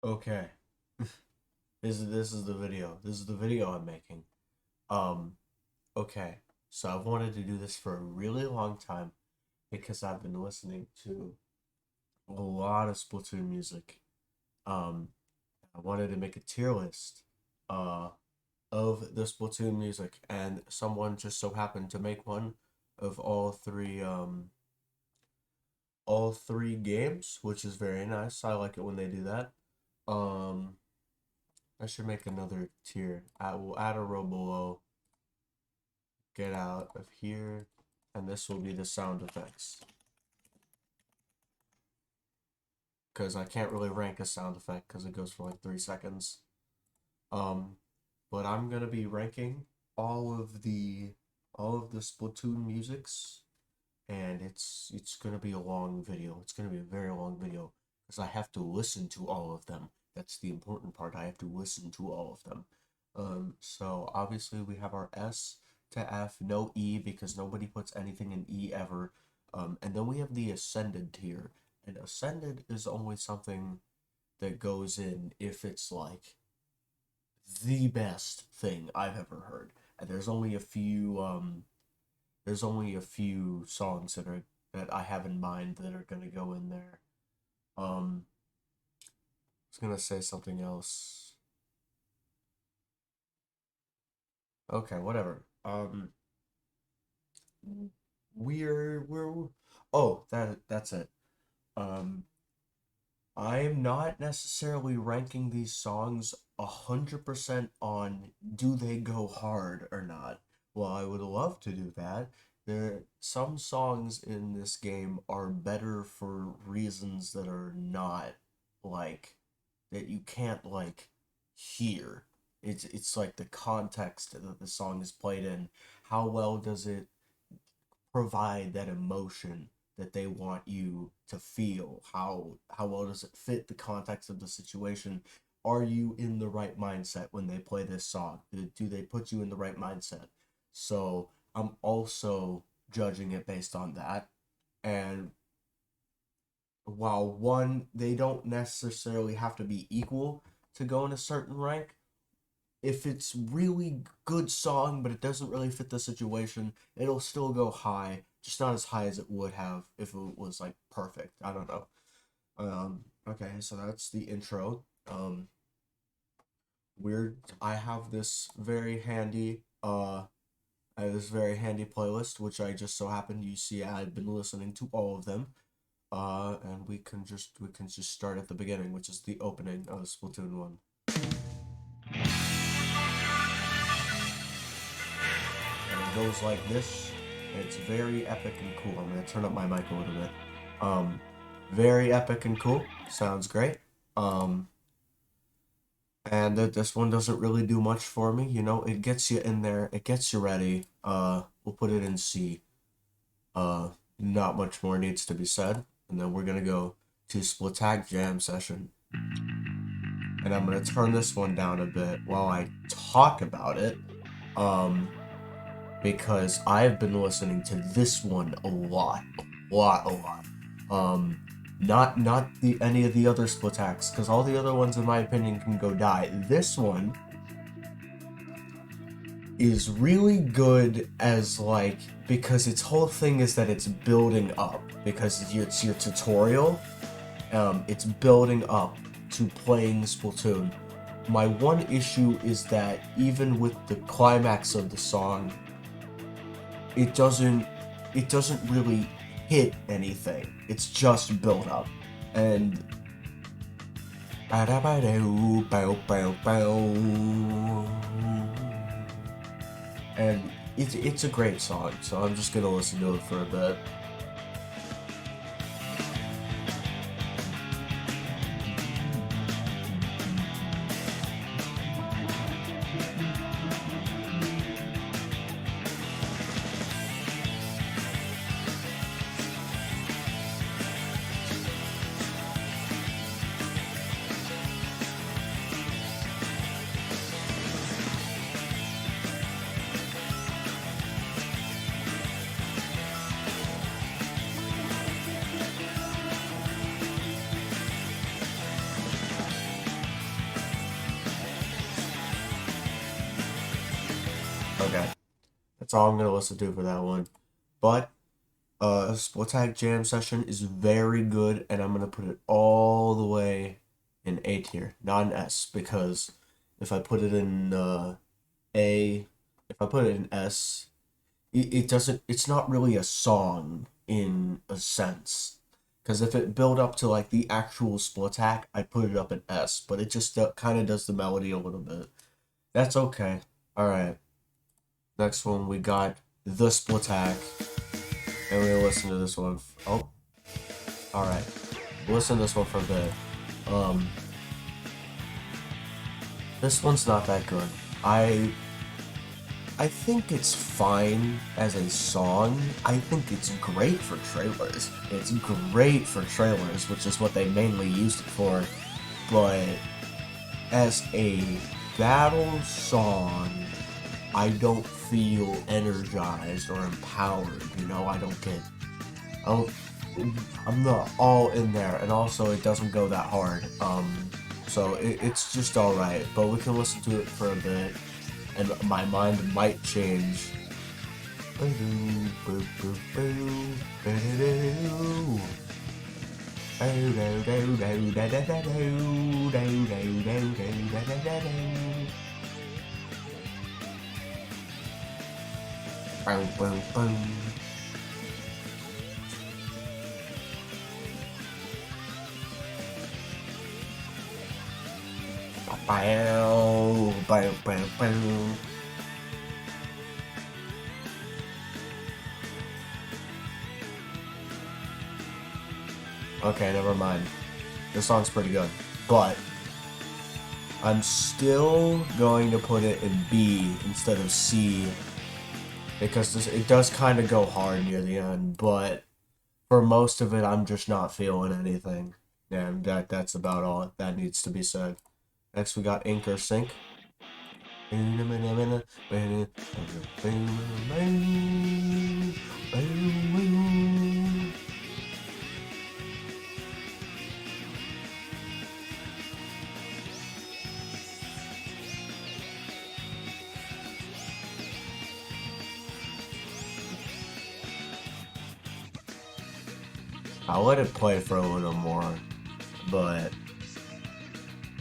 Okay. This is the video. This is the video I'm making. Um, okay. So I've wanted to do this for a really long time because I've been listening to a lot of Splatoon music. Um, I wanted to make a tier list uh of the Splatoon music, and someone just so happened to make one of all three games, which is very nice. I like it when they do that. Um, I should make another tier. I will add a row below. Get out of here, and this will be the sound effects. Because I can't really rank a sound effect because it goes for like 3 seconds. Um, but I'm gonna be ranking all of the all of the Splatoon musics, and it's gonna be a long video. It's gonna be a very long video because I have to listen to all of them. That's the important part. I have to listen to all of them. So obviously we have our S to F, no E because nobody puts anything in E ever. And then we have the Ascended tier, and Ascended is only something that goes in if it's like the best thing I've ever heard. And there's only a few songs that I have in mind that are gonna go in there. I was gonna say something else. Okay, whatever. We're oh, that's it. Um, I'm not necessarily ranking these songs 100% on do they go hard or not. Well, I would love to do that. Some songs in this game are better for reasons that are not like that you can't like hear. It's like the context that the song is played in. How well does it provide that emotion that they want you to feel? How well does it fit the context of the situation? Are you in the right mindset when they play this song? Do they put you in the right mindset? So I'm also judging it based on that. And while one, they don't necessarily have to be equal to go in a certain rank, if it's really good song but it doesn't really fit the situation, it'll still go high, just not as high as it would have if it was like perfect. I don't know. Okay, so that's the intro. Weird. I have this very handy playlist which I just so happened you see I've been listening to all of them. And we can just start at the beginning, which is the opening of Splatoon 1. And it goes like this. And it's very epic and cool. I'm gonna turn up my mic a little bit. Um, very epic and cool. Sounds great. Um, and this one doesn't really do much for me. It gets you in there. It gets you ready. We'll put it in C. Uh, Not much more needs to be said. And then we're gonna go to Splatag Jam session. And I'm gonna turn this one down a bit while I talk about it. Um, because I've been listening to this one a lot, a lot, a lot. Um, not the any of the other Splitaks, because all the other ones, in my opinion, can go die. This one is really good as like because its whole thing is that it's building up because it's your tutorial. It's building up to playing Splatoon. My one issue is that even with the climax of the song, it doesn't it doesn't really hit anything. It's just build up. And and it's a great song, so I'm just gonna listen to it for a bit. Okay, that's all I'm gonna listen to for that one. But Splatag Jam Session is very good, and I'm gonna put it all the way in A tier, not an S, because if I put it in A, if I put it in S, it doesn't. It's not really a song in a sense. Because if it built up to like the actual Splatag, I'd put it up in S, but it just kind of does the melody a little bit. That's okay. All right. Next one we got the Splatag. And we'll listen to this one. Oh, all right. We'll listen to this one for a bit. Um, this one's not that good. I think it's fine as a song. I think it's great for trailers. It's great for trailers, which is what they mainly used it for. But as a battle song, I don't feel energized or empowered. You know, I don't, I'm not all in there, and also it doesn't go that hard. So it's just all right. But we can listen to it for a bit, and my mind might change. Okay, never mind. This song's pretty good. But I'm still going to put it in B instead of C because it does kind of go hard near the end, but for most of it, I'm just not feeling anything. And that's about all that needs to be said. Next, we got Ink or Sink. I'll let it play for a little more, but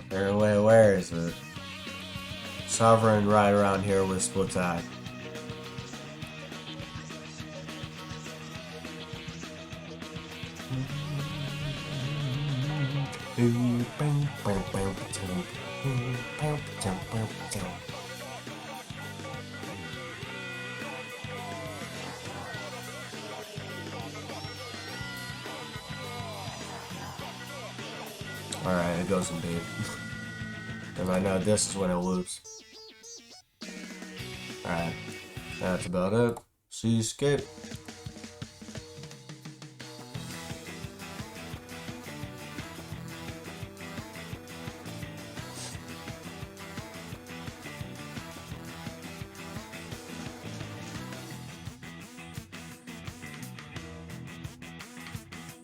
where is it? Sovereign right around here with Splatag. Alright, it goes in B. Because I know this is when it loops. Alright, that's about it. Seascape.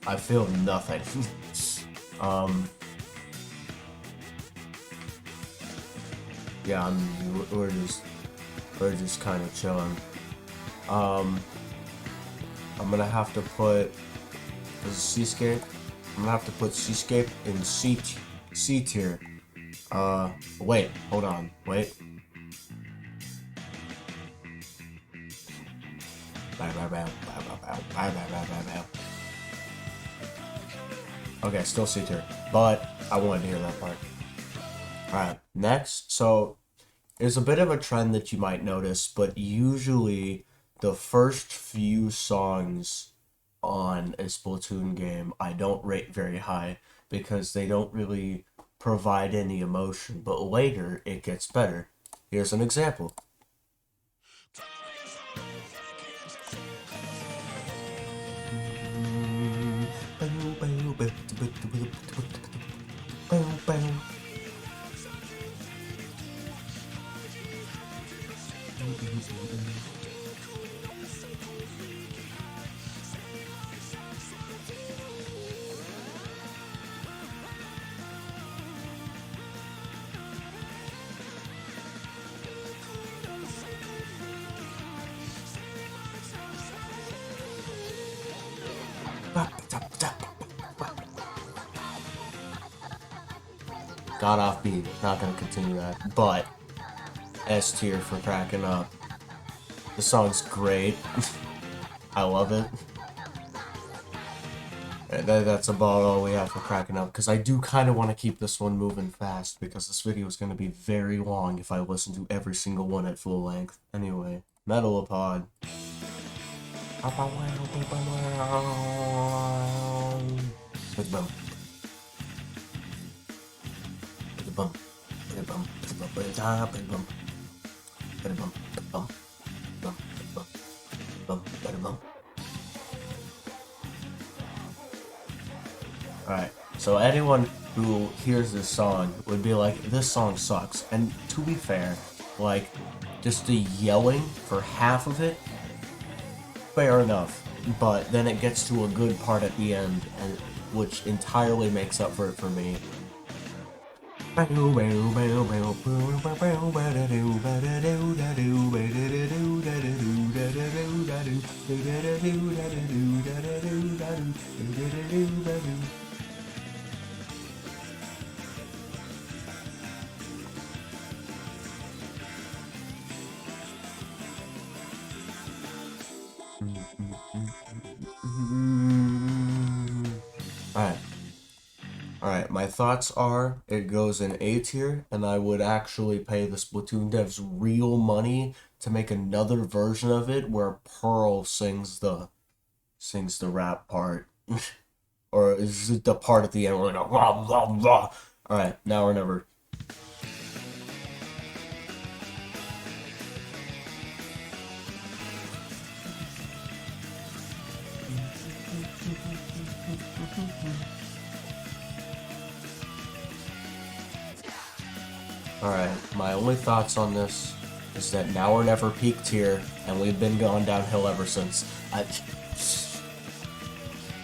I feel nothing. Yeah, we're just kind of chilling. I'm gonna have to put Seascape. I'm gonna have to put Seascape in C tier. Wait, hold on, wait. Okay, still C tier, but I wanted to hear that part. Alright, next. So, there's a bit of a trend that you might notice, but usually the first few songs on a Splatoon game I don't rate very high because they don't really provide any emotion, but later it gets better. Here's an example. got off beat. Not gonna continue that. But S tier for Cracking Up. The song's great. I love it. That's about all we have for Cracking Up, because I do kind of want to keep this one moving fast, because this video is going to be very long if I listen to every single one at full length. Anyway, Metalopod. Big bump. Big bump. Big bump. Big bump. Big bump. Big bump. Big bump. Big bump. Big bump. Big bump. Big bump. Alright, so anyone who hears this song would be like, this song sucks. And to be fair, like, just the yelling for half of it, fair enough. But then it gets to a good part at the end, and which entirely makes up for it for me. Alright, my thoughts are, it goes in A tier, and I would actually pay the Splatoon devs real money to make another version of it where Pearl sings the rap part. Or is it the part at the end where like, rah, rah, rah. Alright, now or never. Alright, my only thoughts on this is that now or never peak tier, and we've been going downhill ever since.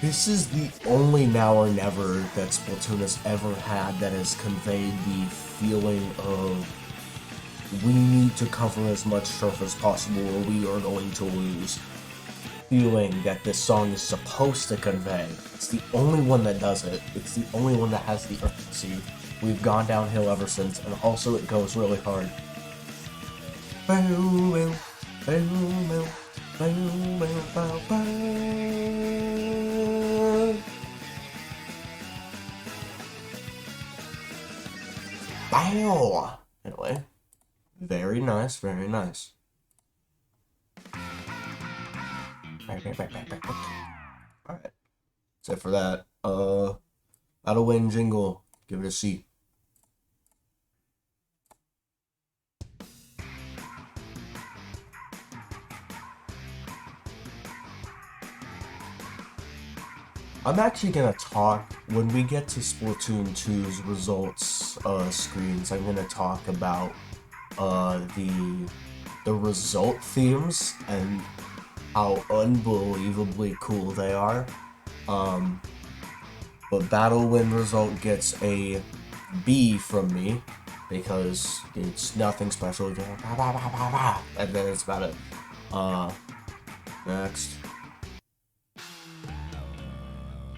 This is the only now or never that Splatoon has ever had that has conveyed the feeling of we need to cover as much turf as possible or we are going to lose. Feeling that this song is supposed to convey. It's the only one that does it. It's the only one that has the urgency. We've gone downhill ever since, and also it goes really hard. Bow! Anyway, very nice, very nice. Alright. That's it for that. Battle Win Jingle. Give it a C. I'm actually gonna talk, when we get to Splatoon 2's results screens, I'm gonna talk about the result themes and how unbelievably cool they are. But Battle Win result gets a B from me because it's nothing special. And then it's about it. Next.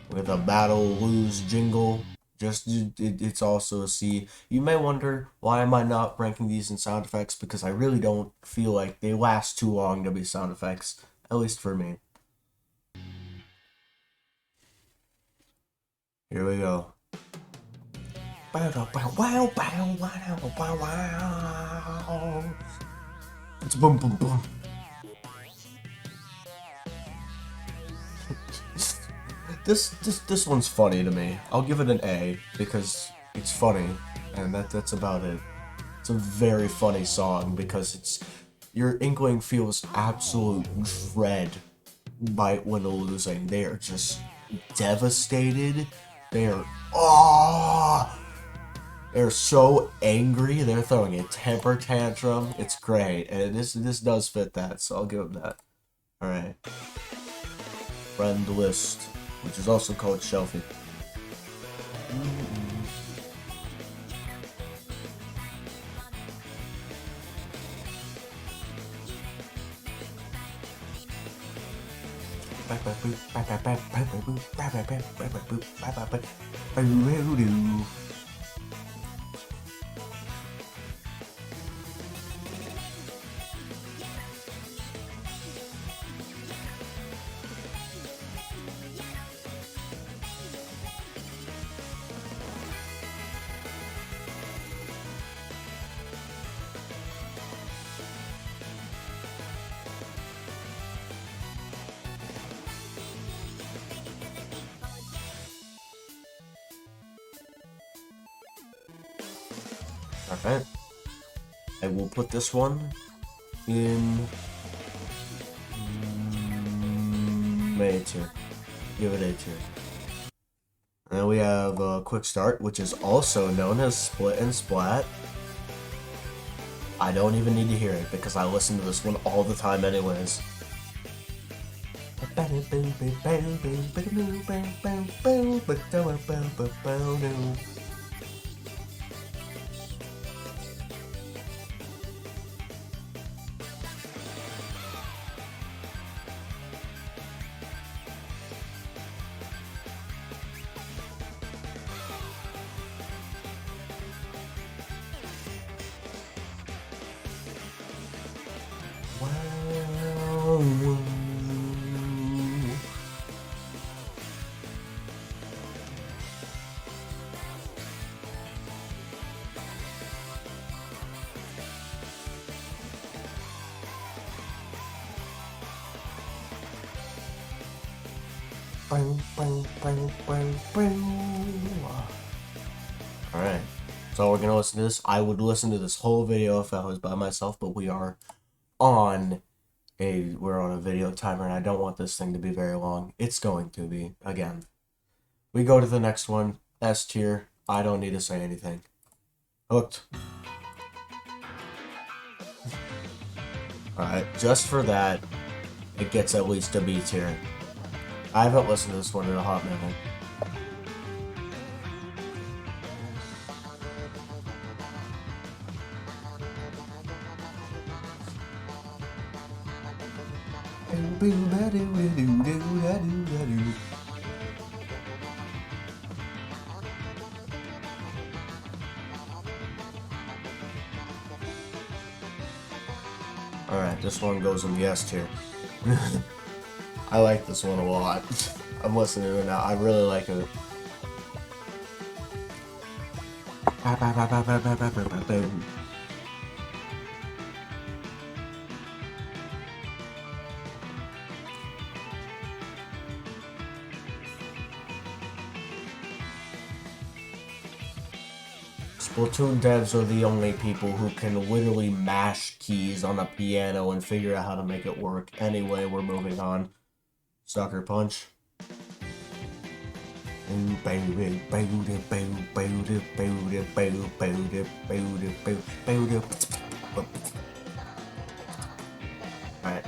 With a battle lose jingle, it's also a C. You may wonder, why am I not ranking these in sound effects? Because I really don't feel like they last too long to be sound effects, at least for me. Here we go. It's boom boom boom. This one's funny to me. I'll give it an A because it's funny, and that's about it. It's a very funny song because your Inkling feels absolute dread by when losing. They are just devastated. They're they're so angry. They're throwing a temper tantrum. It's great, and this does fit that, so I'll give them that. All right, friend list, which is also called Shelfie. Alright. I will put this one in A tier. Give it A tier. And then we have Quick Start, which is also known as Split and Splat. I don't even need to hear it because I listen to this one all the time anyways. Alright, so we're gonna listen to this. I would listen to this whole video if I was by myself, but we're on a video timer, and I don't want this thing to be very long. It's going to be, again. We go to the next one, S tier. I don't need to say anything. Hooked. Alright, just for that, it gets at least a B tier. I haven't listened to this one in a hot minute. Alright, this one goes in the S tier. I like this one a lot. I'm listening to it now. I really like it. Splatoon devs are the only people who can literally mash keys on a piano and figure out how to make it work. Anyway, we're moving on. Sucker Punch. Alright.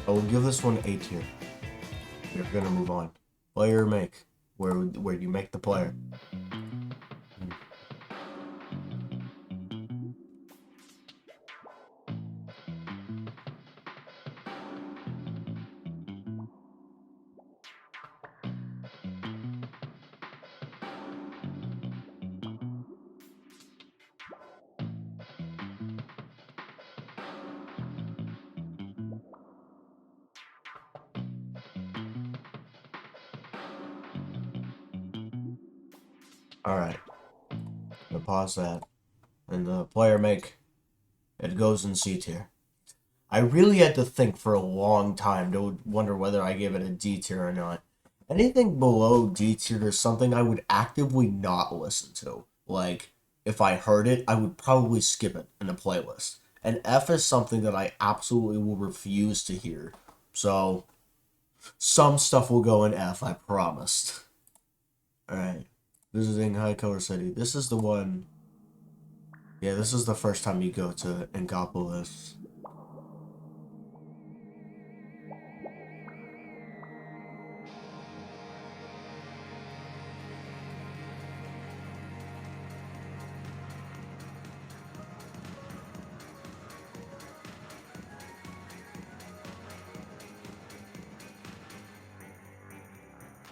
I will give this one A tier. We're gonna move on. Player make, where you make the player. Alright. I'm gonna pause that. And the player make, it goes in C tier. I really had to think for a long time to wonder whether I gave it a D tier or not. Anything below D tier is something I would actively not listen to. Like, if I heard it, I would probably skip it in a playlist. And F is something that I absolutely will refuse to hear. So, some stuff will go in F, I promised. Alright. Visiting High Color City. This is the one. Yeah, this is the first time you go to Angopolis.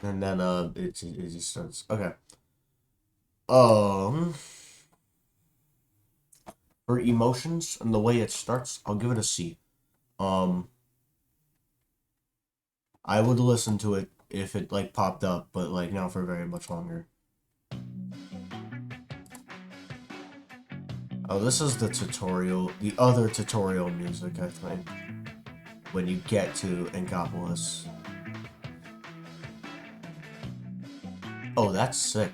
And then it just starts. Okay. For emotions and the way it starts, I'll give it a C. I I would listen to it if it like popped up, but like not for very much longer. Oh, this is the tutorial, the other tutorial music, I think, when you get to Inkopolis. Oh, that's sick.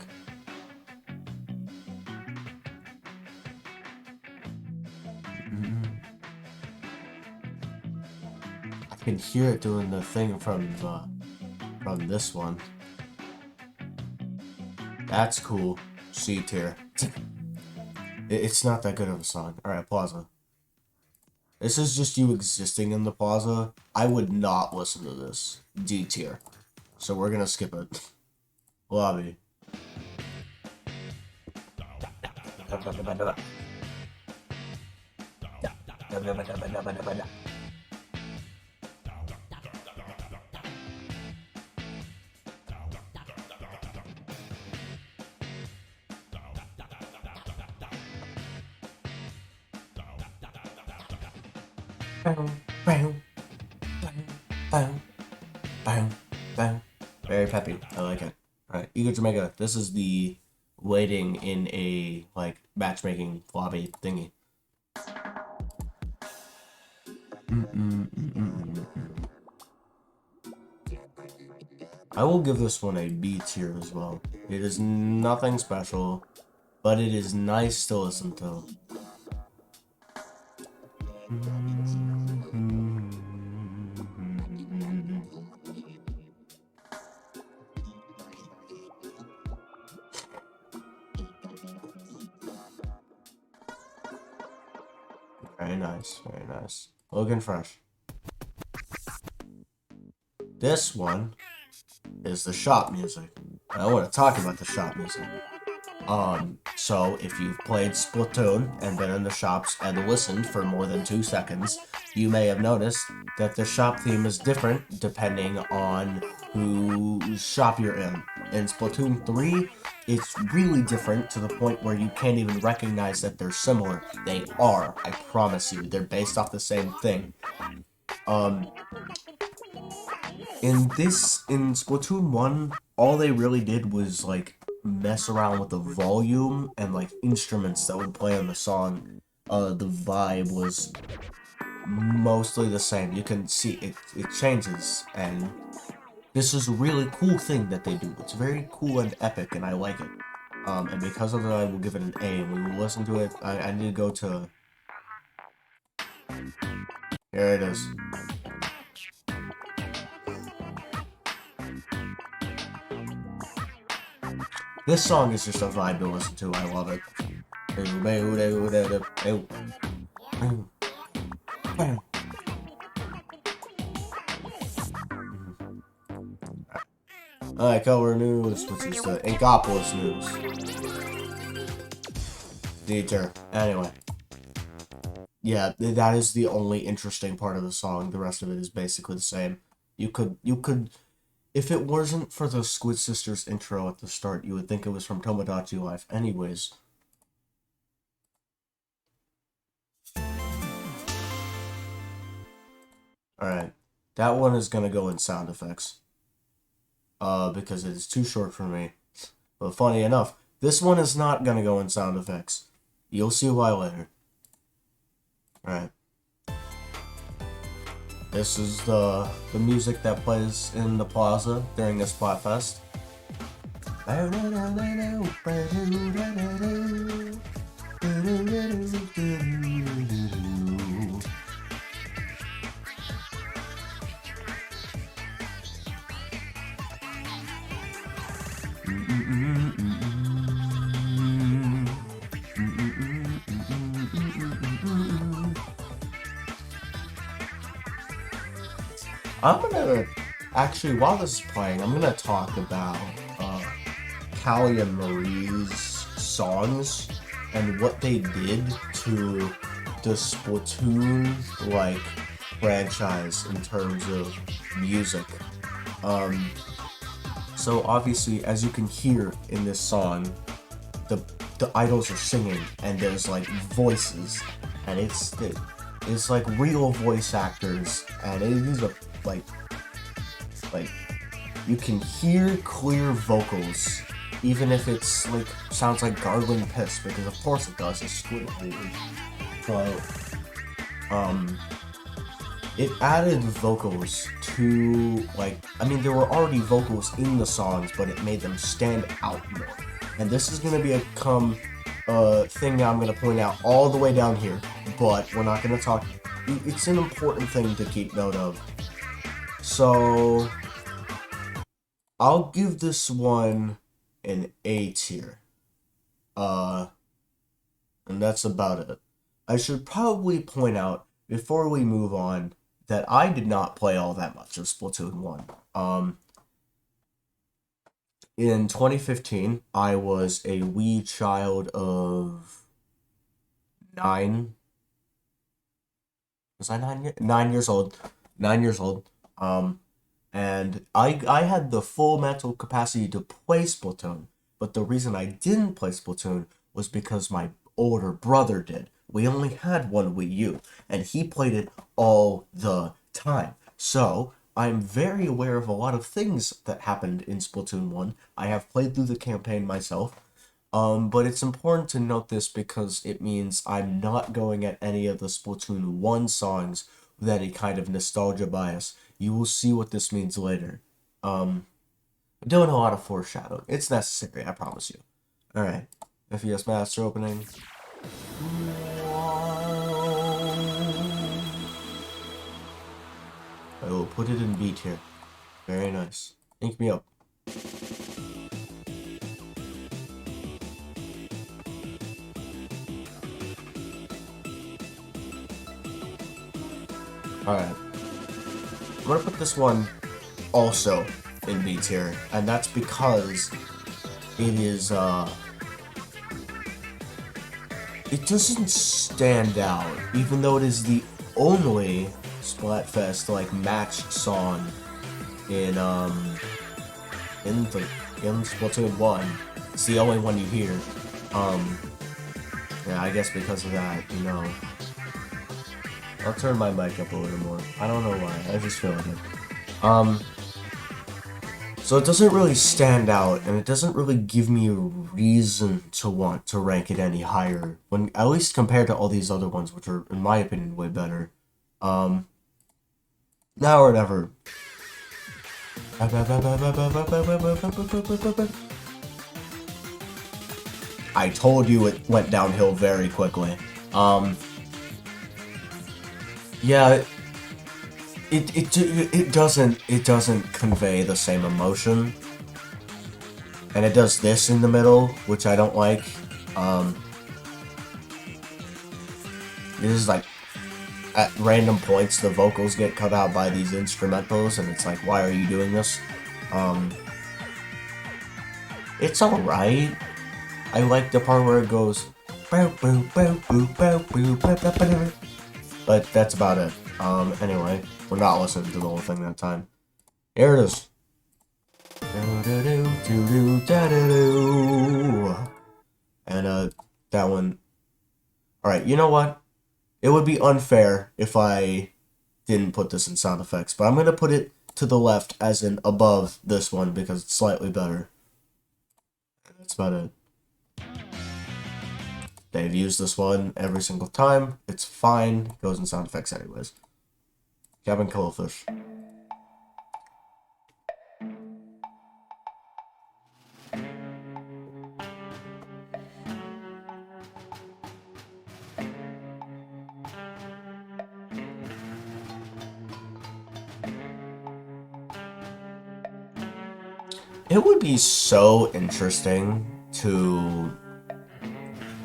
I can hear it doing the thing from this one. That's cool. C tier. It's not that good of a song. Alright, Plaza. This is just you existing in the plaza. I would not listen to this. D tier. So we're gonna skip it. Lobby. Very peppy. I like it. Alright, Eager Jamaica. This is the waiting in a, like, matchmaking lobby thingy. I will give this one a B tier as well. It is nothing special, but it is nice to listen to. Very nice, very nice. Looking fresh. This one is the shop music. I want to talk about the shop music. So if you've played Splatoon and been in the shops and listened for more than 2 seconds, you may have noticed that the shop theme is different depending on whose shop you're in. In Splatoon 3, it's really different to the point where you can't even recognize that they're similar. They are, I promise you. They're based off the same thing. In Splatoon 1, all they really did was, like, mess around with the volume and, like, instruments that would play on the song. The vibe was mostly the same. You can see it changes, and this is a really cool thing that they do. It's very cool and epic, and I like it. And because of that, I will give it an A. When we listen to it, I need to go to... Here it is. This song is just a vibe to listen to. I love it. Alright, cover news, which is the Inkopolis news. Dieter. Anyway. Yeah, that is the only interesting part of the song. The rest of it is basically the same. You could, if it wasn't for the Squid Sisters intro at the start, you would think it was from Tomodachi Life. Anyways. Alright. That one is gonna go in sound effects. Because it is too short for me. But funny enough, this one is not gonna go in sound effects. You'll see why later. Alright. This is the music that plays in the plaza during the Splatfest. I'm gonna, actually, while this is playing, I'm gonna talk about Callie and Marie's songs and what they did to the Splatoon, like, franchise in terms of music. So obviously, as you can hear in this song, the idols are singing, and there's, like, voices, and it's like real voice actors, and it is a, like, Like, you can hear clear vocals, even if it's like sounds like gargling piss, because of course it does. It's Squid Movie. But it added vocals to, like, I mean, there were already vocals in the songs, but it made them stand out more. And this is gonna become a thing that I'm gonna point out all the way down here, but we're not gonna talk. It's an important thing to keep note of. So I'll give this one an A tier. And that's about it. I should probably point out before we move on that I did not play all that much of Splatoon 1. In 2015, I was a wee child of 9. Was I 9 years old? 9 years old. And I had the full mental capacity to play Splatoon, but the reason I didn't play Splatoon was because my older brother did. We only had one Wii U, and he played it all the time. So, I'm very aware of a lot of things that happened in Splatoon 1. I have played through the campaign myself, but it's important to note this because it means I'm not going at any of the Splatoon 1 songs with any kind of nostalgia bias. You will see what this means later. I'm doing a lot of foreshadowing. It's necessary, I promise you. Alright, FES Master opening. I will put it in B tier. Very nice. Ink me up. Alright. I'm gonna put this one also in B tier, and that's because it is, it doesn't stand out, even though it is the only Splatfest, like, match song in Splatoon 1. It's the only one you hear. Yeah, I guess because of that, you know. I'll turn my mic up a little more. I don't know why, I just feel like it. So it doesn't really stand out, and it doesn't really give me a reason to want to rank it any higher, when at least compared to all these other ones, which are, in my opinion, way better. Now or never. I told you it went downhill very quickly. Yeah, it doesn't convey the same emotion, and it does this in the middle, which I don't like. This is like, at random points the vocals get cut out by these instrumentals, and it's like, why are you doing this? It's alright. I like the part where it goes, but that's about it. Anyway, we're not listening to the whole thing that time. Here it is. And, that one. Alright, you know what? It would be unfair if I didn't put this in sound effects, but I'm gonna put it to the left as in above this one because it's slightly better. That's about it. They've used this one every single time. It's fine. It goes in sound effects anyways. Cabin Cuttlefish. It would be so interesting to...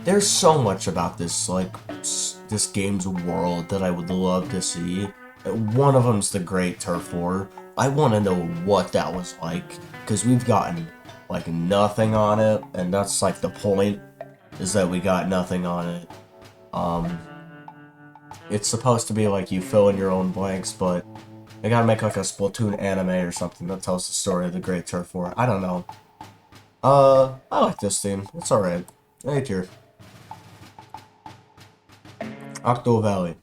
There's so much about this, like, this game's world that I would love to see. One of them's the Great Turf War. I want to know what that was like, because we've gotten, like, nothing on it, and that's, like, the point, is that we got nothing on it. It's supposed to be, like, you fill in your own blanks, but they gotta make, like, a Splatoon anime or something that tells the story of the Great Turf War. I don't know. I like this theme. It's alright. A tier. Octo Valley.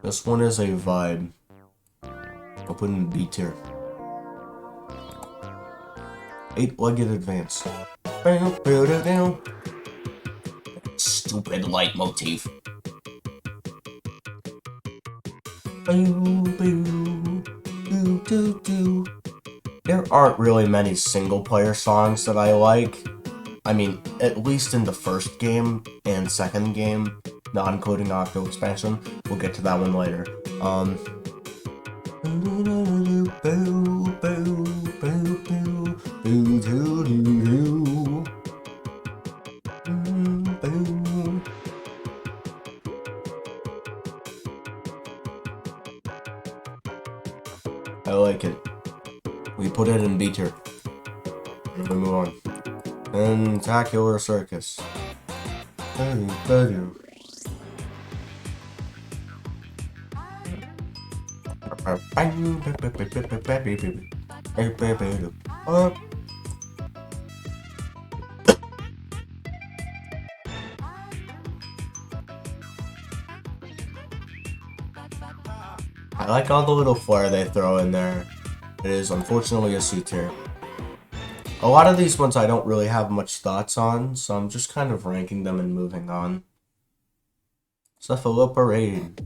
This one is a vibe. I'll put it in B tier. 8-legged advance. Stupid leitmotif. There aren't really many single-player songs that I like. I mean, at least in the first game and second game, not including Octo Expansion. We'll get to that one later. I like it. We put it in B tier. We move on. Tentacular Circus. I like all the little flair they throw in there. It is unfortunately a C tier. A lot of these ones I don't really have much thoughts on, so I'm just kind of ranking them and moving on. Cephalo Parade.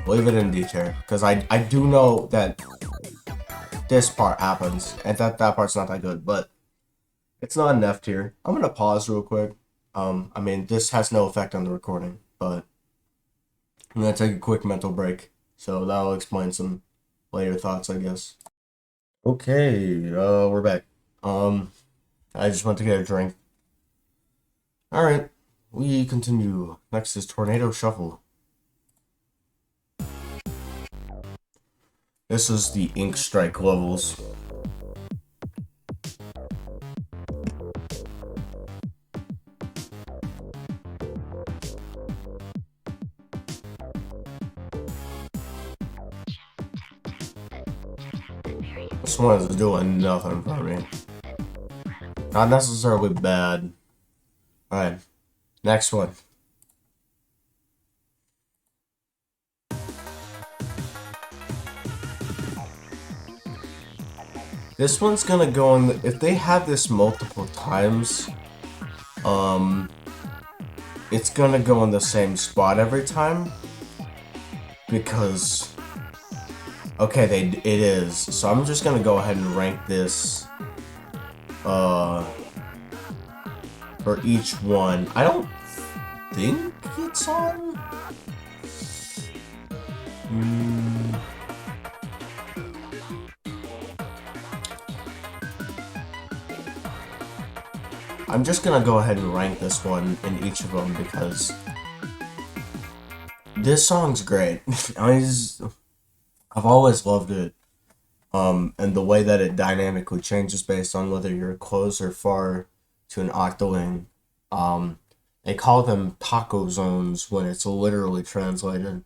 Leave it in D tier, because I do know that this part happens, and that part's not that good, but it's not an F tier. I'm gonna pause real quick. I mean, this has no effect on the recording, but I'm gonna take a quick mental break, so that'll explain some later thoughts, I guess. Okay, we're back. I just went to get a drink. Alright, we continue. Next is Tornado Shuffle. This is the Ink Strike levels. This one is doing nothing for me. Not necessarily bad. Alright, next one. This one's gonna go in the, if they have this multiple times, it's gonna go in the same spot every time, because, okay, it is, so I'm just gonna go ahead and rank this, for each one. I don't think it's on, I'm just gonna go ahead and rank this one in each of them because this song's great. I've always loved it. And the way that it dynamically changes based on whether you're close or far to an octoling. They call them taco zones when it's literally translated.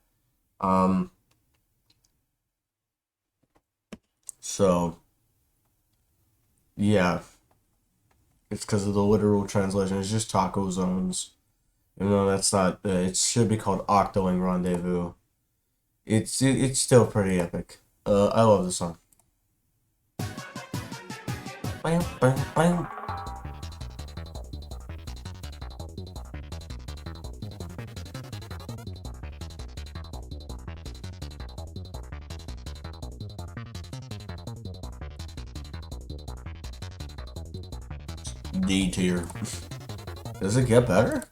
So, yeah. It's because of the literal translation. It's just taco zones. Even though that's not, it should be called Octoling Rendezvous. It's still pretty epic. I love the song. Bam, bam, bam. D tier. Does it get better?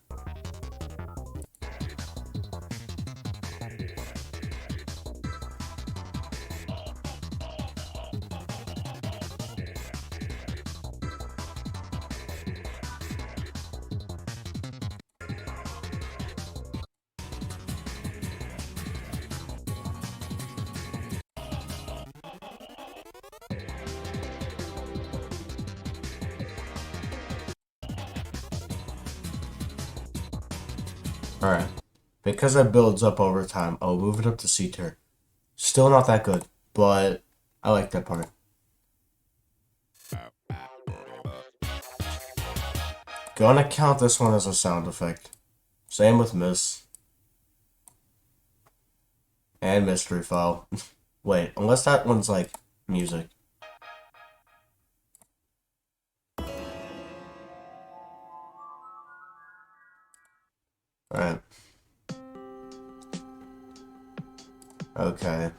Alright. Because it builds up over time, I'll move it up to C tier. Still not that good, but I like that part. Gonna count this one as a sound effect. Same with Miss. And Mystery File. Wait, unless that one's like music. Alright. Okay.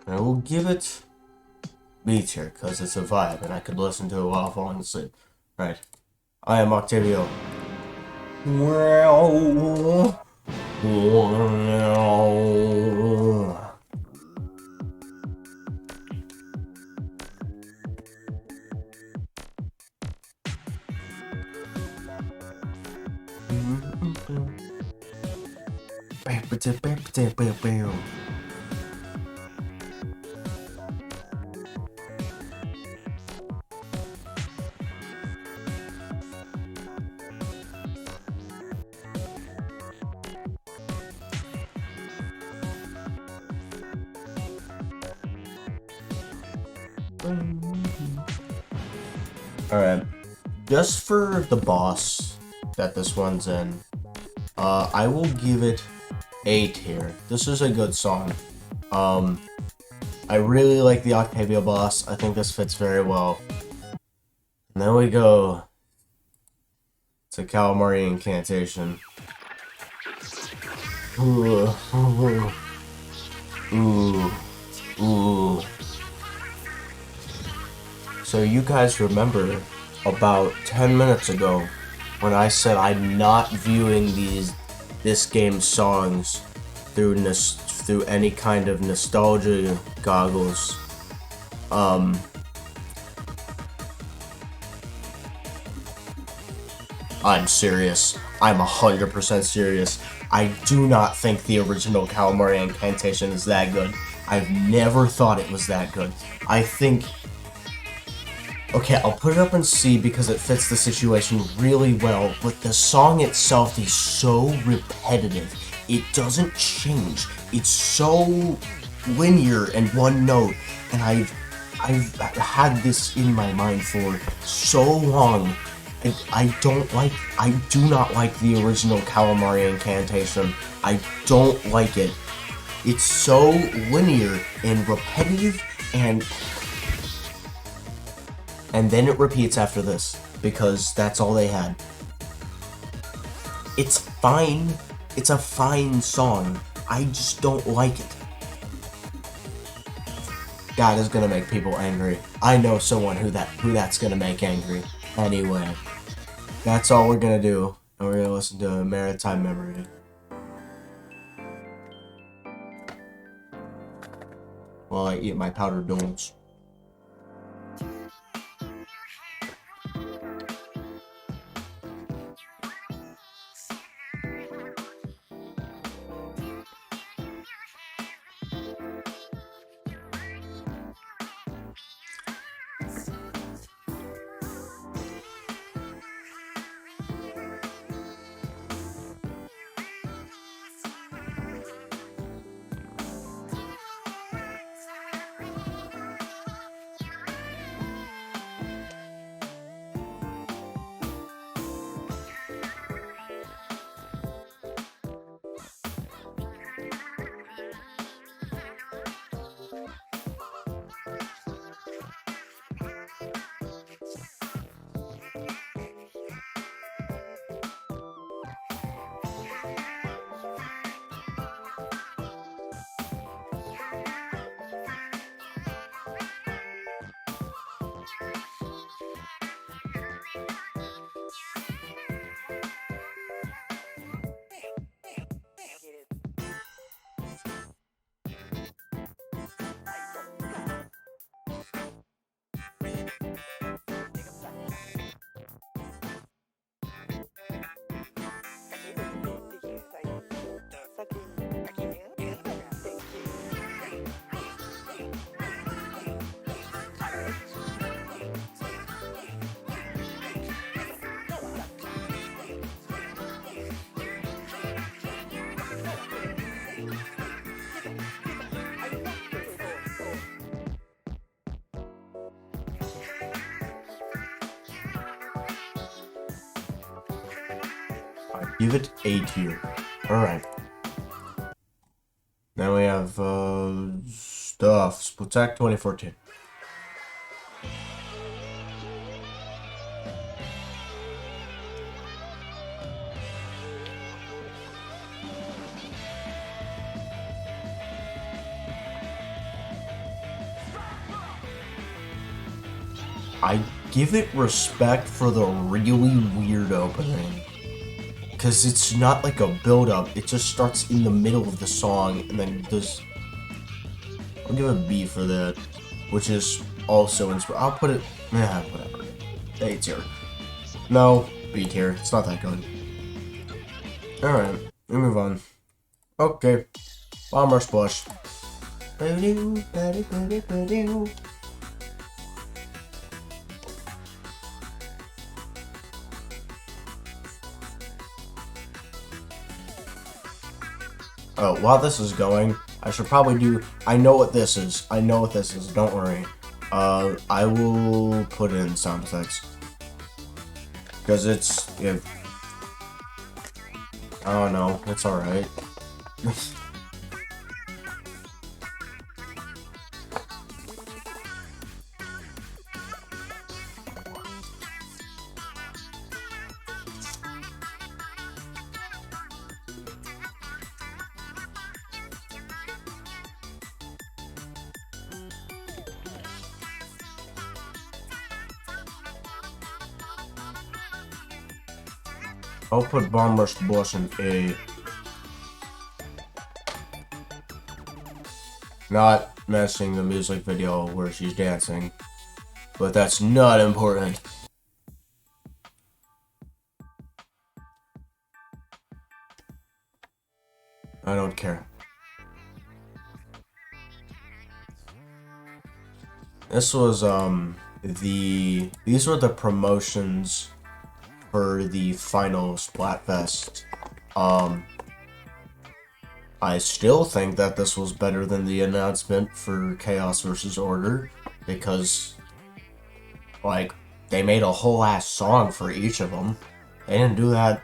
I will give it B tier, because it's a vibe, and I could listen to it while falling asleep. Right. I am Octavio. Well... Alright. Just for the boss that this one's in, I will give it A tier. This is a good song. I really like the Octavia boss. I think this fits very well. And then we go to Calamari Incantation. Ooh, ooh, ooh, ooh. So you guys remember about 10 minutes ago when I said I'm not viewing this game's songs through any kind of nostalgia goggles. I'm serious. I'm 100% serious. I do not think the original Calamari Incantation is that good. I've never thought it was that good. I think... Okay, I'll put it up in C because it fits the situation really well, but the song itself is so repetitive. It doesn't change. It's so linear and one note, and I've had this in my mind for so long. I do not like the original Calamari Incantation. I don't like it. It's so linear and repetitive, and then it repeats after this, because that's all they had. It's fine. It's a fine song. I just don't like it. That is gonna make people angry. I know someone who that's gonna make angry. Anyway, that's all we're gonna do, and we're gonna listen to Maritime Memory. While I eat my powdered donuts. Give it A tier. Alright. Now we have, stuff. Splatech 2014. I give it respect for the really weird opening. Because it's not like a build-up, it just starts in the middle of the song and then does... I'll give it a B for that, which is also I'll put it... whatever. A tier. No, B tier. It's not that good. Alright, we move on. Okay. Bomber Splash. Oh, while this is going, I should probably do... I know what this is. I know what this is. Don't worry. I will put in sound effects. Because it's... I don't know. It's alright. I'll put Bomber Splash in A. Not messing the music video where she's dancing. But that's not important. I don't care. This was, these were the promotions for the final Splatfest. I still think that this was better than the announcement for Chaos vs. Order, because, like, they made a whole ass song for each of them. They didn't do that.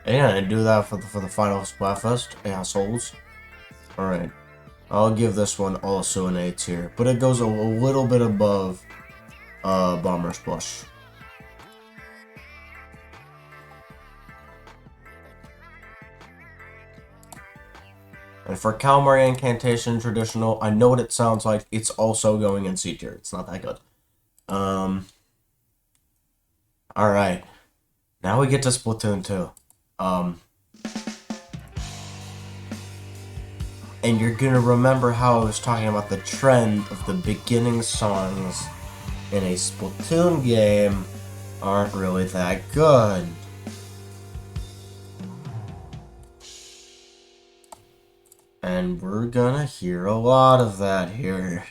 They didn't do that for the final Splatfest, assholes. Alright. I'll give this one also an A tier, but it goes a little bit above Bomber Splash. And for Calamari Incantation Traditional, I know what it sounds like. It's also going in C tier. It's not that good. Alright. Now we get to Splatoon 2. And you're gonna remember how I was talking about the trend of the beginning songs in a Splatoon game aren't really that good. And we're gonna hear a lot of that here.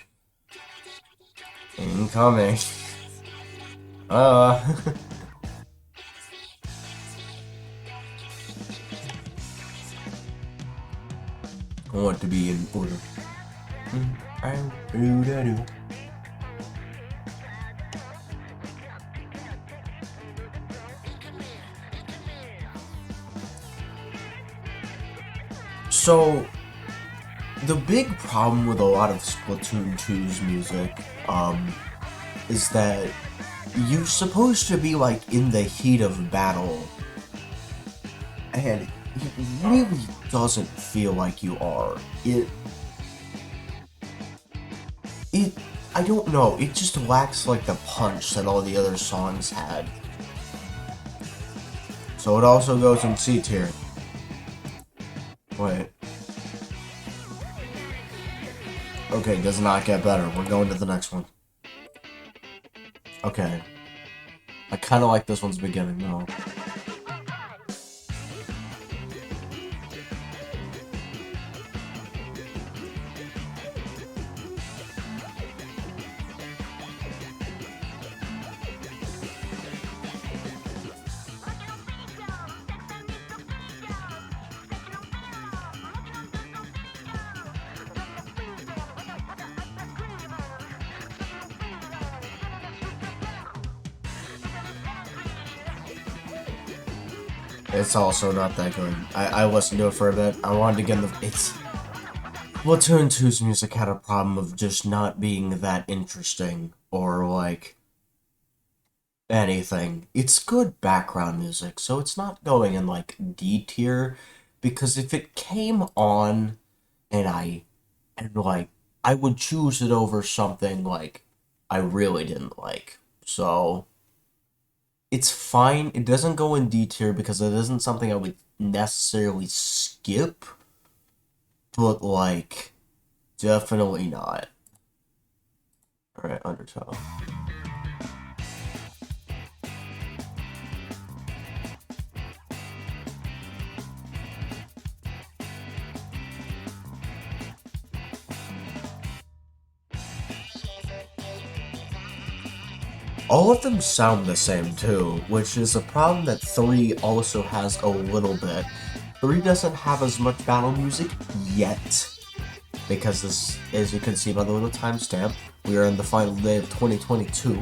Incoming. I want to be in order. So, the big problem with a lot of Splatoon 2's music, is that you're supposed to be, like, in the heat of battle, and it really doesn't feel like you are. I don't know, it just lacks, like, the punch that all the other songs had. So it also goes in C tier. Wait. Okay, does not get better. We're going to the next one. Okay. I kind of like this one's beginning, though. It's also not that good. I listened to it for a bit. I wanted to get in the... It's... Splatoon 2's music had a problem of just not being that interesting, or, like, anything. It's good background music, so it's not going in, like, D tier, because if it came on, and like, I would choose it over something, like, I really didn't like. So, it's fine. It doesn't go in D tier because it isn't something I would necessarily skip, but, like, definitely not. Alright, Undertow. All of them sound the same too, which is a problem that 3 also has a little bit. 3 doesn't have as much battle music yet, because this, as you can see by the little timestamp, we are in the final day of 2022.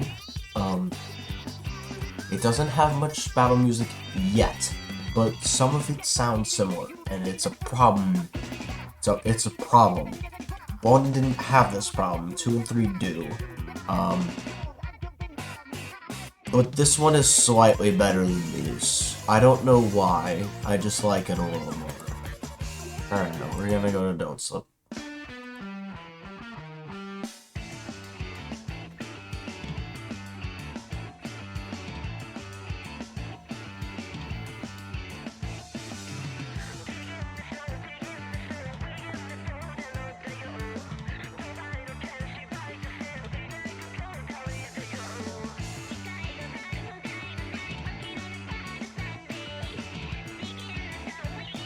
It doesn't have much battle music yet, but some of it sounds similar, and it's a problem. So it's a problem. 1 didn't have this problem, 2 and 3 do. But this one is slightly better than these. I don't know why, I just like it a little more. Alright, we're gonna go to Don't Slip.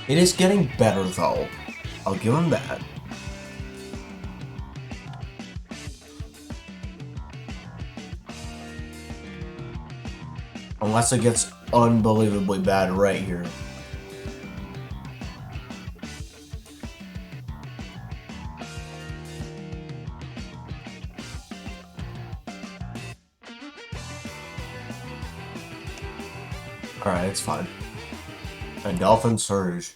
It is getting better though. I'll give him that. Unless it gets unbelievably bad right here. Alright, it's fine. And Dolphin Surge.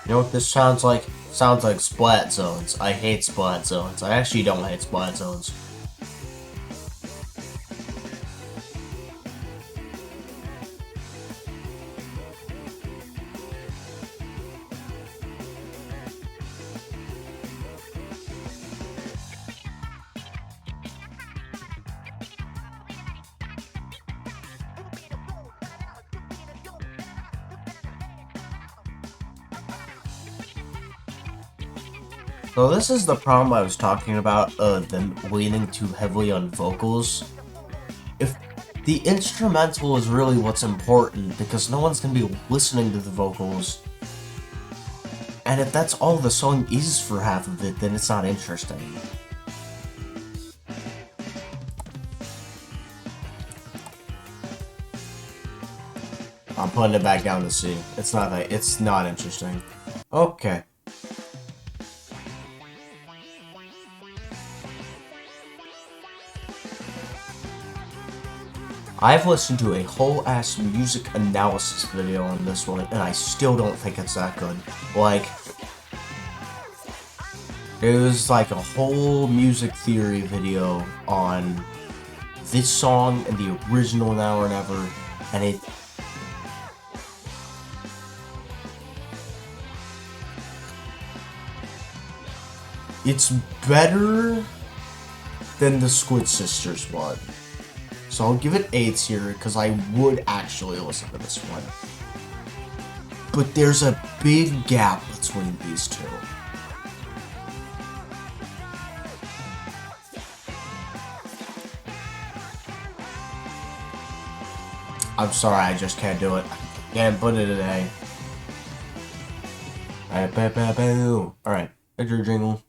You know what this sounds like? Sounds like Splat Zones. I hate Splat Zones. I actually don't hate Splat Zones. So this is the problem I was talking about, them leaning too heavily on vocals. If the instrumental is really what's important, because no one's gonna be listening to the vocals, and if that's all the song is for half of it, then it's not interesting. I'm putting it back down to C. It's not interesting. Okay. I've listened to a whole ass music analysis video on this one, and I still don't think it's that good. Like, it was like a whole music theory video on this song and the original Now or Never, and it's better than the Squid Sisters one. So I'll give it A tier, because I would actually listen to this one. But there's a big gap between these two. I'm sorry, I just can't do it. Can't put it in A. Alright, enter jingle.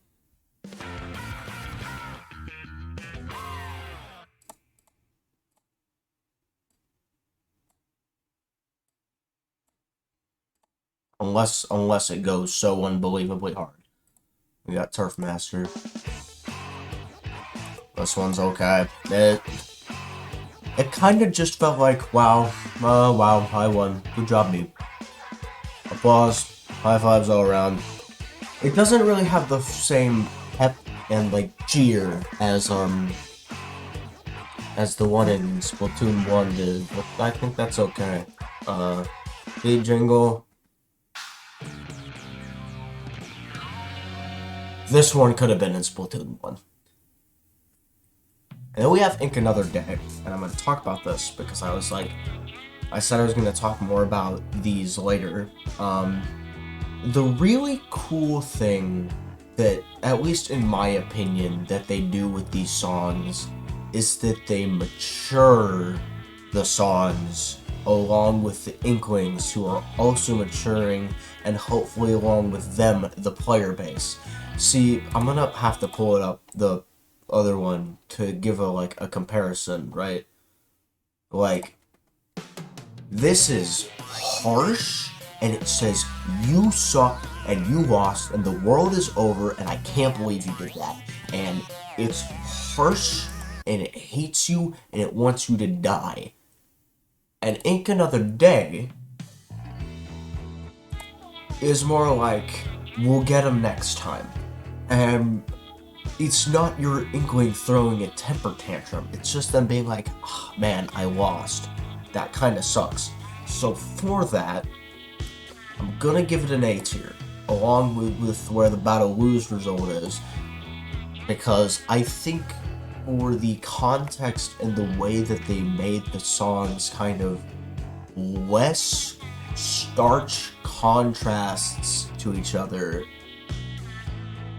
Unless it goes so unbelievably hard. We got Turf Master. This one's okay. It kind of just felt like, wow, wow, I won. Good job, me. Applause, high fives all around. It doesn't really have the same pep and like cheer as the one in Splatoon 1 did, but I think that's okay. Beat Jingle. This one could have been in Splatoon 1. And then we have Ink Another Day, and I'm going to talk about this because I said I was going to talk more about these later. The really cool thing that, at least in my opinion, that they do with these songs is that they mature the songs along with the Inklings, who are also maturing, and hopefully along with them, the player base. See, I'm gonna have to pull it up, the other one, to give a comparison, right? Like, this is harsh, and it says, you suck, and you lost, and the world is over, and I can't believe you did that. And it's harsh, and it hates you, and it wants you to die. And Ink Another Day is more like, we'll get him next time. And it's not your Inkling throwing a temper tantrum. It's just them being like, oh, man, I lost. That kind of sucks. So for that, I'm gonna give it an A tier, along with where the Battle Lose result is, because I think for the context and the way that they made the songs kind of less starch contrasts to each other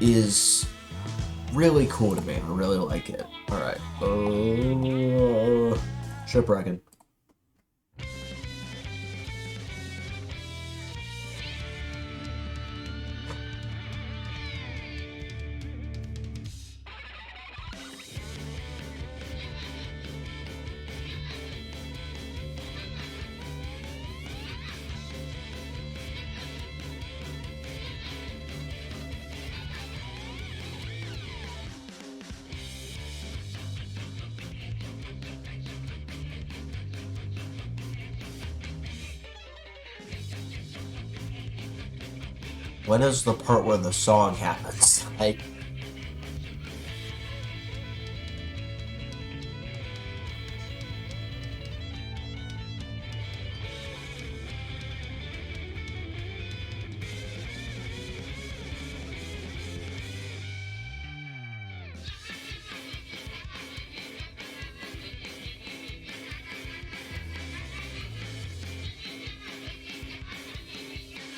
is really cool to me. I really like it. Alright. Shipwrecking. When is the part where the song happens? Like,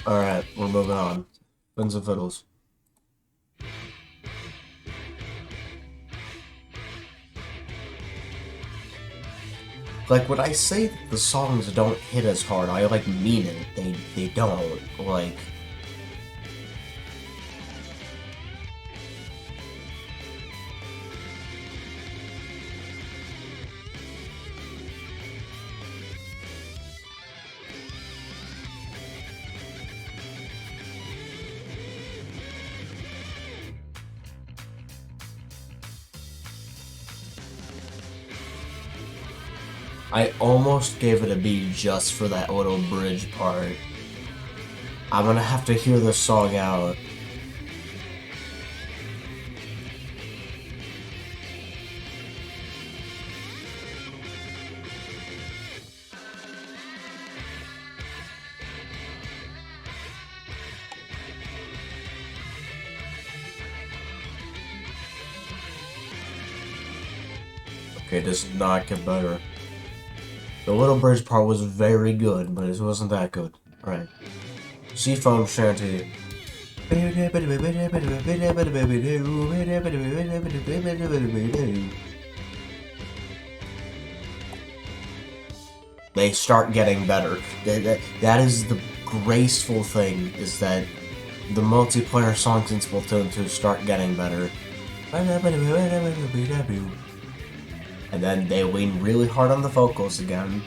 alright, we're moving on. Fins and Fiddles. Like, when I say that the songs don't hit as hard, I, mean it. They don't. Like, I almost gave it a B just for that little bridge part. I'm gonna have to hear this song out. Okay, it does not get better. The little bridge part was very good, but it wasn't that good. Alright. Seafoam Shanty. They start getting better. That is the graceful thing, is that the multiplayer songs in Splatoon 2 start getting better. And then they lean really hard on the vocals again.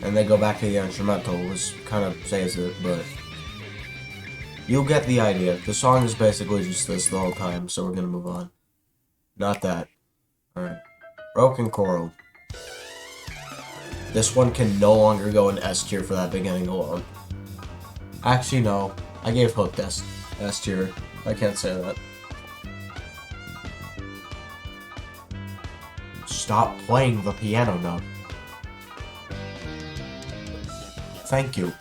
and they go back to the instrumental, which kind of says it, but you'll get the idea. The song is basically just this the whole time, so we're gonna move on. Not that. Alright. Broken Coral. This one can no longer go in S tier for that beginning alone. Actually, no. I gave Hooked S tier. I can't say that. Stop playing the piano note. Thank you.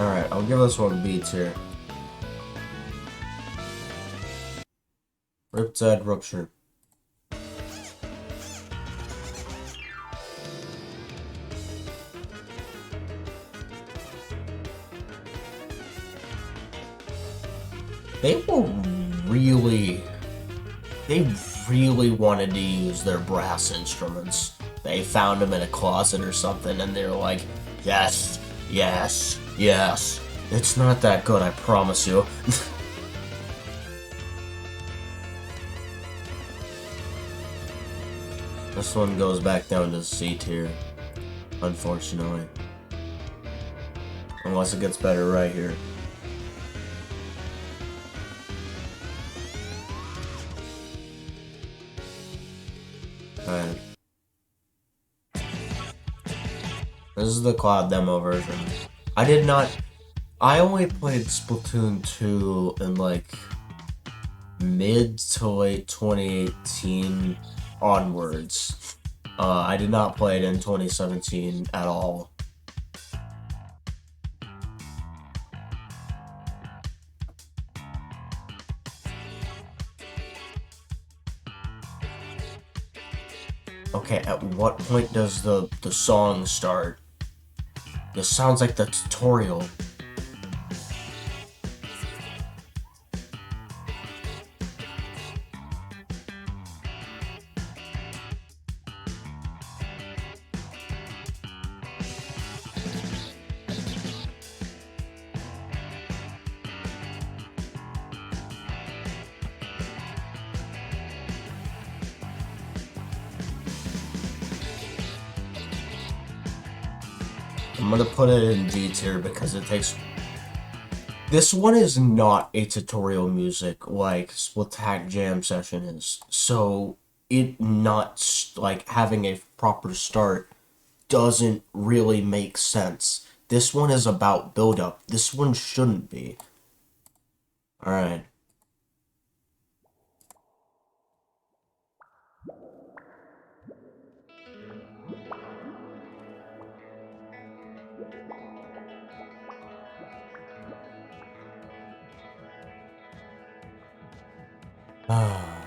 Alright, I'll give this one B tier. Riptide Rupture. They really wanted to use their brass instruments. They found them in a closet or something, and they're like, yes, yes, yes. It's not that good, I promise you. This one goes back down to C tier, unfortunately. Unless it gets better right here. Alright. This is the Cloud demo version. I only played Splatoon 2 in like mid to late 2018 onwards. I did not play it in 2017 at all. Okay, at what point does the song start? This sounds like the tutorial. I'm gonna put it in D tier because it takes... This one is not a tutorial music like Splatoon Jam Session is, so it not, like, having a proper start doesn't really make sense. This one is about build-up. This one shouldn't be. Alright. Ah.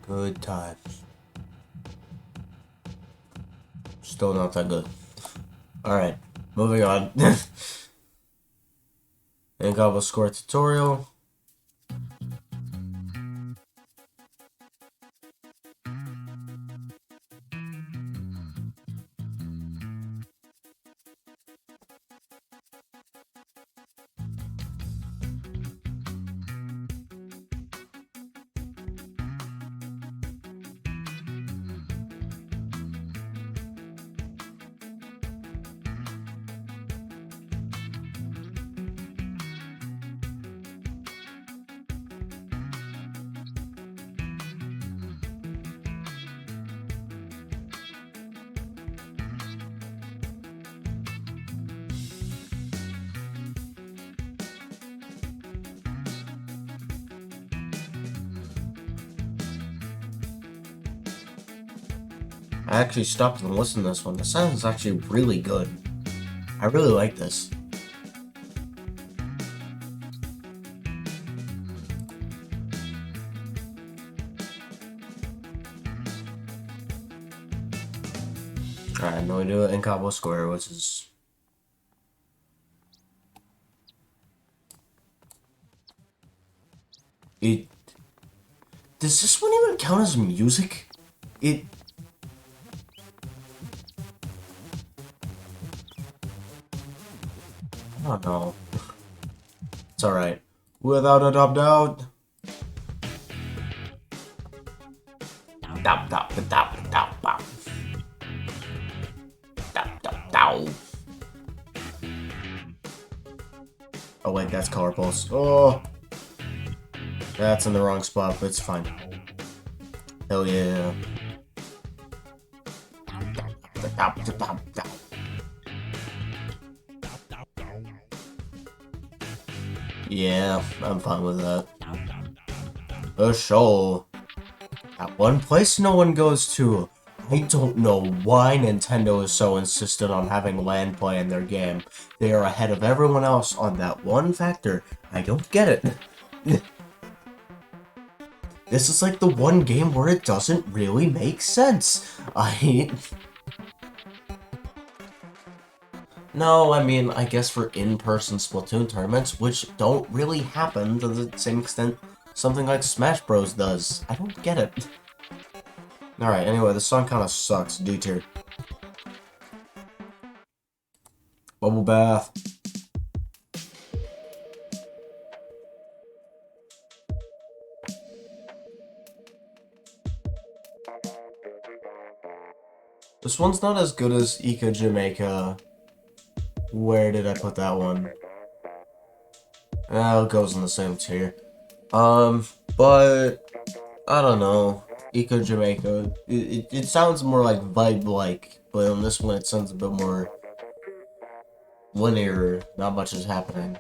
Good times. Still not that good. Alright, moving on. And got a score tutorial. I actually stopped and listened to this one. The sound is actually really good. I really like this. Alright, now we do it in Cabo Square, which is... Does this one even count as music? I don't know. It's alright. Without a doubt. Oh wait, that's Color Pulse. Oh! That's in the wrong spot, but it's fine. Hell yeah. Yeah, I'm fine with that. For sure. At one place no one goes to. I don't know why Nintendo is so insistent on having LAN play in their game. They are ahead of everyone else on that one factor. I don't get it. This is like the one game where it doesn't really make sense. No, I mean, I guess for in-person Splatoon tournaments, which don't really happen to the same extent something like Smash Bros. Does. I don't get it. Alright, anyway, this song kinda sucks. D tier. Bubble Bath. This one's not as good as Ica Jamaica. Where did I put that one? It goes in the same tier. But I don't know. Eco Jamaica. It sounds more like vibe-like, but on this one it sounds a bit more linear. Not much is happening.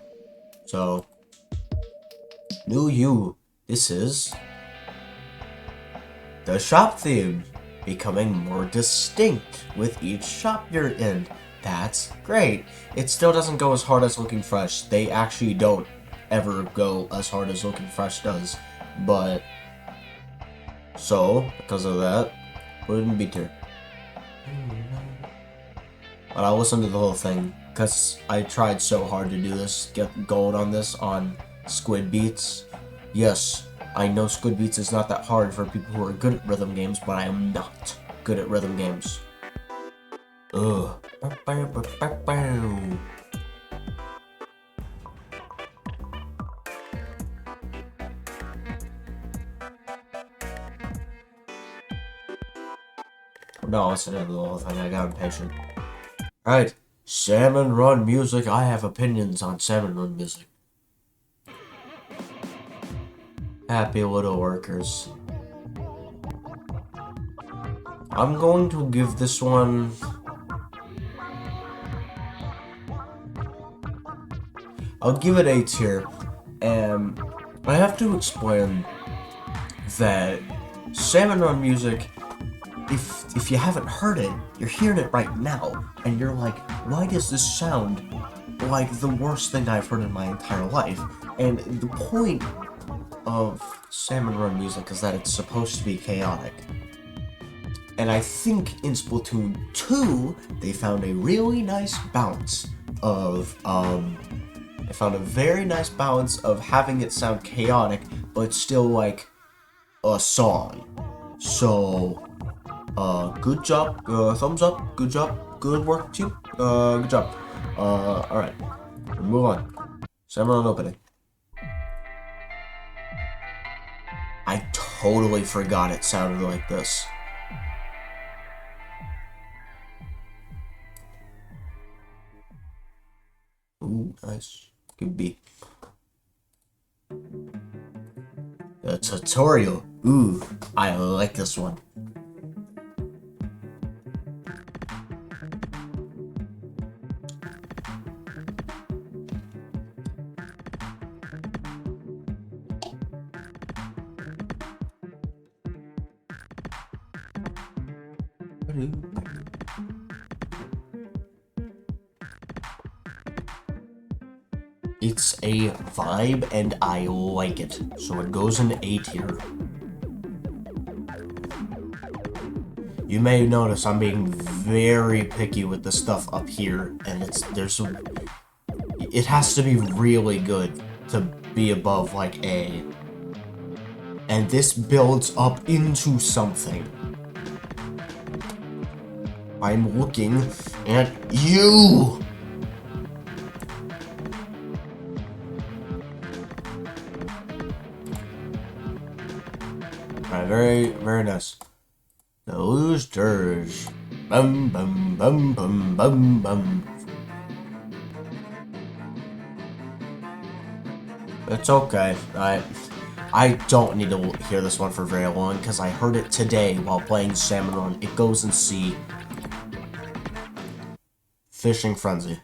So, New You. This is the shop theme becoming more distinct with each shop you're in. That's great. It still doesn't go as hard as Looking Fresh. They actually don't ever go as hard as Looking Fresh does. But, so, because of that, put it in B tier. But I'll listen to the whole thing, because I tried so hard to do this, get gold on this on Squid Beats. Yes, I know Squid Beats is not that hard for people who are good at rhythm games, but I am not good at rhythm games. Ugh. No, listen to the whole thing, I got impatient. Alright, Salmon Run music. I have opinions on Salmon Run music. Happy little workers. I'm going to give this one... I'll give it A tier. And I have to explain that Salmon Run music, if you haven't heard it, you're hearing it right now, and you're like, why does this sound like the worst thing I've heard in my entire life? And the point of Salmon Run music is that it's supposed to be chaotic. And I think in Splatoon 2, they found a really nice balance of, they found a very nice balance of having it sound chaotic, but still like a song. So, good job, thumbs up, good job, good work team, good job. Alright, move on. Salmon Run opening. I totally forgot it sounded like this. Ooh, nice. Good beat. The tutorial. Ooh, I like this one. It's a vibe and I like it, so it goes in A tier. You may notice I'm being very picky with the stuff up here, and it has to be really good to be above like A. And this builds up into something. I'm looking at you! Alright, very, very nice. The Losers. Bum bum bum bum bum bum. It's okay. I don't need to hear this one for very long because I heard it today while playing Salmon Run. It goes in C. Fishing Frenzy.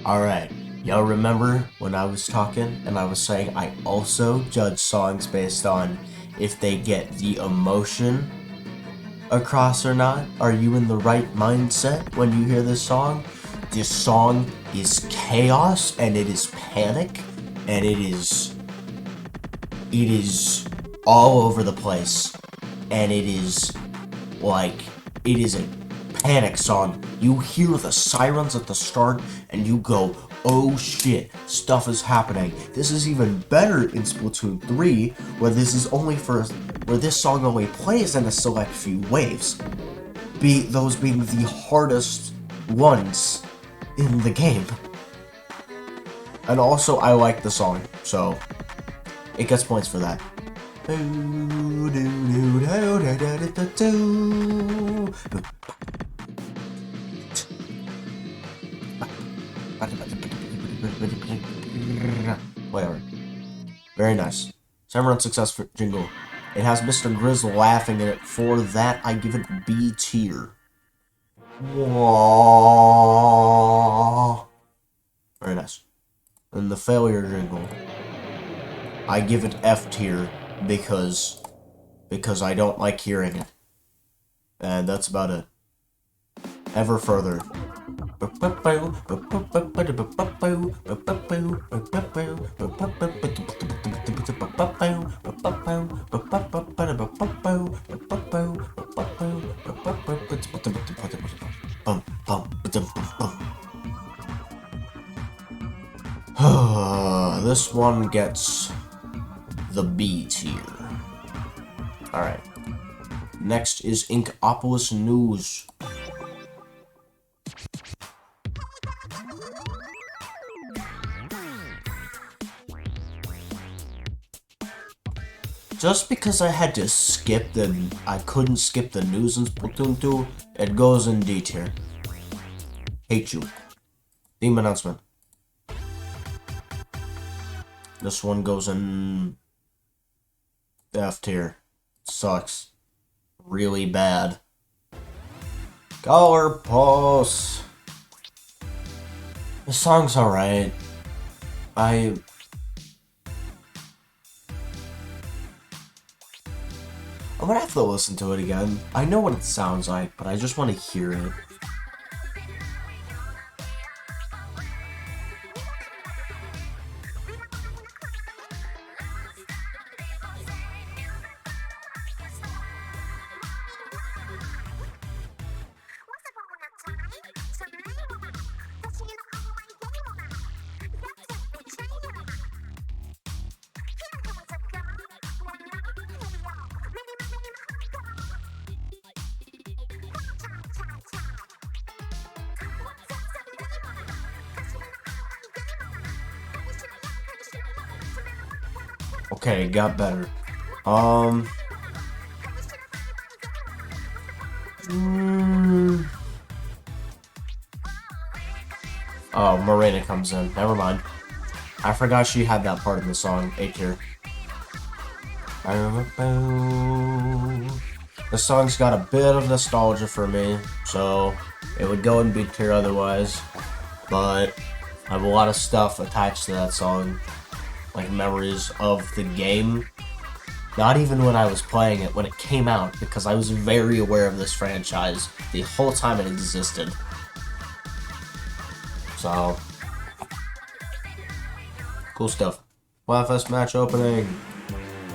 Alright, y'all remember when I was talking and I was saying I also judge songs based on if they get the emotion across or not? Are you in the right mindset when you hear this song? This song is chaos and it is panic and it is all over the place and it is like it is a panic song. You hear the sirens at the start and you go, oh shit, stuff is happening. This is even better in Splatoon 3 where this song only plays in a select few waves. Those being the hardest ones in the game. And also I like the song, so it gets points for that. Whatever. Very nice. Salmon Run success for jingle. It has Mr. Grizz laughing in it. For that, I give it B tier. Whoa. Very nice. And the failure jingle, I give it F tier because I don't like hearing it. And that's about it. Ever further. This one gets the B tier. Alright. Next is Inkopolis News. Just because I had to skip I couldn't skip the news in Splatoon 2, it goes in D tier. Hate you. Theme announcement. This one goes in F tier. Sucks. Really bad. Color Pulse. The song's alright. I'm gonna have to listen to it again. I know what it sounds like, but I just want to hear it. Okay, it got better. Oh, Marina comes in. Never mind. I forgot she had that part in the song. A tier. The song's got a bit of nostalgia for me, so it would go in B tier otherwise. But I have a lot of stuff attached to that song, like memories of the game. Not even when I was playing it, when it came out, because I was very aware of this franchise the whole time it existed. So, cool stuff. Flatfest match opening.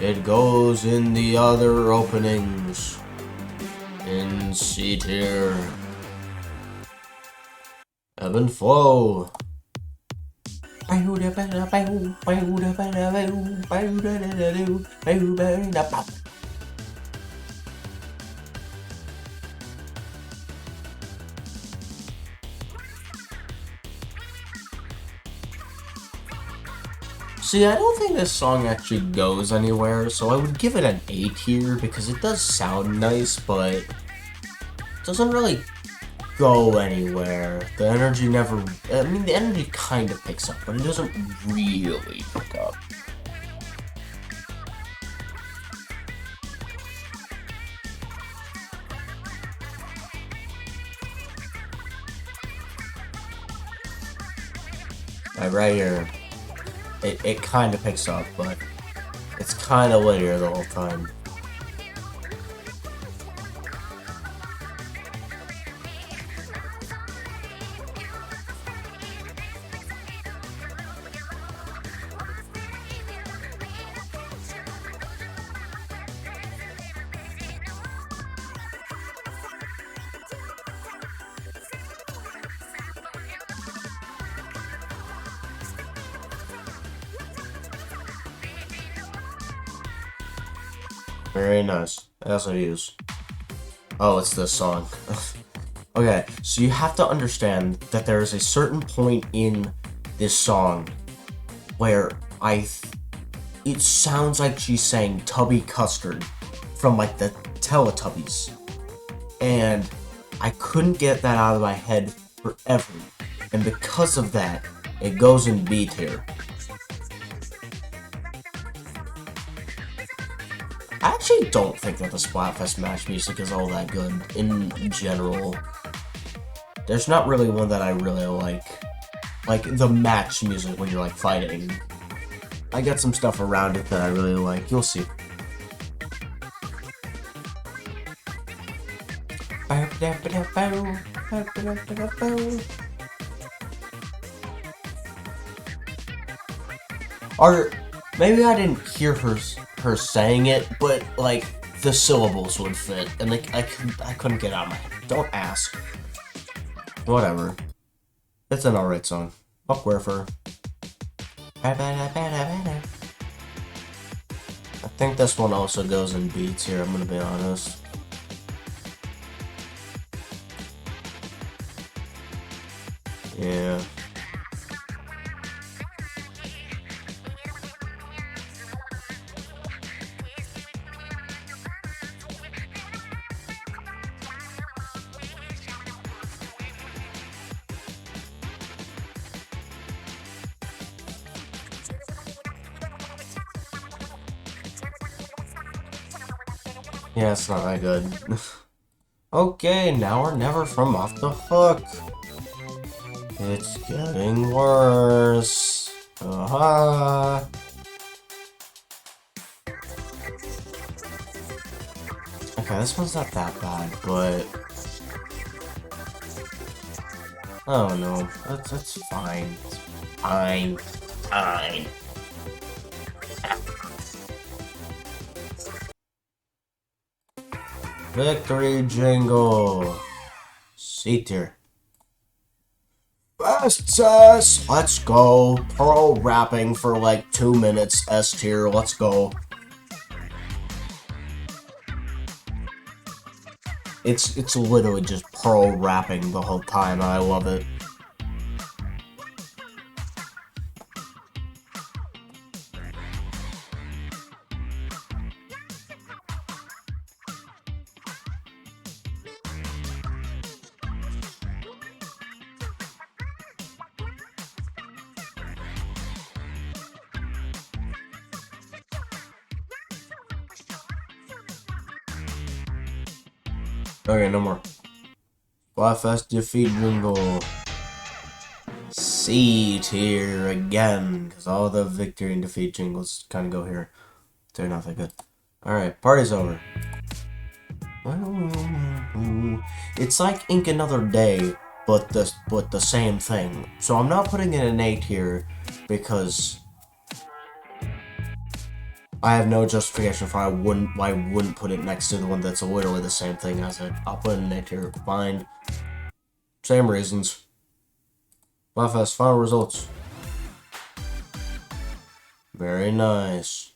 It goes in the other openings. In C tier. Ebb and flow. See, I don't think this song actually goes anywhere, so I would give it an A tier because it does sound nice, but it doesn't really go anywhere. The energy never... I mean, the energy kind of picks up, but it doesn't really pick up. Right here, it kind of picks up, but it's kind of linear the whole time. Very nice. That's what I use. Oh, it's this song. Okay, so you have to understand that there is a certain point in this song where it sounds like she's saying Tubby Custard from like the Teletubbies. And I couldn't get that out of my head forever. And because of that, it goes in B tier. I actually don't think that the Splatfest match music is all that good in general. There's not really one that I really like. Like the match music when you're like fighting. I got some stuff around it that I really like. You'll see. Or maybe I didn't hear her saying it, but like the syllables would fit, and like I couldn't get out of my head. Don't ask. Whatever. It's an alright song. Fuck Werfer. I think this one also goes in beats here, I'm gonna be honest. Yeah. Yeah, it's not that good. Okay, now or never from Off the Hook. It's getting worse. Okay, this one's not that bad, but I don't know. That's fine. It's fine. Fine. Victory jingle. C tier. Best sis. Let's go. Pearl rapping for like 2 minutes. S tier. Let's go. It's literally just Pearl rapping the whole time. I love it. Okay, no more. Splatfest defeat jingle. C tier again, because all the victory and defeat jingles kind of go here. They're not that good. Alright, party's over. It's like Ink Another Day, but the same thing. So I'm not putting it in A tier because I have no justification for why I wouldn't put it next to the one that's literally the same thing as it. I'll put it in A tier. Fine. Same reasons. Splatfest final results. Very nice.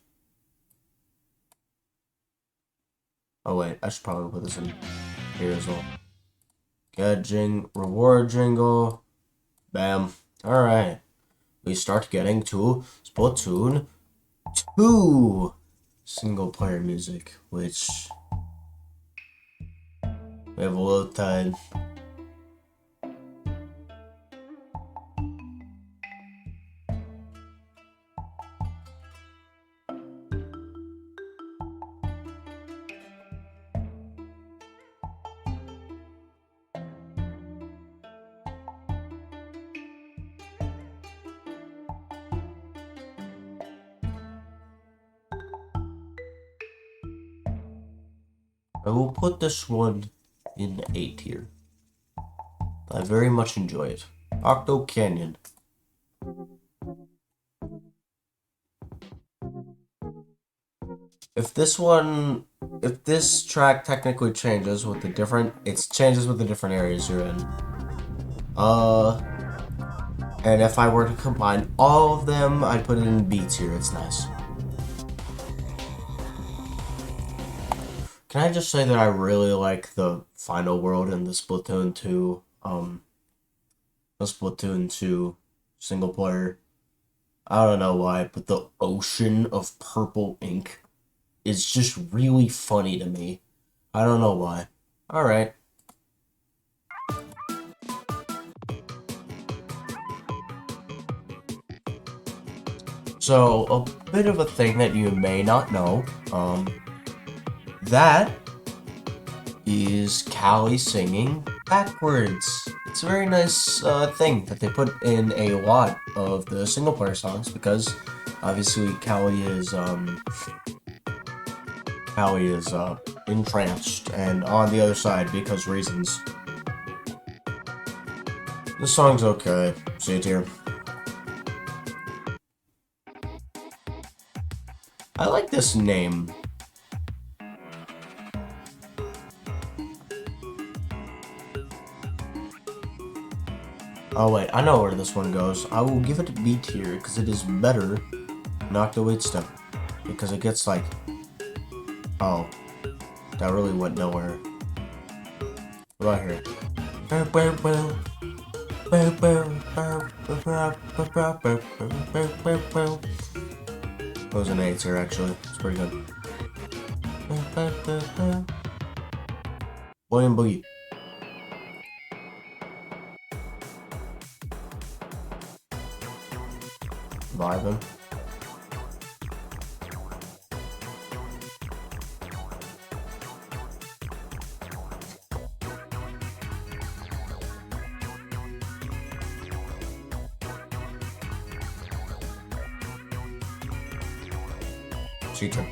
Oh wait, I should probably put this in here as well. Get reward jingle. Bam. Alright. We start getting to Splatoon 2 single player music, which we have a little time. I will put this one in A tier. I very much enjoy it. Octo Canyon. If this track technically changes with the different, it changes with the different areas you're in. And if I were to combine all of them, I'd put it in B tier. It's nice. Can I just say that I really like the final world in the Splatoon 2 single player. I don't know why, but the ocean of purple ink is just really funny to me. I don't know why. Alright. So, a bit of a thing that you may not know, that is Callie singing backwards. It's a very nice thing that they put in a lot of the single player songs because obviously Callie is entranced and on the other side because reasons. The song's okay. See it here. I like this name. Oh wait, I know where this one goes. I will give it a B tier because it is better than Octo 8 Step. Because it gets like... Oh. That really went nowhere. What about here? That was an 8 tier actually. It's pretty good. William Boogie. Vibing. C-turn.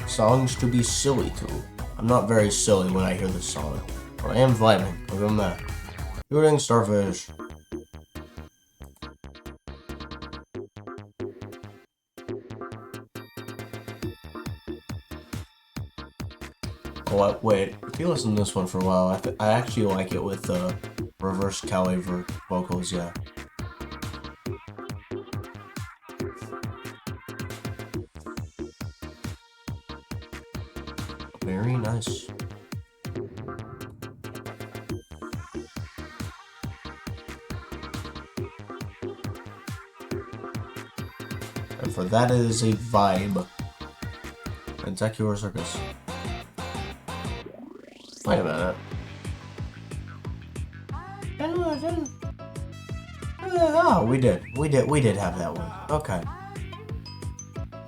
Songs to be silly to. I'm not very silly when I hear this song, but I am vibing. I'll give them that. Shooting Starfish. Oh, wait. If you listen to this one for a while, I actually like it with reverse Callie vocals, yeah. Very nice. And for that is a vibe. Spectacular Circus. Wait a minute. Oh, we did have that one. Okay.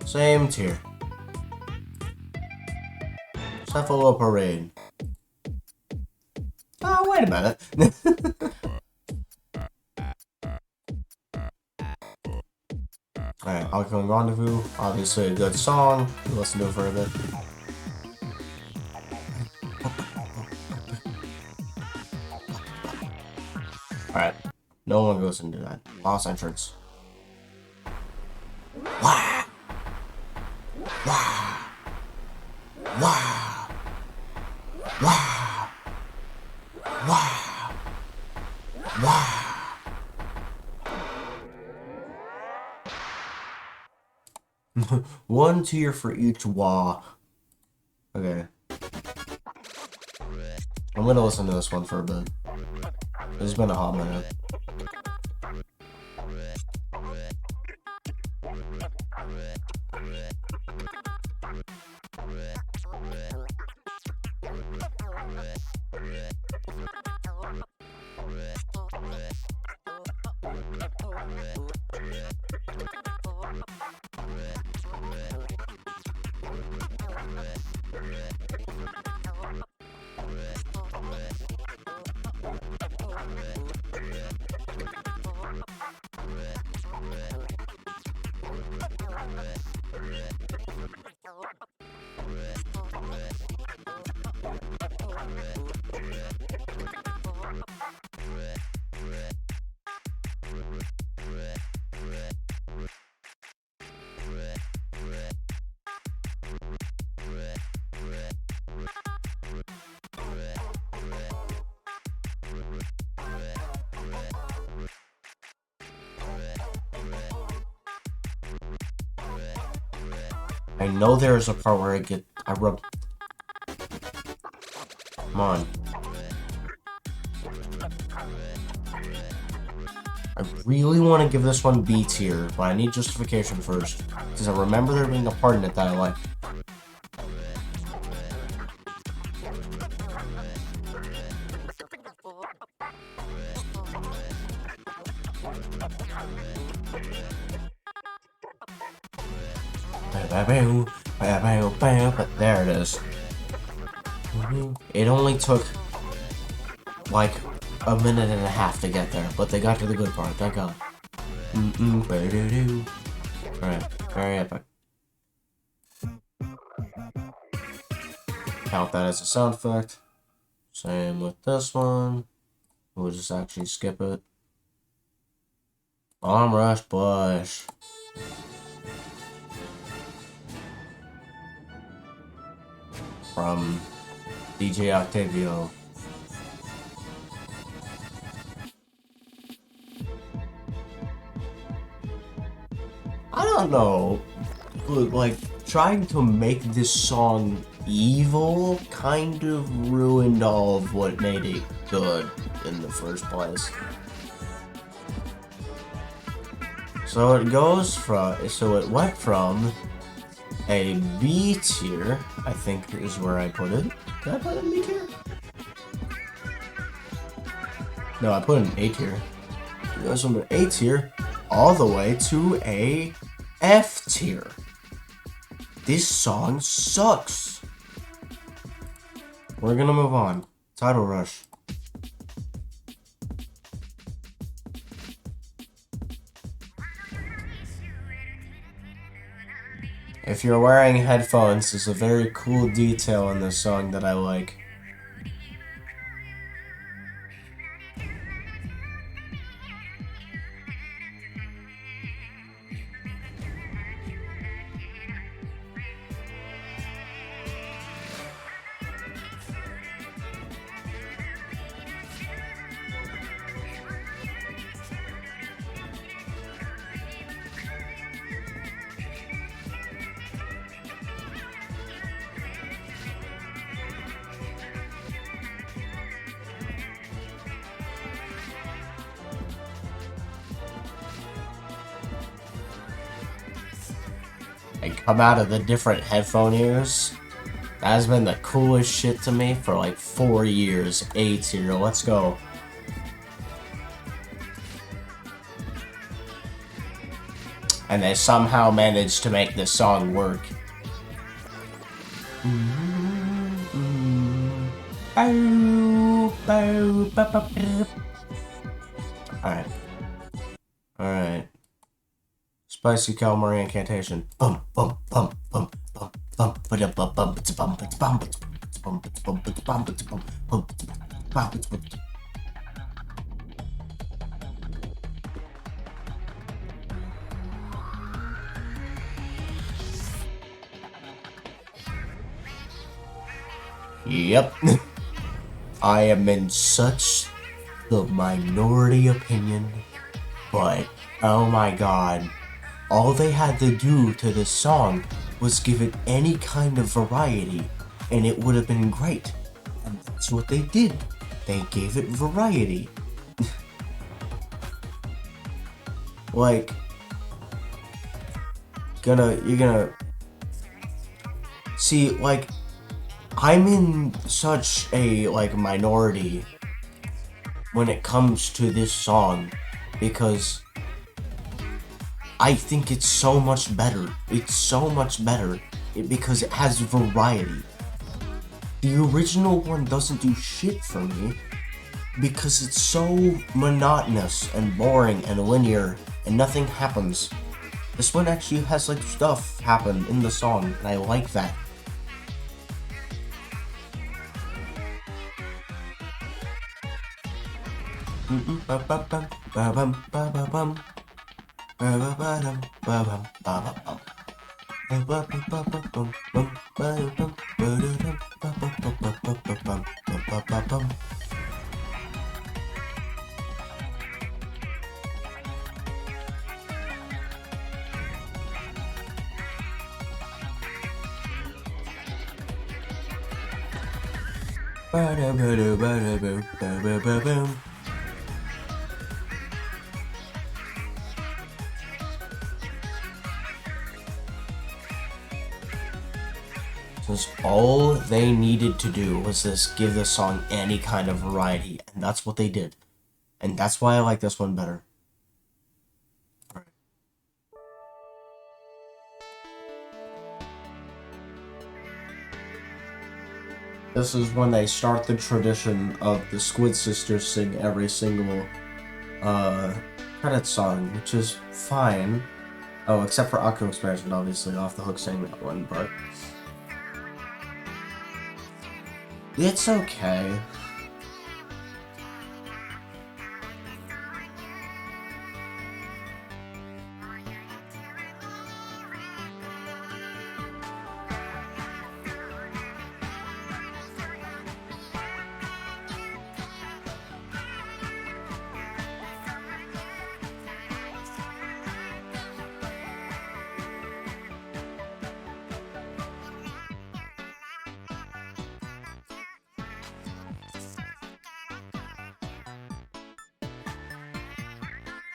Same tier. Cephalo Parade. Oh, wait a minute. Alright, Alkaline Rendezvous. Obviously a good song. We'll listen to it for a bit. Alright. No one goes into that. Lost entrance. Wow! Wow! Wow! Wow! Wow. Wow. One tier for each wah. Okay. I'm gonna listen to this one for a bit. It's been a hot minute. I know there's a part where I rub. Come on. I really want to give this one B tier, but I need justification first. Because I remember there being a part in it that I like. But there it is. It only took like a minute and a half to get there, but they got to the good part, thank God. Alright, very epic. Count that as a sound effect. Same with this one. We'll just actually skip it. Arm Rush Bush. From DJ Octavio. I don't know, but like trying to make this song evil kind of ruined all of what made it good in the first place. So it went from a B tier, I think is where I put it. Did I put it in B tier? No, I put it in A tier. It goes from an A tier all the way to a F tier. This song sucks. We're gonna move on. Title Rush. If you're wearing headphones, there's a very cool detail in this song that I like. And come out of the different headphone ears. That has been the coolest shit to me for like 4 years. A tier, let's go. And they somehow managed to make this song work. Alright. Alright. Spicy Calamari Incantation. Bum bum bum bum bum bum bum bum bum bum. Yep. I am in such the minority opinion, but oh my god, all they had to do to this song was give it any kind of variety, and it would have been great. And that's what they did. They gave it variety. Like, you're gonna see, like, I'm in such a, like, minority when it comes to this song, because I think it's so much better. It's so much better because it has variety. The original one doesn't do shit for me because it's so monotonous and boring and linear and nothing happens. This one actually has, like, stuff happen in the song, and I like that. Because all they needed to do was just give the song any kind of variety, and that's what they did. And that's why I like this one better. This is when they start the tradition of the Squid Sisters sing every single credit song, which is fine. Oh, except for Akko Expansion, obviously, Off the Hook sang that one, but it's okay.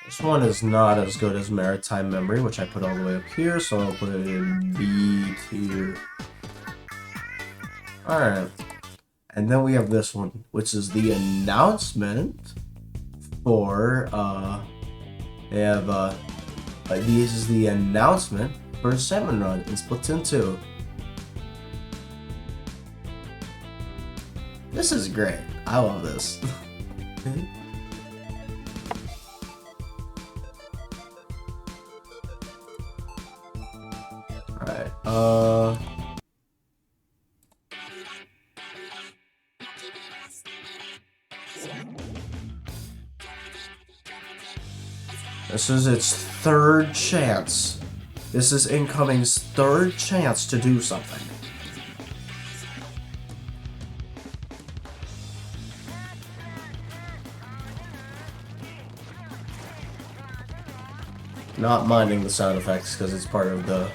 This one is not as good as Maritime Memory, which I put all the way up here, so I'll put it in B tier. Alright. And then we have this one, which is the announcement for, they have, this is the announcement for Salmon Run in Splatoon 2. This is great. I love this. Alright, this is its third chance. This is Incoming's third chance to do something. Not minding the sound effects because it's part of the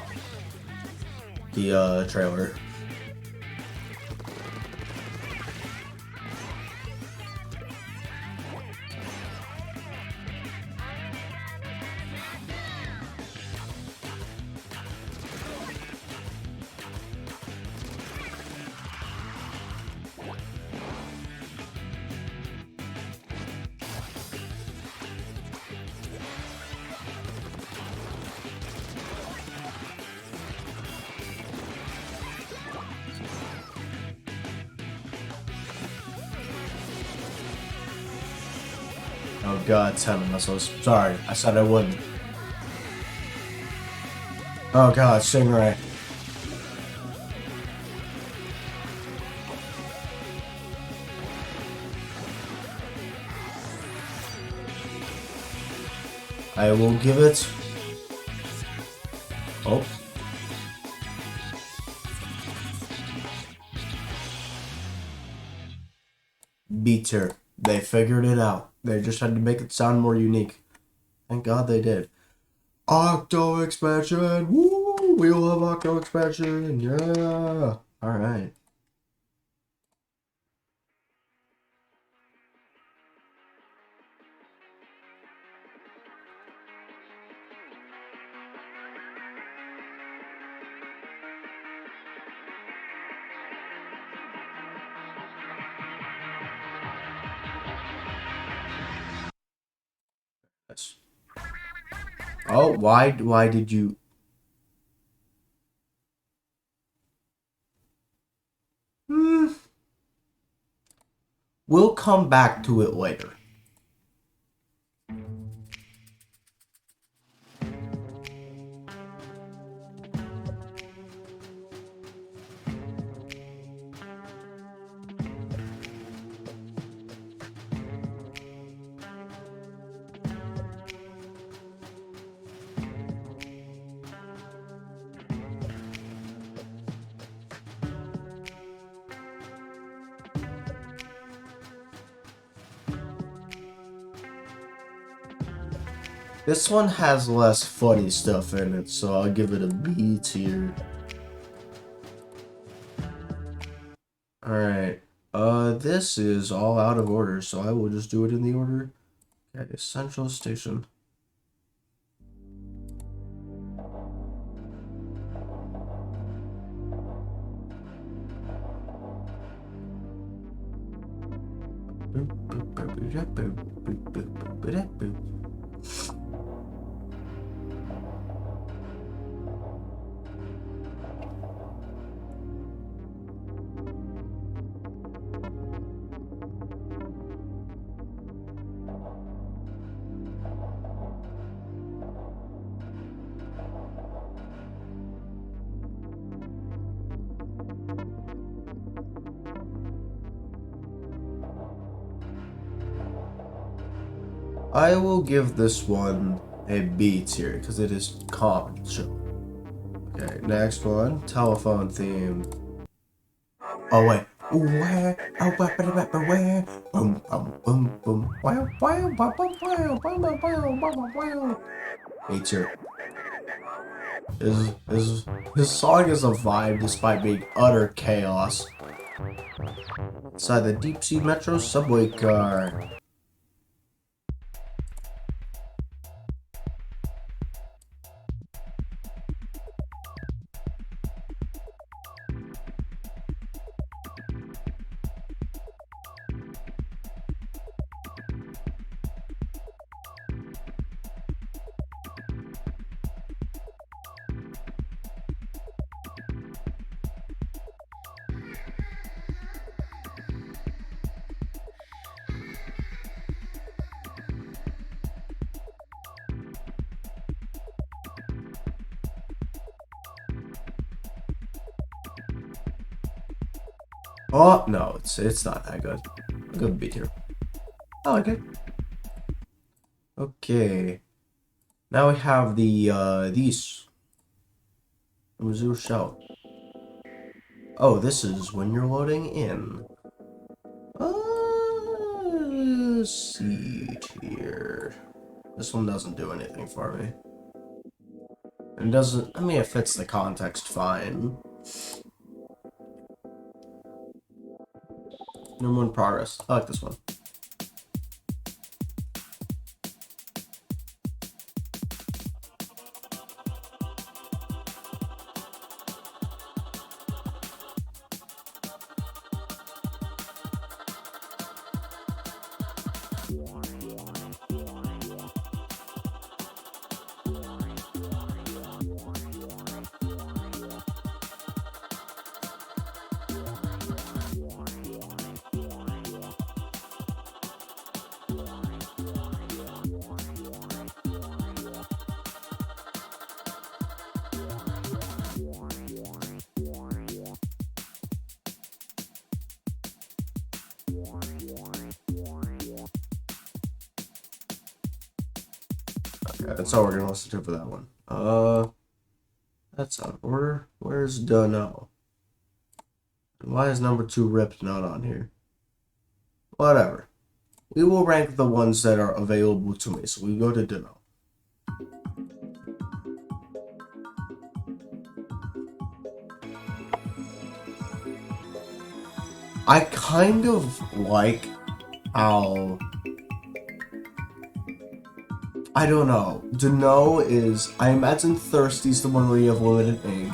trailer. Oh god, 7, I'm so sorry. I said I wouldn't. Oh god, Stingray. I will give it... Oh. B tier. They figured it out. They just had to make it sound more unique. Thank God they did. Octo expansion! Woo! We love Octo expansion! Yeah! Alright. Yes. Oh, why did you... We'll come back to it later. This one has less funny stuff in it, so I'll give it a B tier. Alright. This is all out of order, so I will just do it in the order. Okay, Central Station. I will give this one a B tier because it is common. Okay, next one, telephone theme. Oh wait, where? Oh, where? Boom, boom, boom, boom. Wow, wow, wow, wow, wow, wow, wow. B tier. This song is a vibe despite being utter chaos. Inside the Deep Sea Metro subway car. Oh no, it's not that good. A good beat here. I like it. Okay. Now we have these. Mizzou Shell. Oh, this is when you're loading in. C tier. This one doesn't do anything for me. It doesn't, I mean, it fits the context fine. Number one progress. I like this one. Okay, that's all we're gonna listen to for that one. That's out of order. Where's Dunno? Why is number 2 ripped not on here? Whatever. We will rank the ones that are available to me. So we go to Deno. I kind of like how, I don't know. Deno is, I imagine Thirsty's the one where you have limited ink.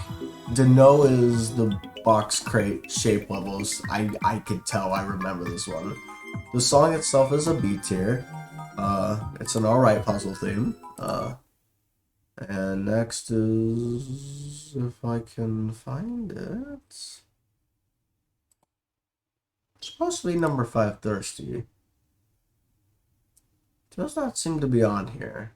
Deno is the box crate shape levels. I could tell, I remember this one. The song itself is a B tier. It's an alright puzzle theme. And next is, if I can find it, it's supposed to be number 5, Thirsty. Does not seem to be on here.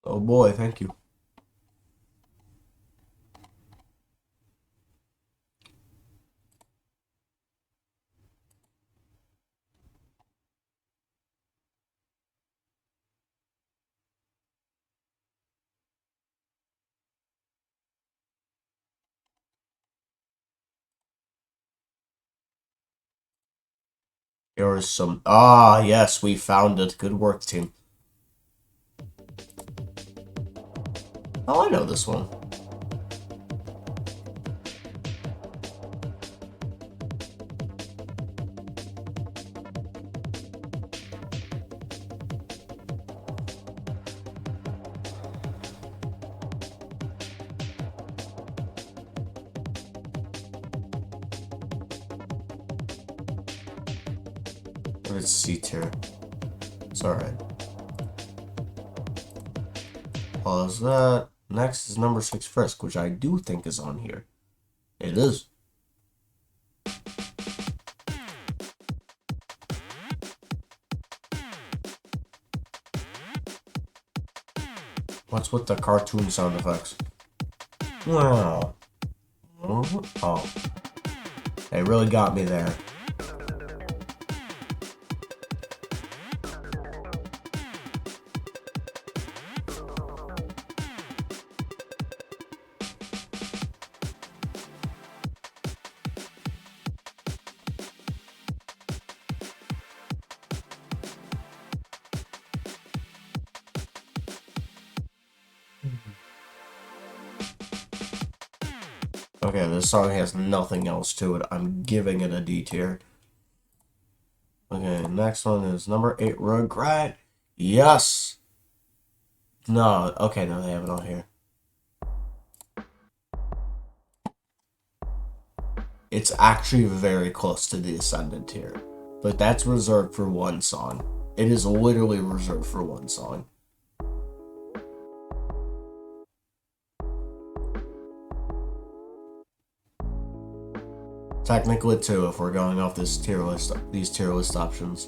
Oh boy, thank you. There is some. Ah, yes, we found it. Good work, team. Oh, I know this one. It's C tier. It's alright. Pause that. Next is number 6, Frisk, which I do think is on here. It is. What's with the cartoon sound effects? Wow. Oh. They really got me there. Okay, this song has nothing else to it. I'm giving it a D tier. Okay, next one is number 8, Regret. Yes! No, okay, no, they have it on here. It's actually very close to the Ascendant tier. But that's reserved for one song. It is literally reserved for one song. Technically two, if we're going off this tier list, these tier list options.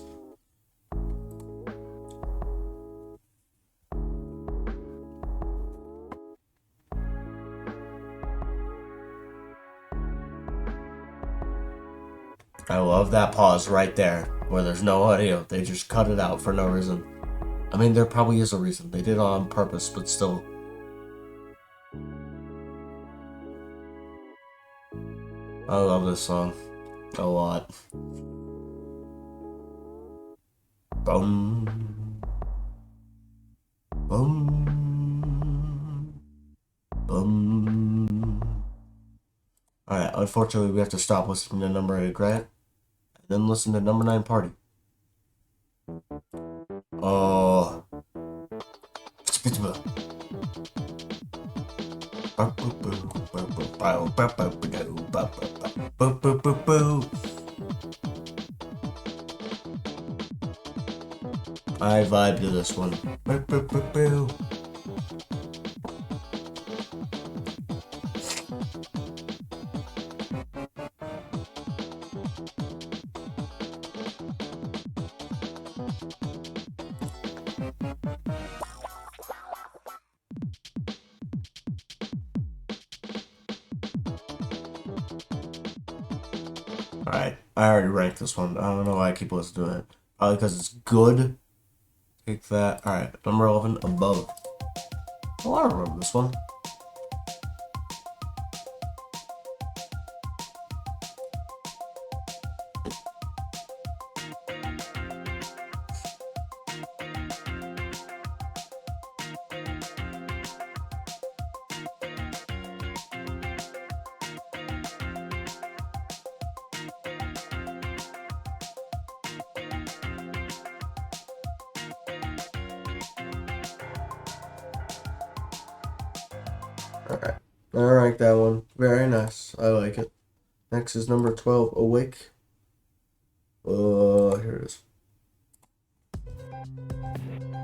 I love that pause right there, where there's no audio. They just cut it out for no reason. I mean, there probably is a reason. They did it on purpose, but still. I love this song a lot. Boom. Boom. Boom. Alright, unfortunately, we have to stop listening to number 8, Grant, and then listen to number 9, Party. Oh. I vibe to this one. Alright, I already ranked this one. I don't know why I keep listening to it. Probably because it's good. Take that. Alright, number 11, Above. Oh, I remember this one. Alright, I like that one. Very nice. I like it. Next is number 12, Awake. Here it is.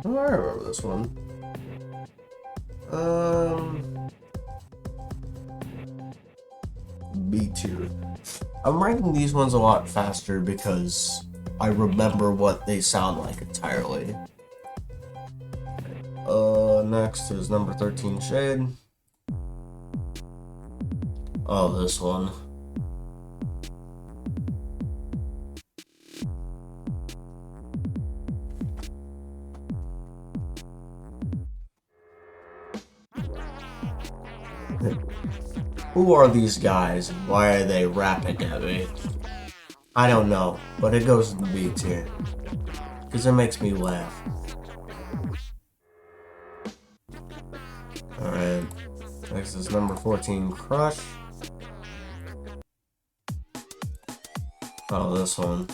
Oh, I remember this one. B tier. I'm ranking these ones a lot faster because I remember what they sound like entirely. Next is number 13, Shade. Oh, this one. Who are these guys and why are they rapping at me? I don't know, but it goes to the B tier. Because it makes me laugh. Alright. Next is number 14, Crush. Oh, this one.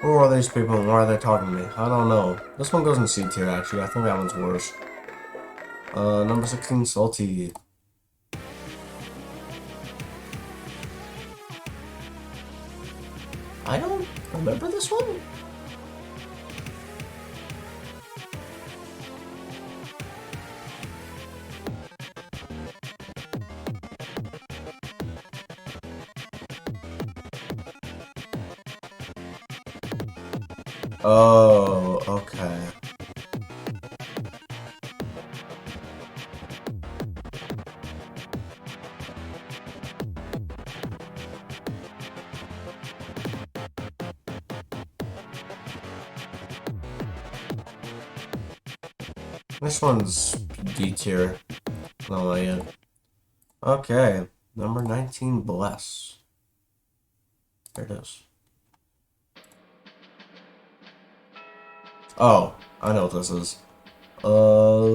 Who are these people and why are they talking to me? I don't know. This one goes in C tier actually. I think that one's worse. Number 16, Salty. I don't remember this one. Oh, okay. This one's D tier. I don't like it. Okay, number 19, Bless. There it is. Oh, I know what this is. A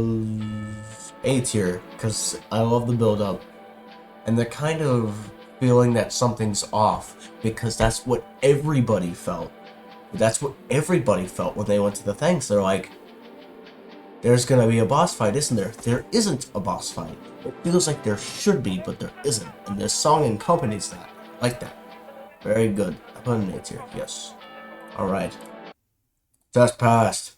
tier, because I love the build-up. And the kind of feeling that something's off, because that's what everybody felt. That's what everybody felt when they went to the thanks. They're like, there's gonna be a boss fight, isn't there? There isn't a boss fight. It feels like there should be, but there isn't. And this song accompanies that. Like that. Very good. I put an A tier, yes. Alright. Just passed.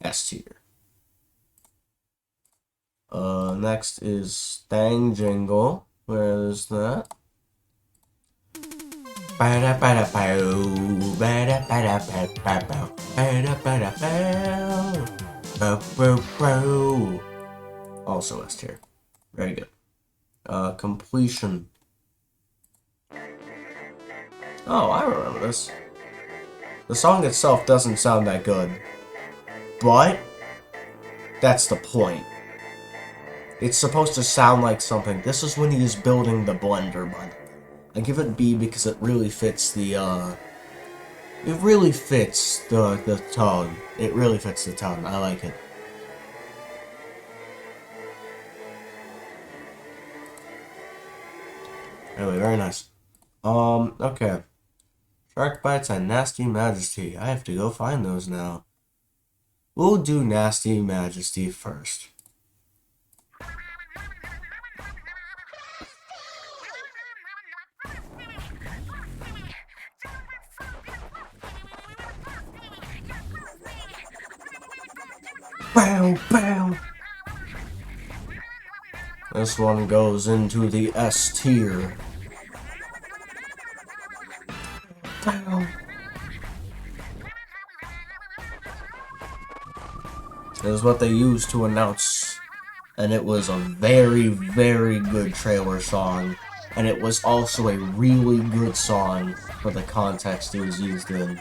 S tier. Next is Stang Jingle. Where is that? Also S tier. Very good. Completion. Oh, I remember this. The song itself doesn't sound that good, but that's the point. It's supposed to sound like something. This is when he's building the blender, bud. I give it B because it really fits the, it really fits the tone. It really fits the tone. I like it. Anyway, very nice. Okay. Shark Bites and Nasty Majesty. I have to go find those now. We'll do Nasty Majesty first. Bow, bow. This one goes into the S tier. Bow. This is what they used to announce, and it was a very, very good trailer song, and it was also a really good song for the context it was used in.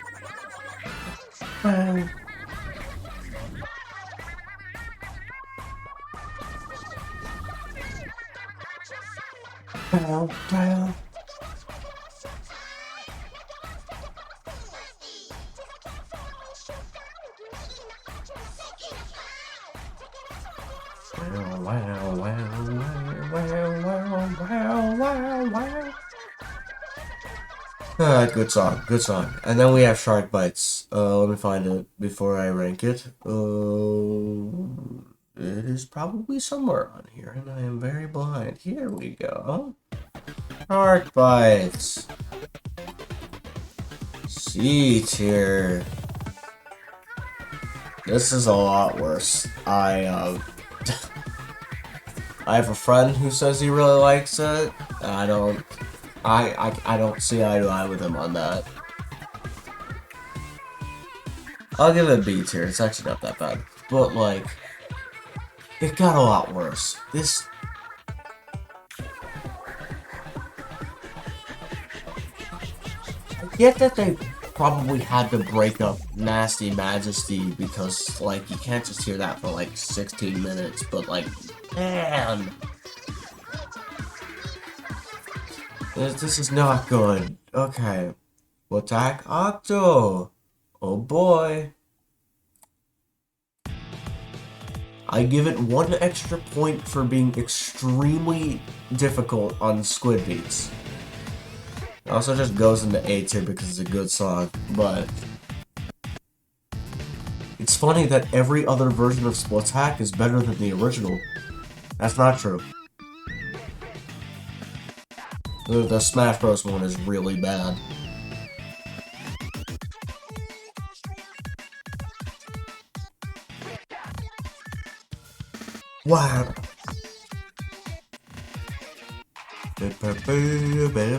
Bow. Bow, bow. Good song, good song. And then we have Shark Bites. Let me find it before I rank it. It is probably somewhere on here, and I am very blind. Here we go. Shark Bites. C tier. This is a lot worse. I have a friend who says he really likes it. I don't see eye to eye with him on that. I'll give it a B tier. It's actually not that bad, but like, it got a lot worse. This. I get that they probably had to break up Nasty Majesty because, like, you can't just hear that for like 16 minutes, but like, man. This is not good. Okay. Attack Octo. Oh boy. I give it 1 extra point for being extremely difficult on Squid Beats. It also just goes into A tier because it's a good song, but it's funny that every other version of Splitack is better than the original. That's not true. The Smash Bros. One is really bad. Wow. Oh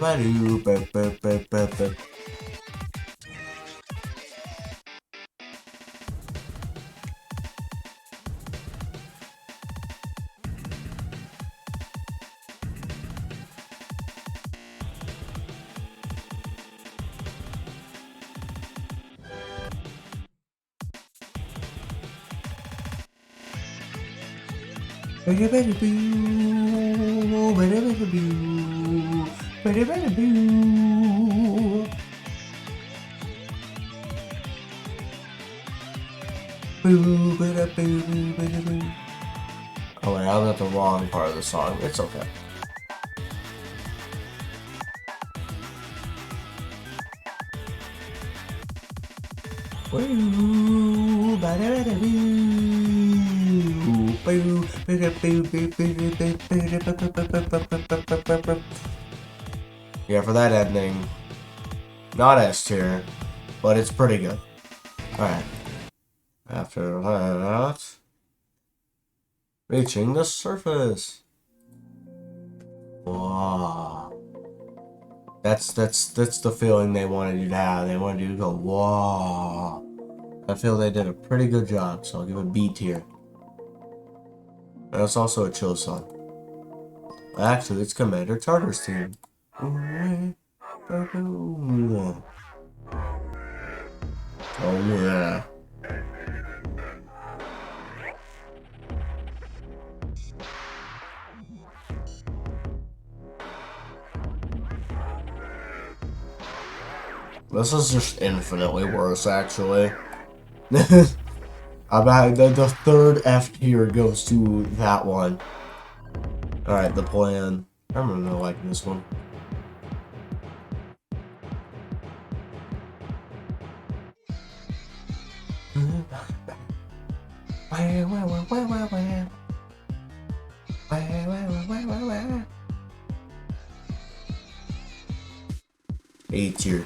wait, I got the wrong part of the song. It's okay. Yeah, for that ending, not S tier, but it's pretty good. Alright. After that, reaching the surface. Wow. That's the feeling they wanted you to have. They wanted you to go, wow. I feel they did a pretty good job, so I'll give it B tier. And it's also a chill song. Actually, it's Commander Tartar's theme. Oh yeah. This is just infinitely worse, actually. The third F tier goes to that one. Alright, the plan. I remember liking this one. A tier.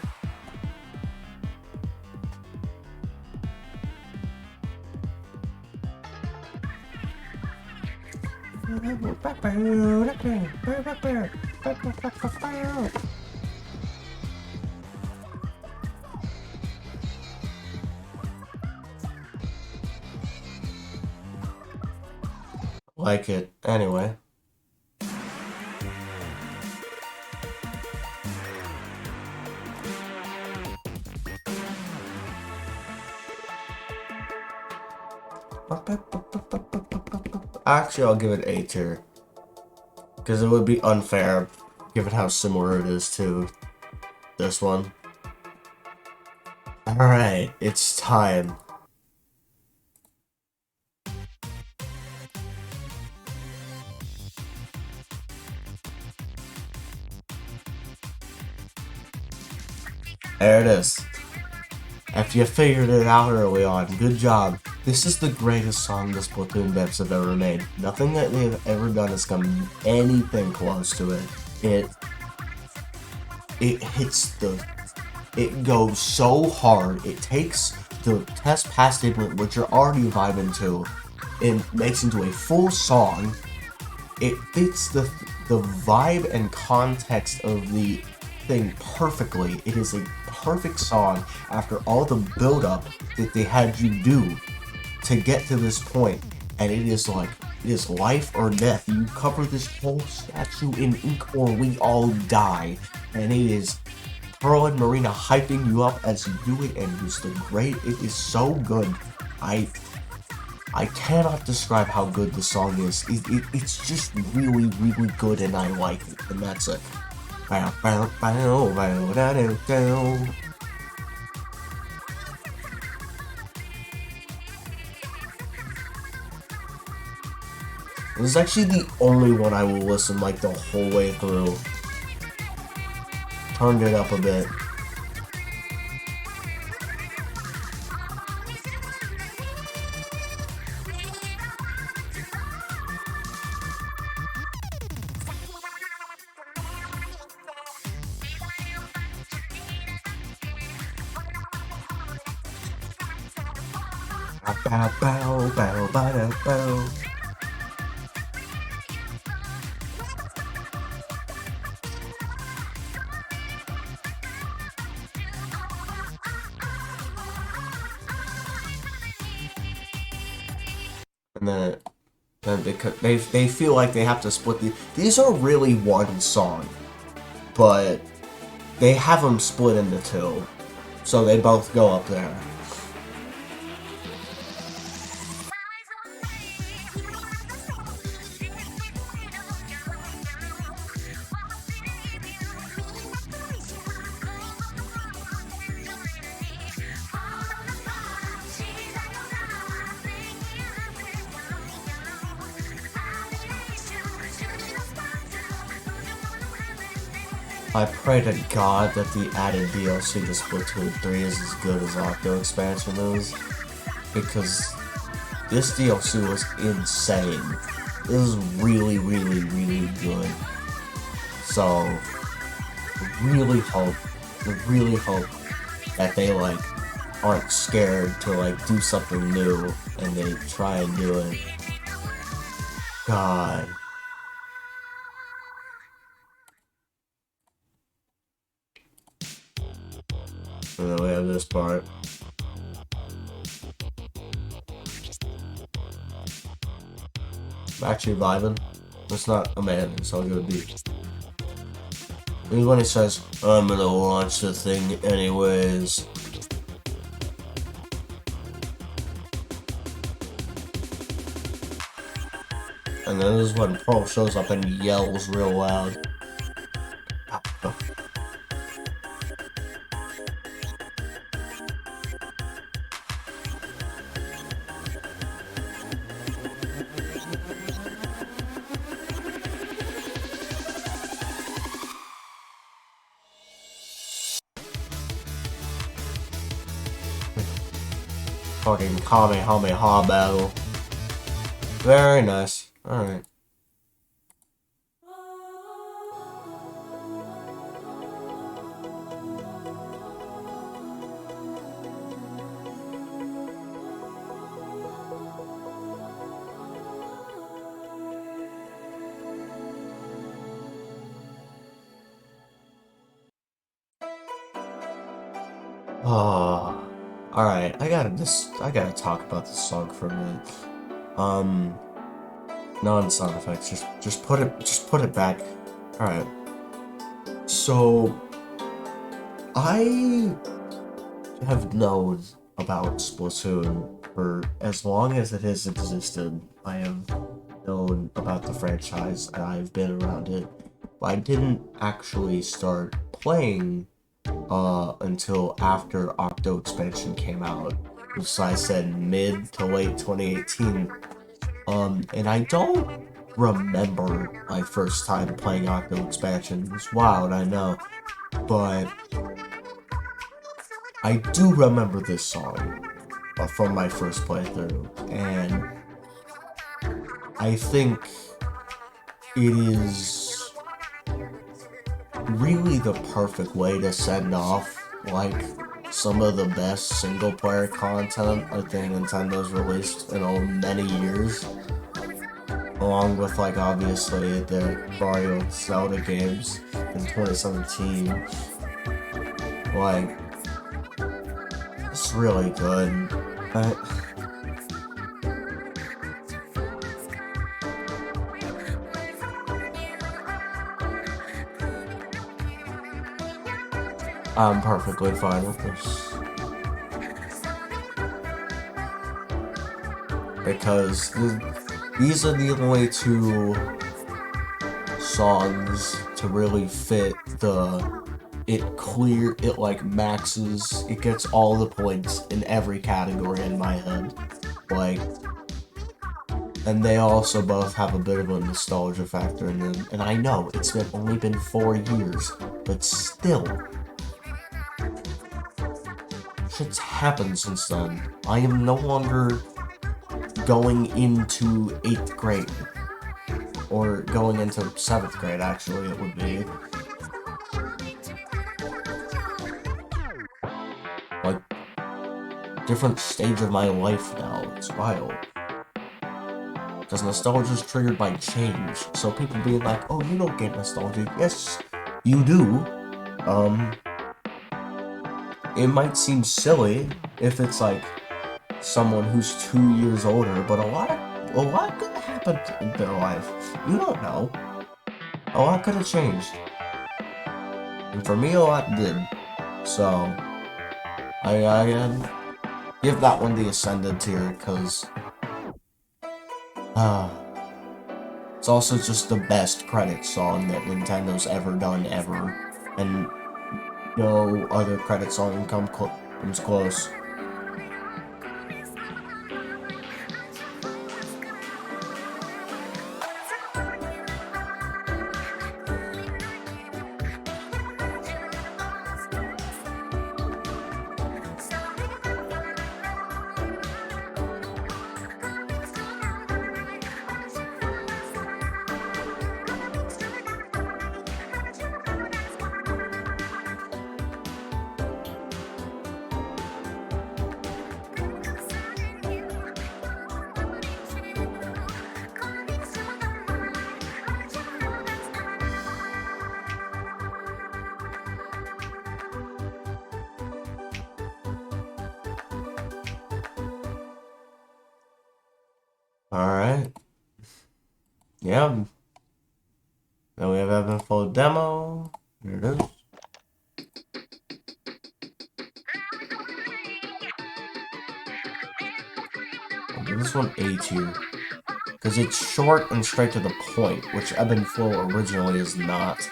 Like it anyway. Actually, I'll give it A tier. Because it would be unfair, given how similar it is to this one. Alright, it's time. There it is. After you figured it out early on, good job. This is the greatest song the Splatoon devs have ever made. Nothing that they've ever done has come anything close to it. It hits it goes so hard. It takes the test pass statement, which you're already vibing to, and makes into a full song. It fits the vibe and context of the thing perfectly. It is a perfect song after all the build-up that they had you do to get to this point, and it is like, it is life or death. You cover this whole statue in ink or we all die, and it is Pearl and Marina hyping you up as you do it, and it is so good. I cannot describe how good the song is. It's just really, really good, and I like it, and that's it. This is actually the only one I will listen like the whole way through. Turned it up a bit. Bow, bow, bow, bow, bow. And then they feel like they have to split these are really one song, but they have them split into two, so they both go up there. I pray to God that the added DLC to Splatoon 3 is as good as Octo expansion is, because this DLC was insane. It was really, really, really good. So, really hope that they aren't scared to do something new and they try and do it. God. And then we have this part. I'm actually vibing. It's not a man, it's all gonna be. And when he says, I'm gonna launch the thing anyways. And then this is when Pearl shows up and yells real loud. fucking Kamehameha battle. Very nice. Alright. Alright, I gotta talk about this song for a minute. Non-sound effects, just put it back. Alright. So I have known about Splatoon for as long as it has existed. I have known about the franchise and I've been around it. But I didn't actually start playing until after Octo expansion came out. So I said mid to late 2018. And I don't remember my first time playing Octo expansion. It was wild, I know. But I do remember this song from my first playthrough, and I think it is really the perfect way to send off, like, some of the best single-player content I think Nintendo's released in many years. Along with, like, obviously the Mario Zelda games in 2017. Like, it's really good. I'm perfectly fine with this. Because these are the only two songs to really fit it like maxes, it gets all the points in every category in my head. Like, and they also both have a bit of a nostalgia factor in them. And I know it's only been 4 years, but still, shit's happened since then. I am no longer going into 8th grade. Or going into 7th grade, actually, it would be. Like, different stage of my life now. It's wild. Because nostalgia is triggered by change. So people being like, oh, you don't get nostalgic. Yes, you do. It might seem silly if it's like someone who's 2 years older, but a lot could have happened in their life. You don't know. A lot could have changed. And for me, a lot did. So, I give that one the Ascended tier, because it's also just the best credit song that Nintendo's ever done, ever. And no other credit song comes close. Alright. Yeah. Then we have Ebb and Flow demo. Here it is. I'll give this one A tier. Because it's short and straight to the point, which Ebb and Flow originally is not.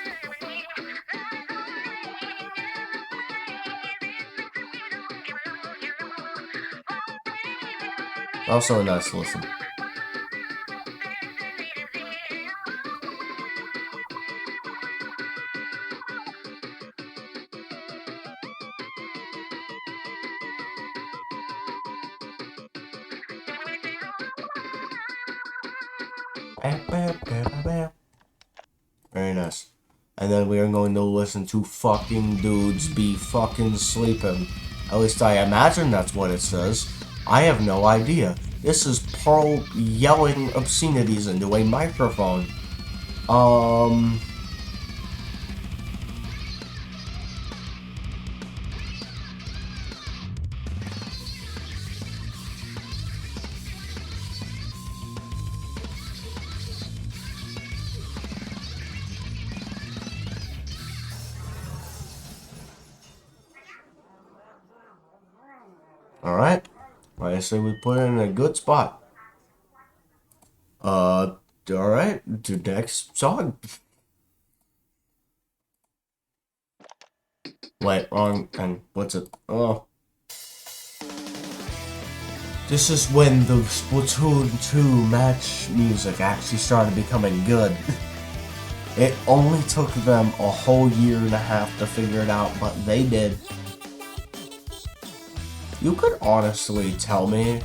Also a nice listen. Very nice. And then we are going to listen to fucking dudes be fucking sleeping. At least I imagine that's what it says. I have no idea. This is Pearl yelling obscenities into a microphone. Alright. I say we put it in a good spot. Alright. The next song. Wait, wrong. And what's it? Oh. This is when the Splatoon 2 match music actually started becoming good. It only took them a whole year and a half to figure it out, but they did. You could honestly tell me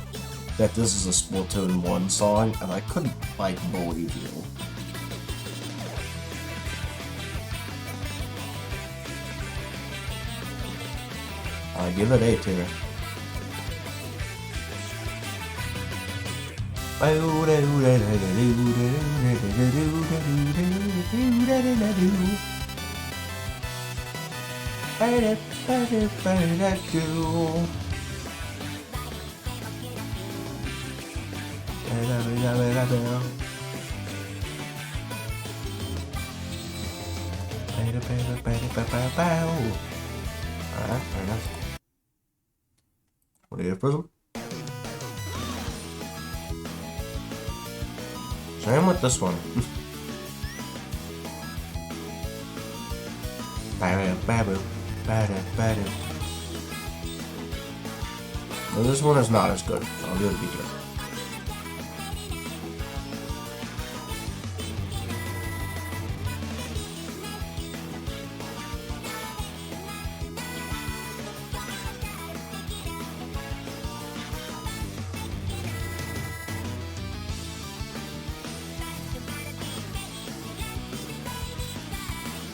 that this is a Splatoon 1 song, and I couldn't, like, believe you. I give it 8 here. Alright, fair enough. What do you have, Prism? Same with this one. Well, this one is not as good. I'll give it to you.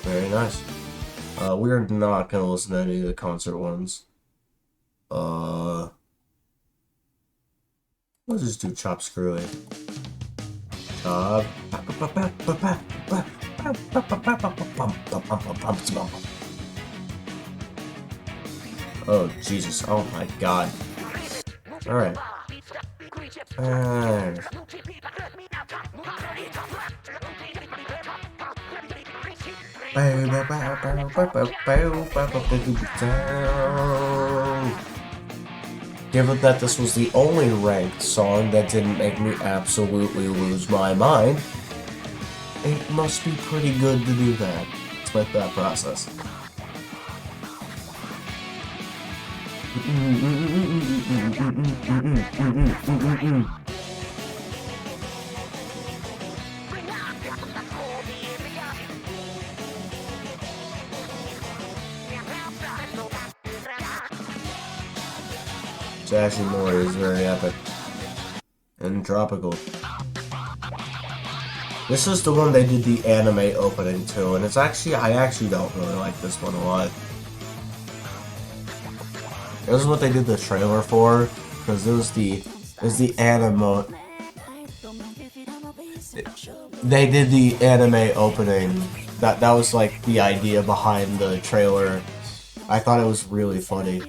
Very nice. We're not gonna listen to any of the concert ones. Let's just do Chop Screwy. Chop. Oh, Jesus. Oh my god. Alright. Given that this was the only ranked song that didn't make me absolutely lose my mind, it must be pretty good to do that. Let's make that process. Sashi Mori is very epic and tropical. This is the one they did the anime opening to, and it's actually, I actually don't really like this one a lot. This is what they did the trailer for, because it was the anime. They did the anime opening. That was like the idea behind the trailer. I thought it was really funny.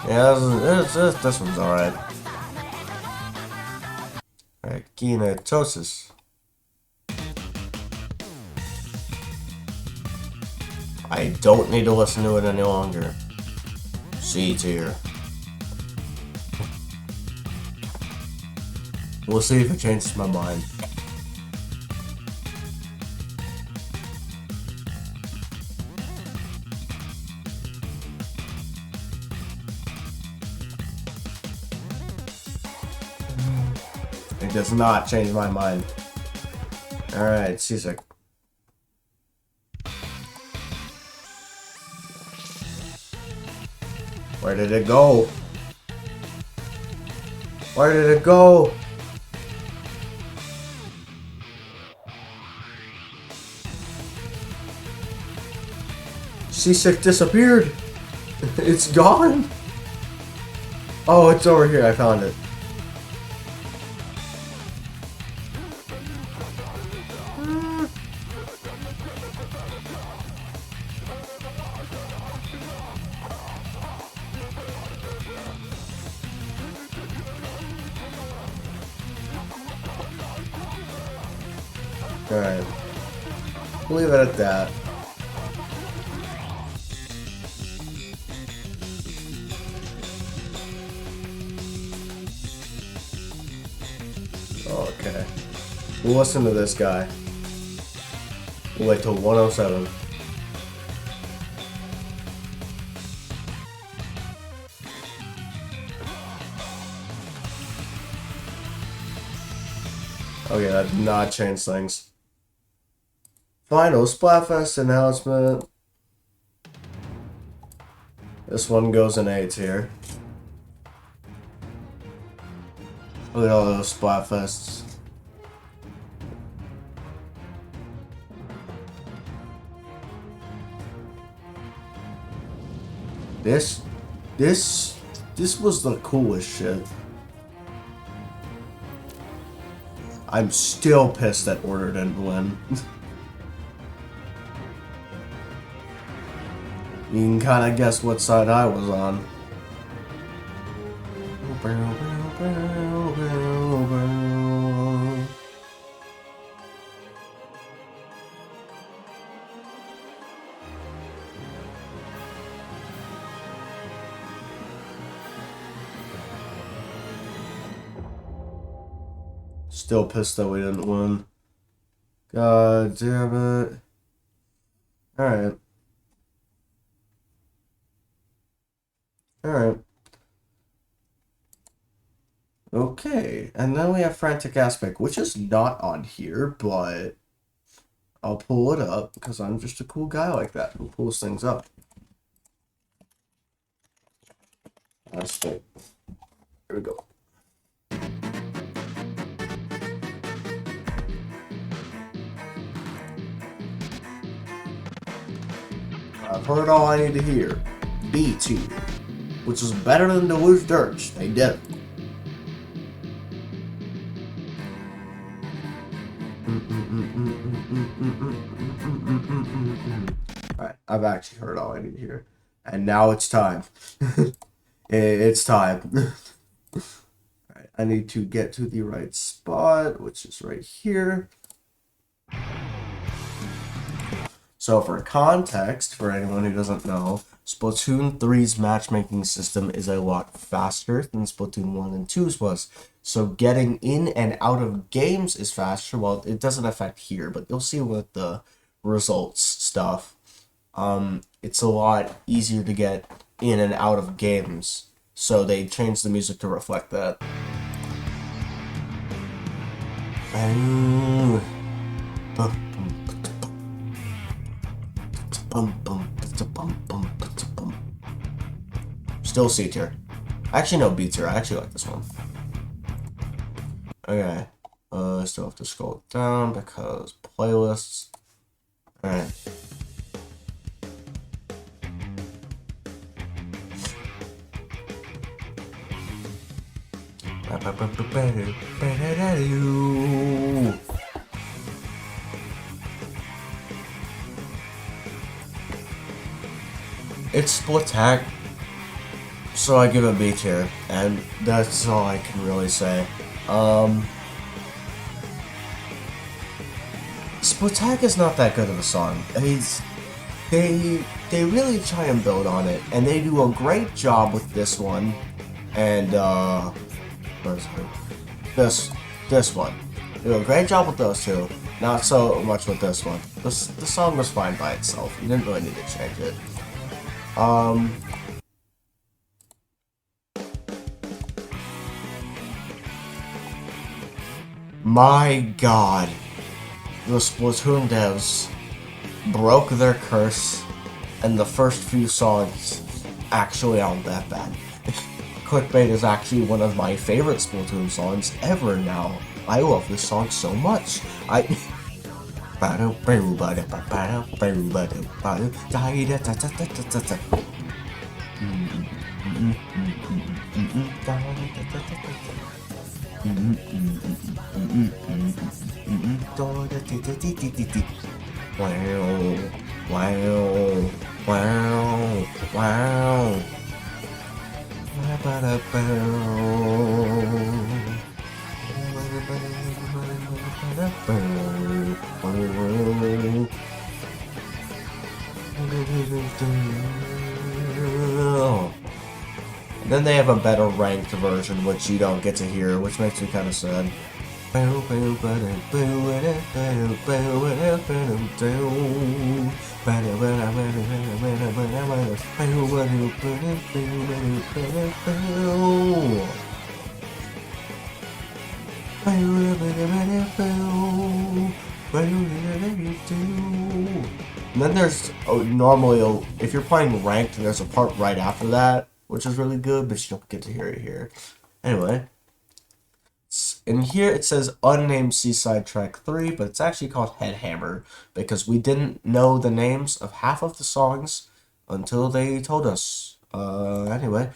Yeah, this one's alright. Alright, Kinetosis. I don't need to listen to it any longer. C tier. We'll see if it changes my mind. does not change my mind. Alright, Seasick. Where did it go? Where did it go? Seasick disappeared. It's gone. Oh, it's over here. I found it. Alright. Leave it at that. Okay. We'll listen to this guy. We'll wait till 107. Okay, that did not change things. Final Splatfest announcement. This one goes in A tier. Look at all those Splatfests. This was the coolest shit. I'm still pissed that Order didn't win. You can kind of guess what side I was on. Still pissed that we didn't win. God damn it. Alright. Alright. Okay, and then we have Frantic Aspect, which is not on here, but I'll pull it up because I'm just a cool guy like that who pulls things up. Aspect. Here we go. I've heard all I need to hear. B tier, which is better than Deluge Dirge. They did it. Alright, I've actually heard all I need to hear. And now it's time. It's time. Alright, I need to get to the right spot, which is right here. So for context, for anyone who doesn't know, Splatoon 3's matchmaking system is a lot faster than Splatoon 1 and 2's was. So getting in and out of games is faster. Well, it doesn't affect here, but you'll see with the results stuff. It's a lot easier to get in and out of games. So they changed the music to reflect that. Still C tier. Actually, no, B tier. I actually like this one. Okay. Still have to scroll down because playlists. Alright. It's Splatag, so I give it a B tier, and that's all I can really say. Splatag is not that good of a song. They really try and build on it, and they do a great job with this one, and where's it? This one. They do a great job with those two. Not so much with this one. The song was fine by itself. You didn't really need to change it. My god. The Splatoon devs broke their curse, and the first few songs actually aren't that bad. Clickbait is actually one of my favorite Splatoon songs ever now. I love this song so much. Wow, wow, wow, wow. Then they have a better ranked version, which you don't get to hear, which makes me kind of sad. And then there's normally if you're playing ranked, there's a part right after that, which is really good, but you don't get to hear it here. Anyway, in here it says unnamed Seaside Track 3, but it's actually called Headhammer because we didn't know the names of half of the songs until they told us. Anyway.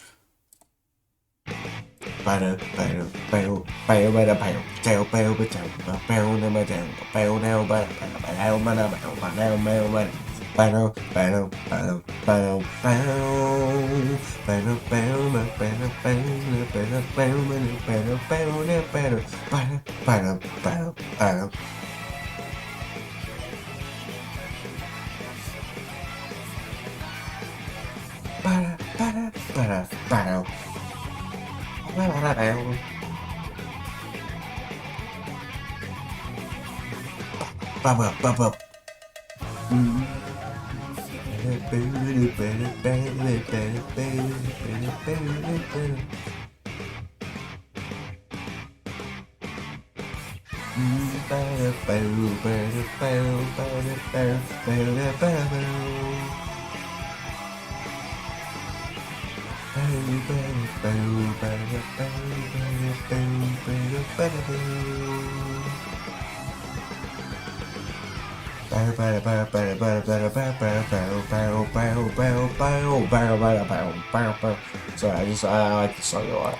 Sorry, I like this song a lot.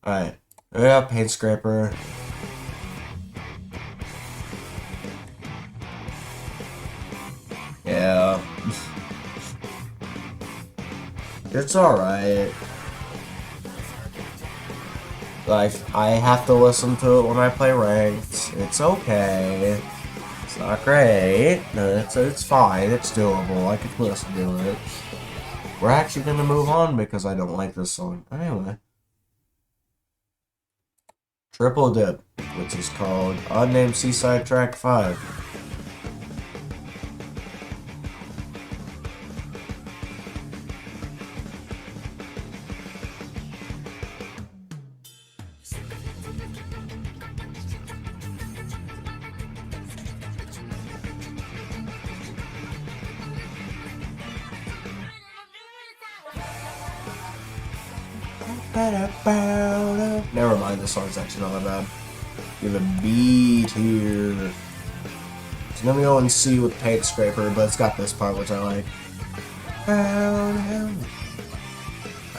Alright, we got Paint Scraper. Yeah. It's alright. Like, I have to listen to it when I play ranked. It's okay. It's not great. No, it's fine. It's doable. I could listen to it. We're actually gonna move on because I don't like this song. Anyway. Triple Dip, which is called Unnamed Seaside Track 5. Never mind, this song's actually not that bad. We have a beat here. So let me go and see with Paint Scraper, but it's got this part which I like.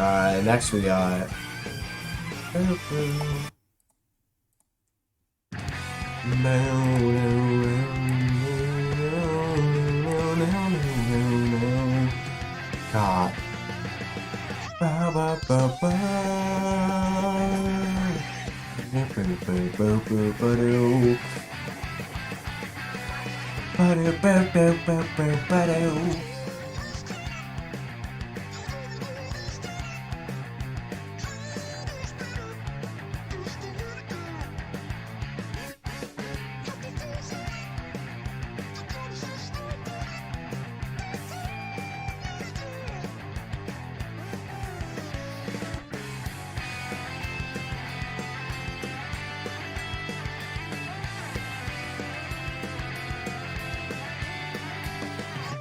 Alright, next we got God.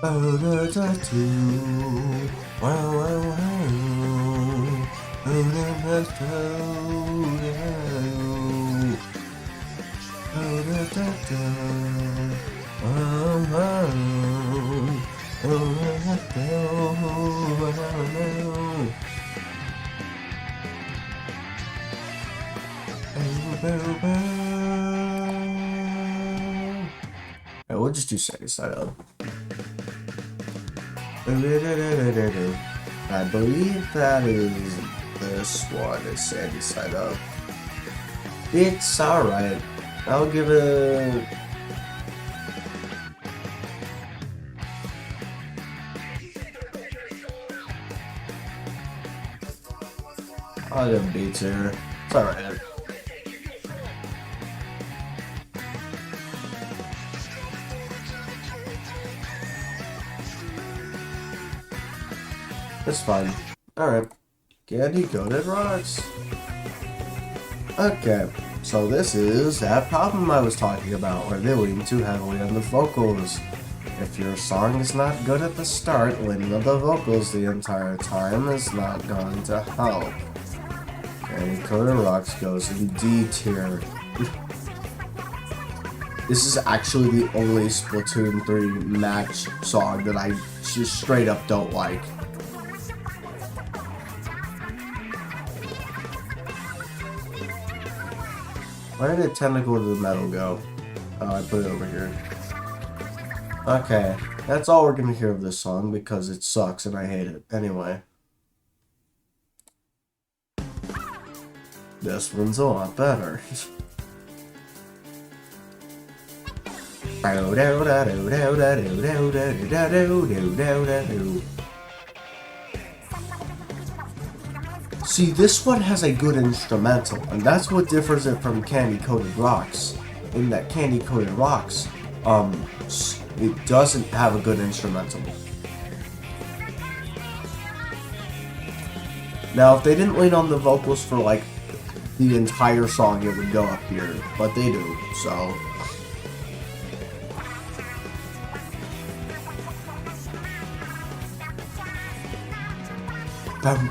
Oh, da, da, do. Wow, wow, wow. Oh, da, da, do. Oh, da, da, da. Oh, wow. Oh, da, da, do. Alright, we'll just do Steady Side Up. I believe that is this one, is Sandy Side Up. It's alright. I'll give it... I'll give it beats here. It's alright. It's fine. Alright. Candy Coated Rocks. Okay, so this is that problem I was talking about, where they lean too heavily on the vocals. If your song is not good at the start, leaning on the vocals the entire time is not going to help. Candy Coated Rocks goes in D tier. This is actually the only Splatoon 3 match song that I just straight up don't like. Where did Tentacle to the Metal go? Oh, I put it over here. Okay, that's all we're gonna hear of this song because it sucks and I hate it. Anyway. This one's a lot better. See, this one has a good instrumental, and that's what differs it from Candy Coated Rocks. In that Candy Coated Rocks, it doesn't have a good instrumental. Now, if they didn't lean on the vocals for like the entire song, it would go up here, but they do, so. Alright,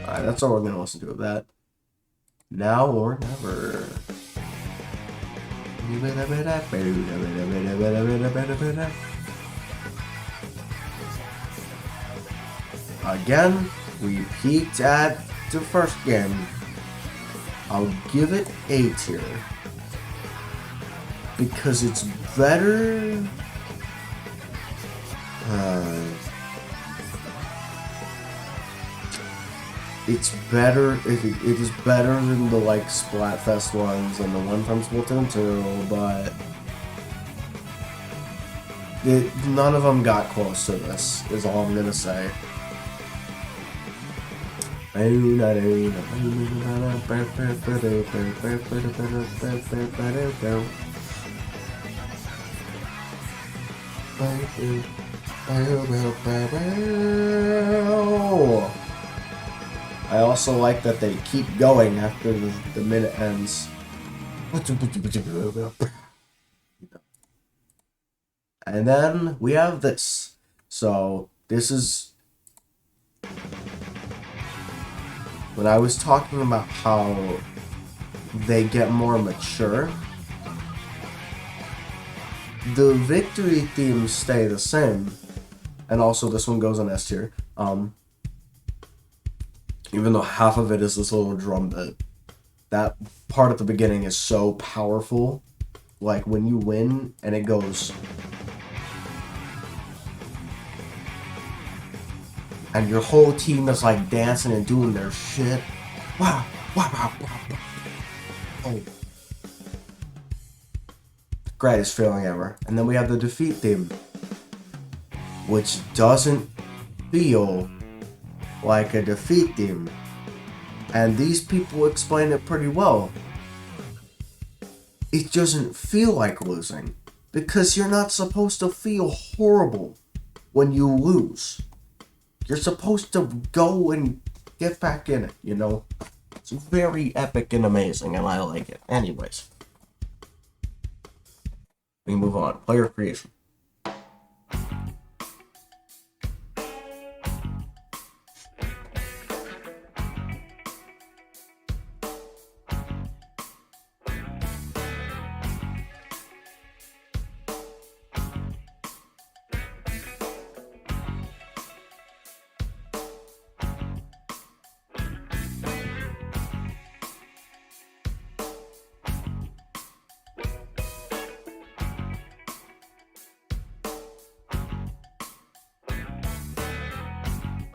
that's all we're gonna listen to of that. Now or never. Again, we peaked at the first game. I'll give it A tier. Because it's better... it's better, it is better than the like Splatfest ones and the one from Splatoon 2, but none of them got close to this, is all I'm gonna say. I also like that they keep going after the minute ends. And then we have this. So this is when I was talking about how they get more mature. The victory themes stay the same, and also this one goes on S tier. Even though half of it is this little drum bit, that part at the beginning is so powerful. Like when you win and it goes, and your whole team is like dancing and doing their shit. Wow, wow, wow, wow, wow. Oh. Greatest feeling ever. And then we have the defeat theme, which doesn't feel like a defeat theme. And these people explain it pretty well. It doesn't feel like losing, because you're not supposed to feel horrible when you lose. You're supposed to go and get back in it, you know? It's very epic and amazing, and I like it. Anyways. We move on. Player creation.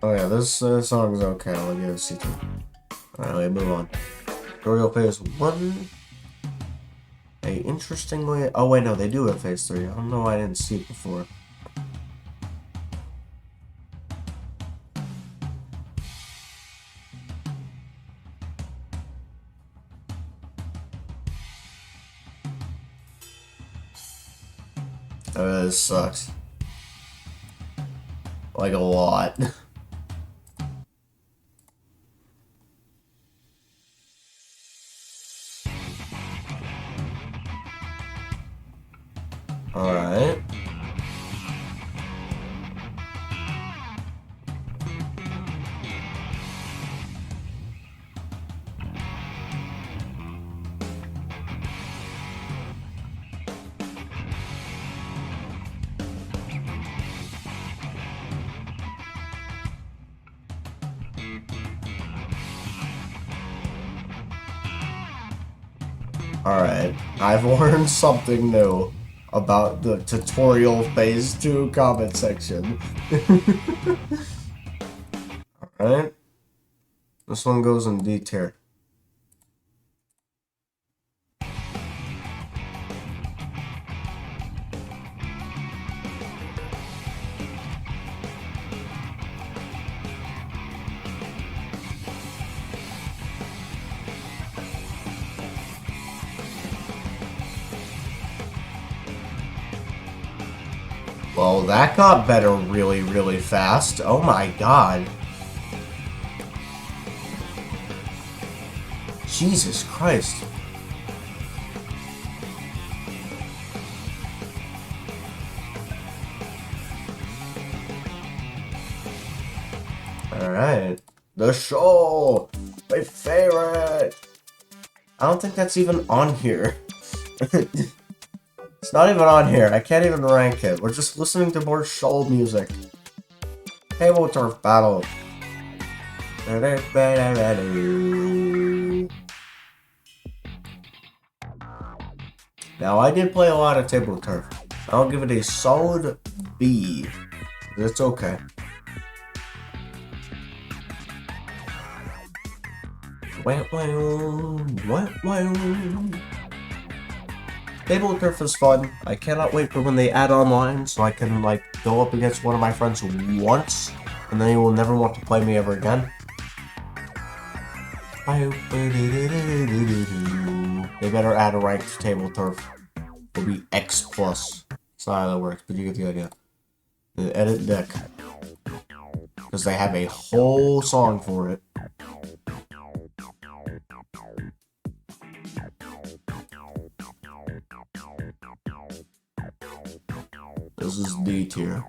Oh yeah, this song is okay. I'll give it a C2. Alright, we move on. Tutorial phase 1. Interestingly... Oh wait, no, they do have phase 3. I don't know why I didn't see it before. This sucks. Like a lot. Alright. Alright, I've learned something new about the tutorial phase 2 comment section. Alright. This one goes in D tier. Well, that got better really, really fast. Oh my god. Jesus Christ. Alright. The show! My favorite! I don't think that's even on here. It's not even on here. I can't even rank it. We're just listening to more show music. Table Turf Battle. Now, I did play a lot of Table Turf. I'll give it a solid B. It's okay. Table Turf is fun. I cannot wait for when they add online so I can, like, go up against one of my friends once, and then he will never want to play me ever again. They better add a rank to Table Turf. It'll be X+. That's not how that works, but you get the idea. The edit deck. Because they have a whole song for it. This is D tier.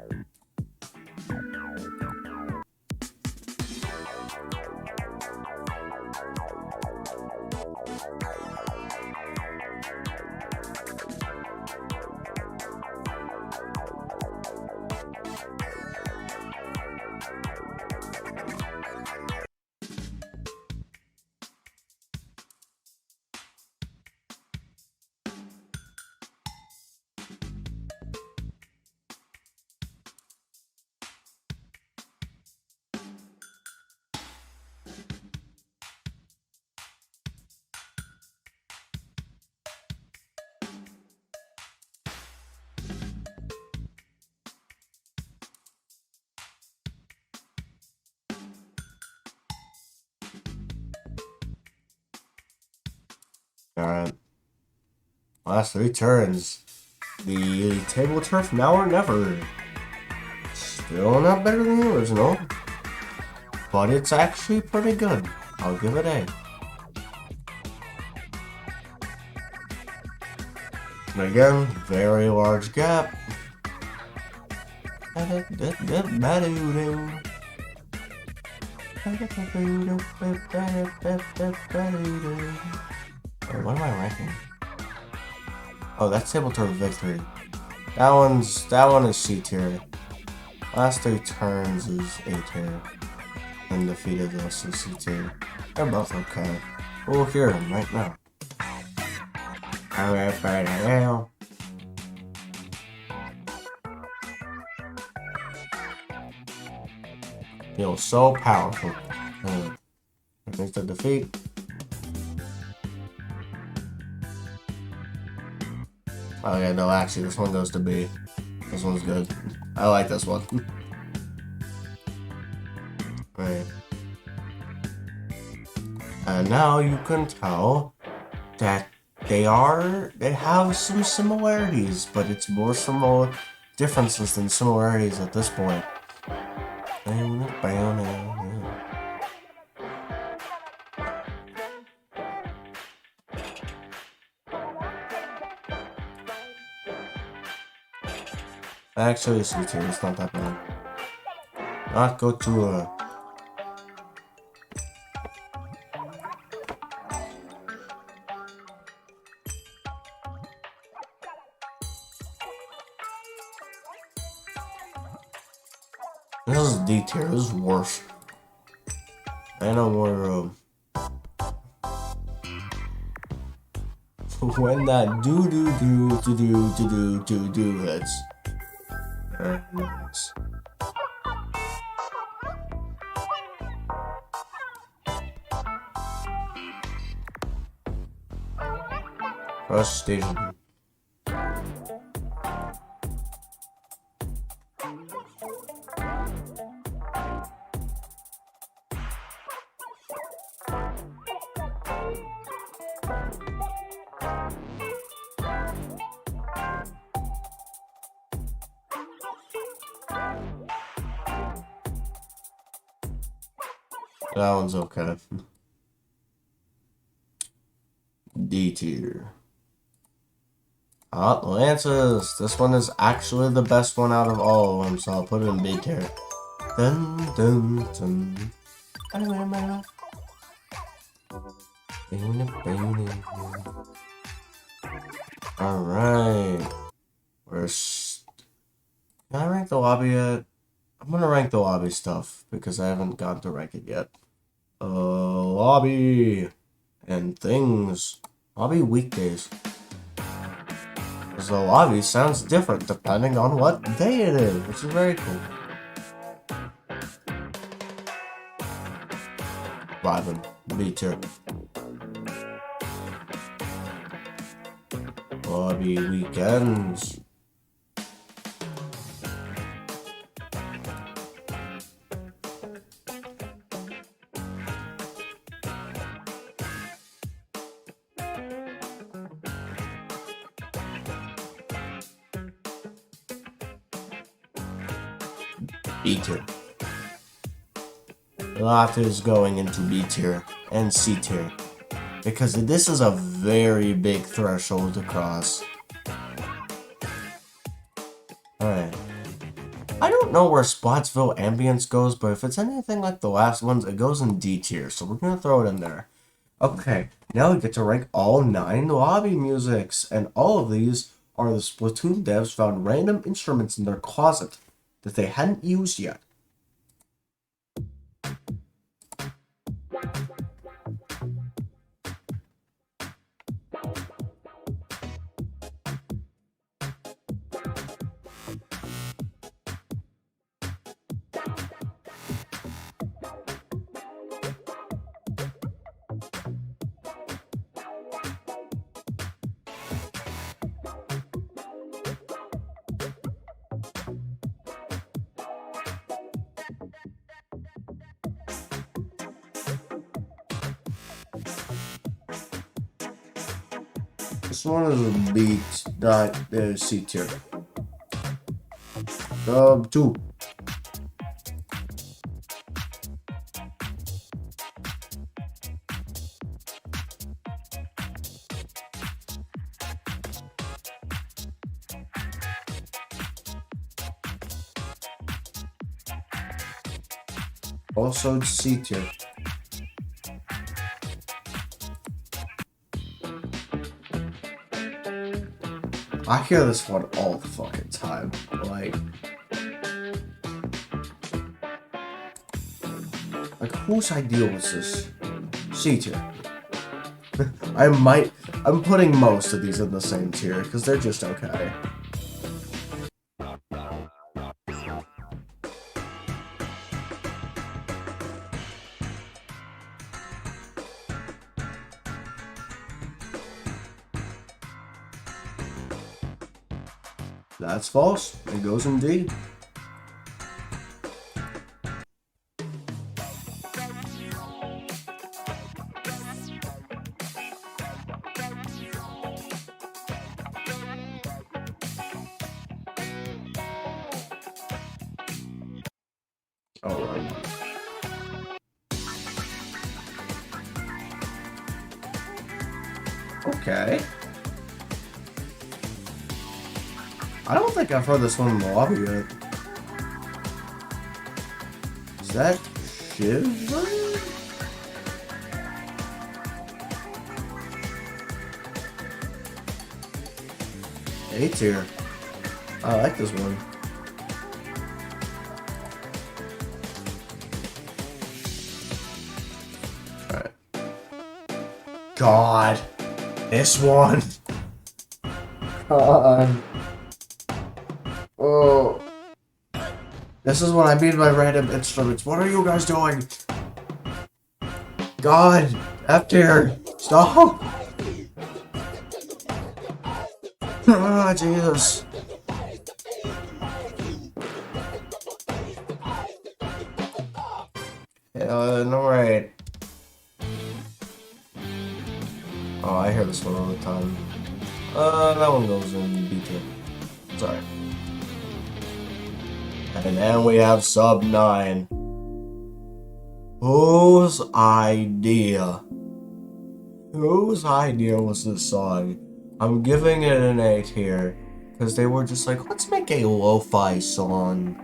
Alright. Last 3 turns. The Table Turf Now or Never. Still not better than the original. But it's actually pretty good. I'll give it A. Again, very large gap. Wait, what am I ranking? Oh, that's Table Tour Victory. That one is C tier. Last 3 turns is A tier. And Defeated is also C tier. They're both okay. We'll hear them right now. Feels so powerful. Here's the defeat. Oh yeah, no, actually, this one goes to B. This one's good. I like this one. Right. And now you can tell that they have some similarities, but it's more similar differences than similarities at this point. Actually, it's C tier. It's not that bad. Not go to This is D tier. This is worse. I know more. When that do hits. Nice. Rush station. That one's okay. D tier. Lances. This one is actually the best one out of all of them, so I'll put it in B tier. Dun dun dun. Alright. Can I rank the lobby yet? I'm gonna rank the lobby stuff because I haven't gotten to rank it yet. Lobby and things. Lobby weekdays. Because the lobby sounds different depending on what day it is, which is very cool. Vibin'. B tier. Lobby weekends. B tier. A lot is going into B tier and C tier because this is a very big threshold to cross. Alright. I don't know where Spotsville Ambience goes, but if it's anything like the last ones, it goes in D tier, so we're gonna throw it in there. Okay, now we get to rank all 9 lobby musics, and all of these are the Splatoon devs found random instruments in their closet that they hadn't used yet. This one is a B, not C tier. 2. Also C tier. I hear this one all the fucking time. Like whose idea was this? C tier. I'm putting most of these in the same tier because they're just okay. That's false. It goes in D. Alright. Okay. I don't think I've heard this one in the lobby yet. Is that Shiver? A tier. I like this one. Alright. God. This one. God. Oh. This is what I mean by random instruments. What are you guys doing? God. F tier. Stop. Ah, Jesus. Alright. Oh, I hear this one all the time. That one goes in B tier. Sorry. And then we have Sub 9. Whose idea? Whose idea was this song? I'm giving it an A tier because they were just like, let's make a lo-fi song,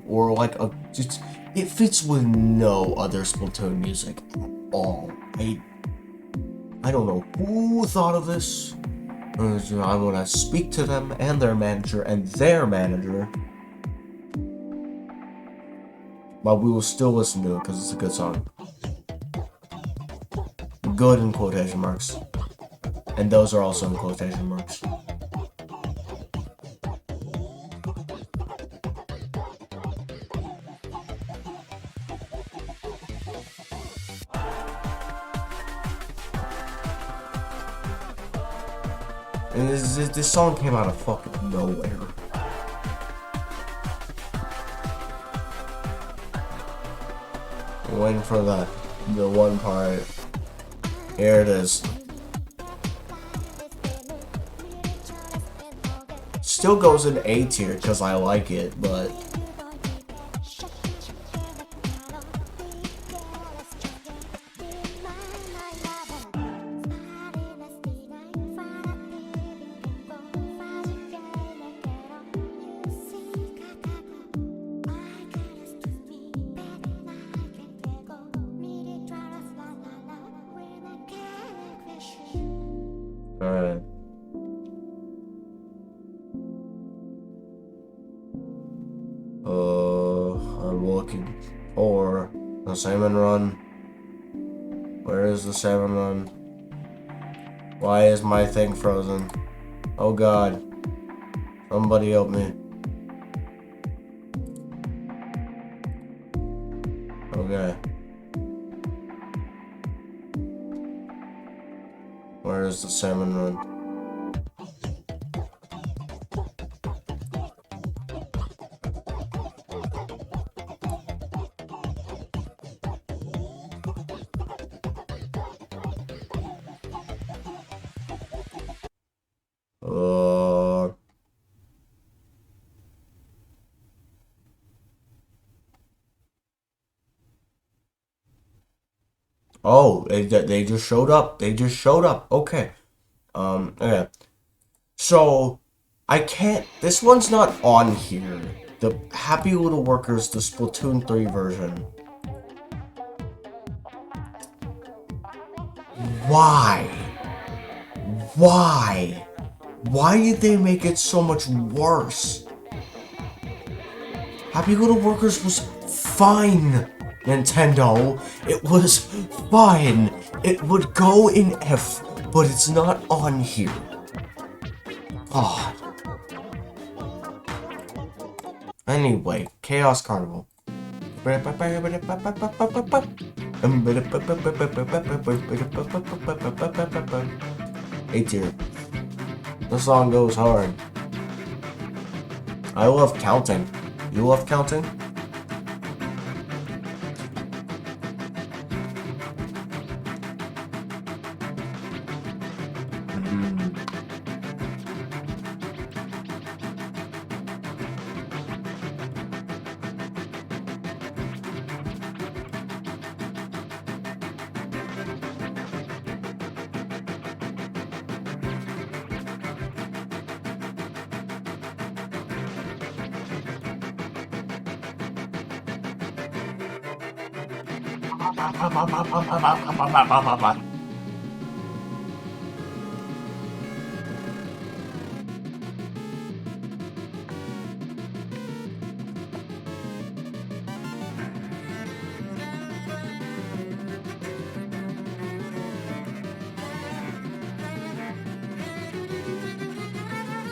or like a just it fits with no other Splatoon music at all. I don't know who thought of this. I want to speak to them and their manager and their manager. But we will still listen to it because it's a good song. Good in quotation marks. And those are also in quotation marks. And this song came out of fucking nowhere. I'm waiting for the one part. Here it is. Still goes in A tier because I like it, but alright. I'm looking for the salmon run. Where is the salmon run? Why is my thing frozen? Oh god. Somebody help me. Okay. Where is the salmon run? Oh, they just showed up. They just showed up. Okay. Okay. So, I can't. This one's not on here. The Happy Little Workers, the Splatoon 3 version. Why? Why? Why did they make it so much worse? Happy Little Workers was fine, Nintendo. It was fine. It would go in F, but it's not on here. God. Anyway, Chaos Carnival. A tier. The song goes hard. I love counting. You love counting?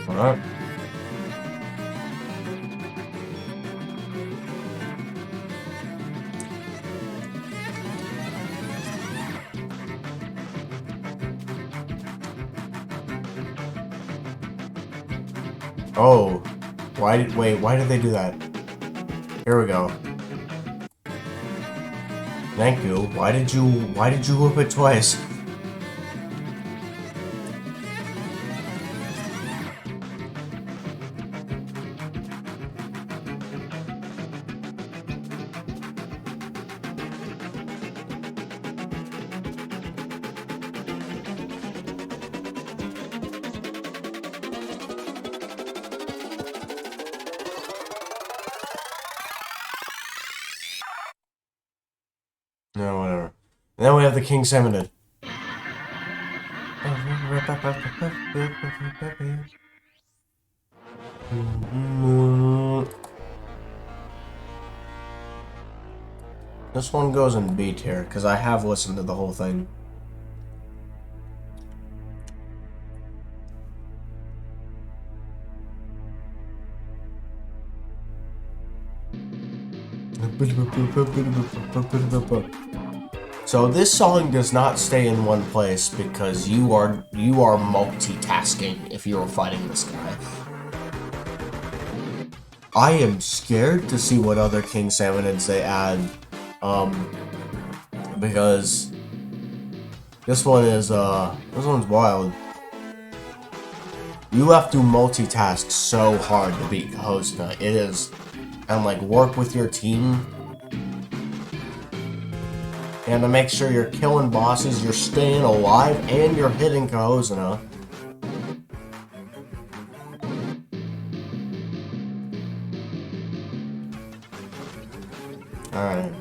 Alright. Oh. Why did they do that? Here we go. Thank you. Why did you whip it twice? No, whatever. And then we have the King Salmonid. This one goes in B tier, because I have listened to the whole thing. So this song does not stay in one place because you are multitasking if you are fighting this guy. I am scared to see what other King Salmonids they add, because this one's wild. You have to multitask so hard to beat Kahosna. It is, and like work with your team, and to make sure you're killing bosses, you're staying alive, and you're hitting Kahosna. Alright.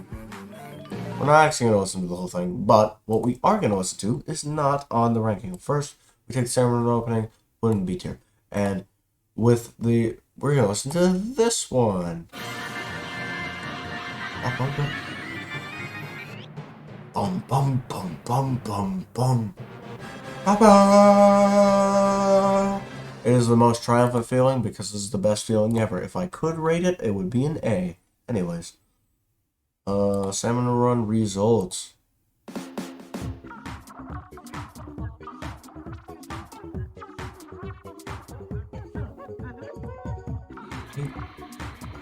We're not actually going to listen to the whole thing, but what we are going to listen to is not on the ranking. First, we take the Salmon opening, put it in B tier. And with the... we're going to listen to this one. Bum bum bum bum bum bum. Papa! It is the most triumphant feeling because this is the best feeling ever. If I could rate it, it would be an A. Anyways. Salmon Run results. I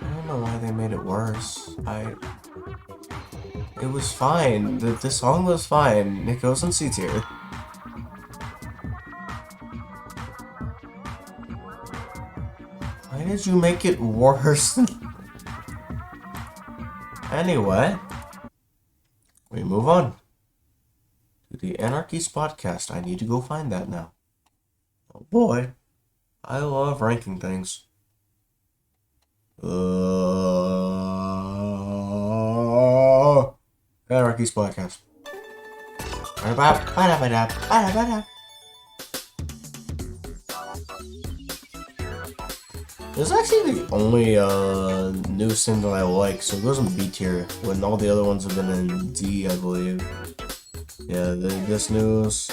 don't know why they made it worse. It was fine. The song was fine. It goes in C tier. Why did you make it worse? Anyway, we move on to the Anarchy's podcast. I need to go find that now. Oh boy, I love ranking things. Anarchy's podcast. This is actually the only new single I like, so it goes in B tier when all the other ones have been in D, I believe. Yeah, this news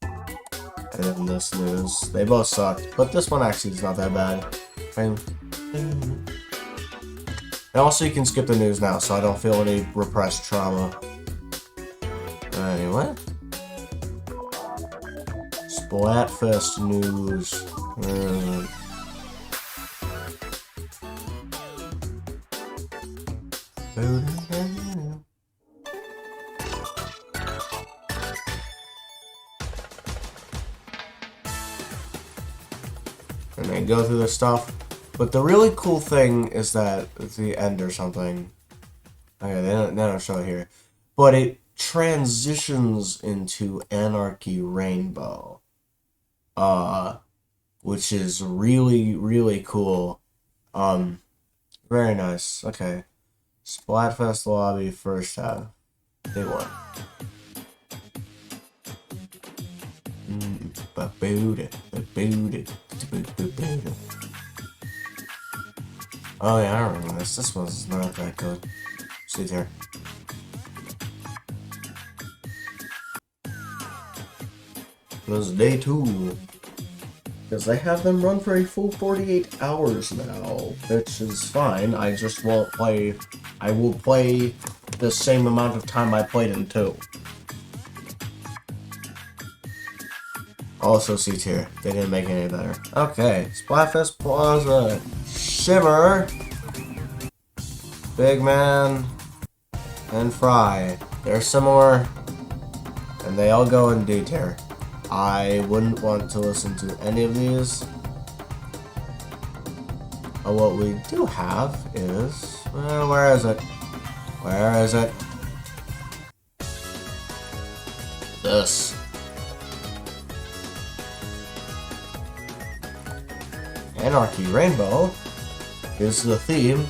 and then this news. They both sucked, but this one actually is not that bad. And also you can skip the news now, so I don't feel any repressed trauma. Anyway. Splatfest news. And then go through the stuff. But the really cool thing is that it's the end or something. Okay, they don't show it here. But it transitions into Anarchy Rainbow. Which is really, really cool. Very nice. Okay. Splatfest lobby first half. Day one. Oh yeah, I remember this. This was not that good. See there. It was day 2. Because I have them run for a full 48 hours now, which is fine. I just won't play. I will play the same amount of time I played in 2. Also C tier. They didn't make it any better. Okay, Splatfest Plaza, Shiver, Big Man, and Fry. They're similar, and they all go in D tier. I wouldn't want to listen to any of these. What we do have is... where is it? Where is it? This. Anarchy Rainbow is the theme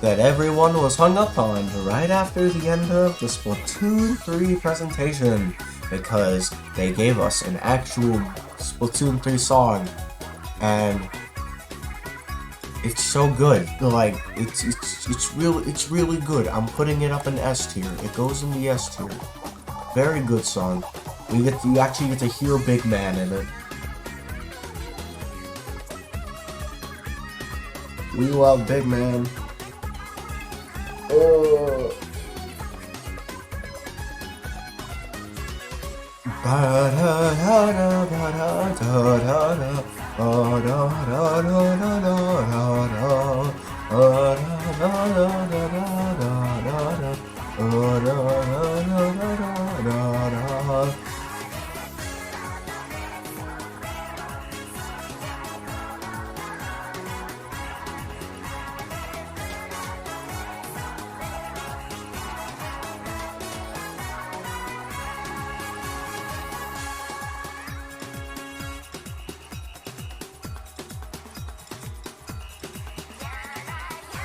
that everyone was hung up on right after the end of the Splatoon 3 presentation, because they gave us an actual Splatoon 3 song, and it's so good. Like it's really good. I'm putting it up in S tier. It goes in the S tier. Very good song. You actually get to hear Big Man in it. We love Big Man.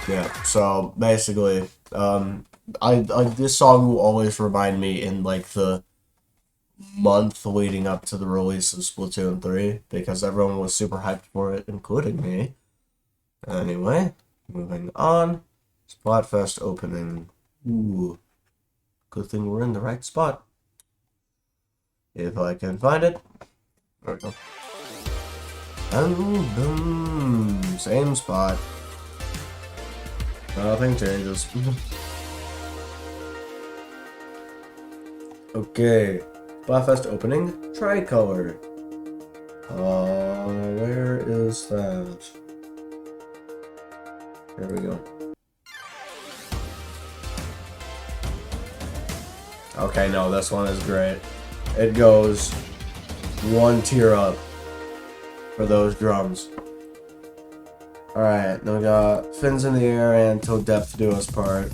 Yeah, so basically, this song will always remind me in like the month leading up to the release of Splatoon 3, because everyone was super hyped for it, including me. Anyway, moving on. Splatfest opening. Ooh. Good thing we're in the right spot. If I can find it. There we go. And boom. Same spot. Nothing changes. Okay. Splatfest opening. Tricolor. Where is that? There we go. Okay, no, this one is great. It goes 1 tier up for those drums. Alright, then we got Fins in the Air and Till Death Do Us Part.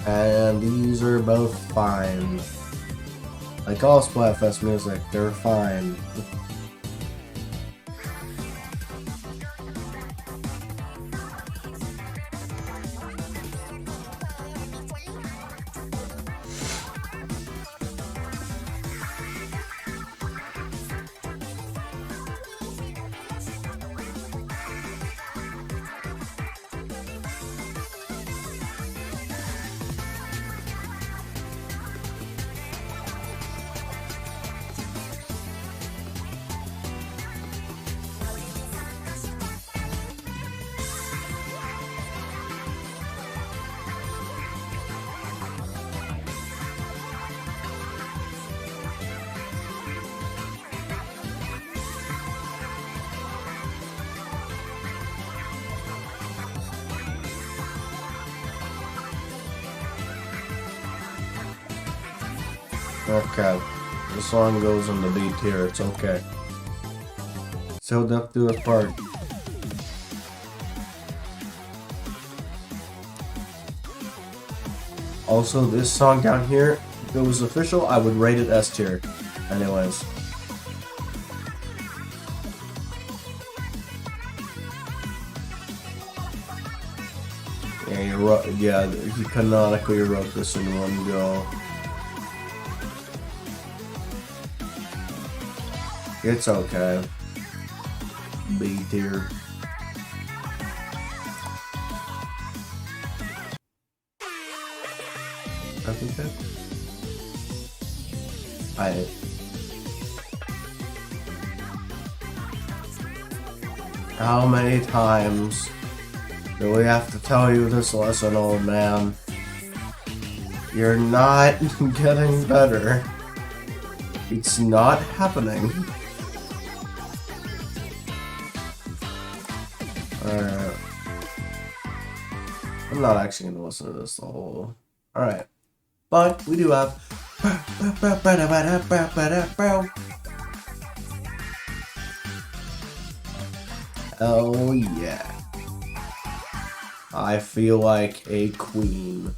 And these are both fine. Like all Splatfest music, they're fine. Okay. The song goes on the B tier, it's okay. So Death Do Us Part. Also, this song down here, if it was official, I would rate it S tier. Anyways. Yeah, he canonically wrote this in one go. It's okay. B tier. I think that. How many times do we have to tell you this lesson, old man? You're not getting better. It's not happening. Alright. I'm not actually gonna listen to this the whole. Alright. But we do have. Oh yeah. I feel like a queen.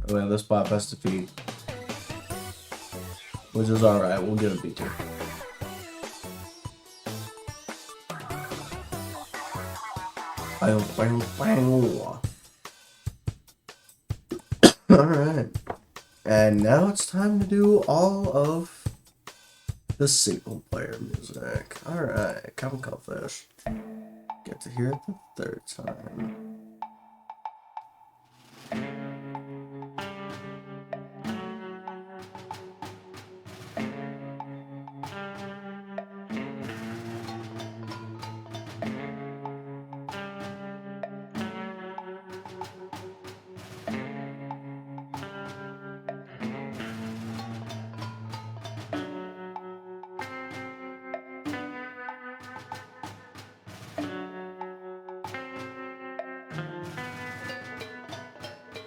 Oh yeah, this bot has to feed. Which is alright, we'll get a B tier. Alright. And now it's time to do all of the single player music. Alright, Captain Cutfish. Get to hear it the third time.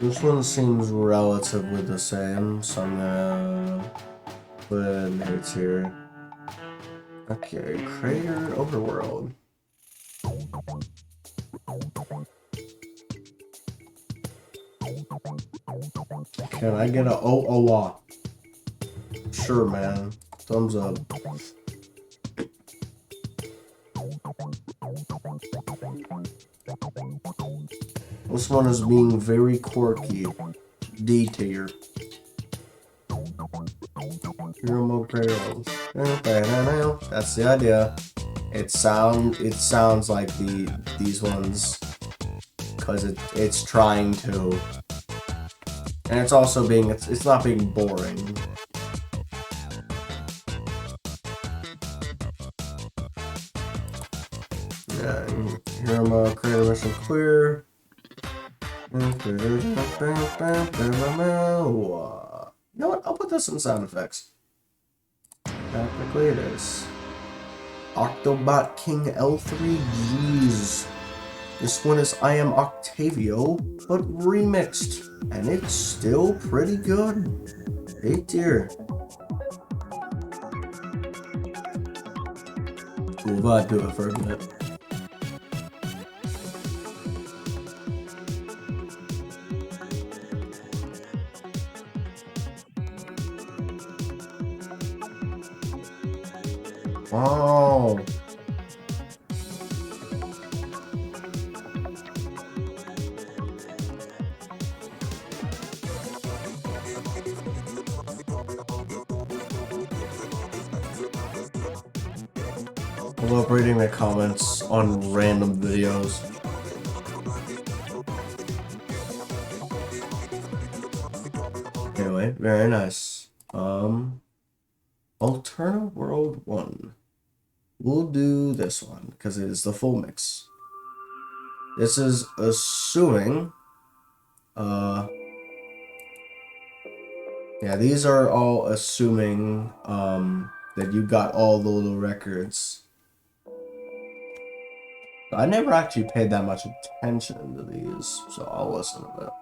This one seems relatively the same, so I'm gonna put in hits here. Okay, Crater Overworld. Can I get a oh? Sure, man. Thumbs up. This one is being very quirky. D tier. Hero mode Crater. That's the idea. It sounds like these ones because it's trying to, and it's also being it's not being boring. Yeah, hero mode Crater mission clear. You know what? I'll put this in sound effects. Technically it is. Octobot King L3Gs. This one is I Am Octavio, but remixed. And it's still pretty good. A tier. We'll vibe to it for a minute. Wow. I love reading the comments on random videos. Anyway, very nice. Alterna World 1. We'll do this one because it is the full mix. This is assuming, yeah, these are all assuming, that you got all the little records. I never actually paid that much attention to these, so I'll listen to that.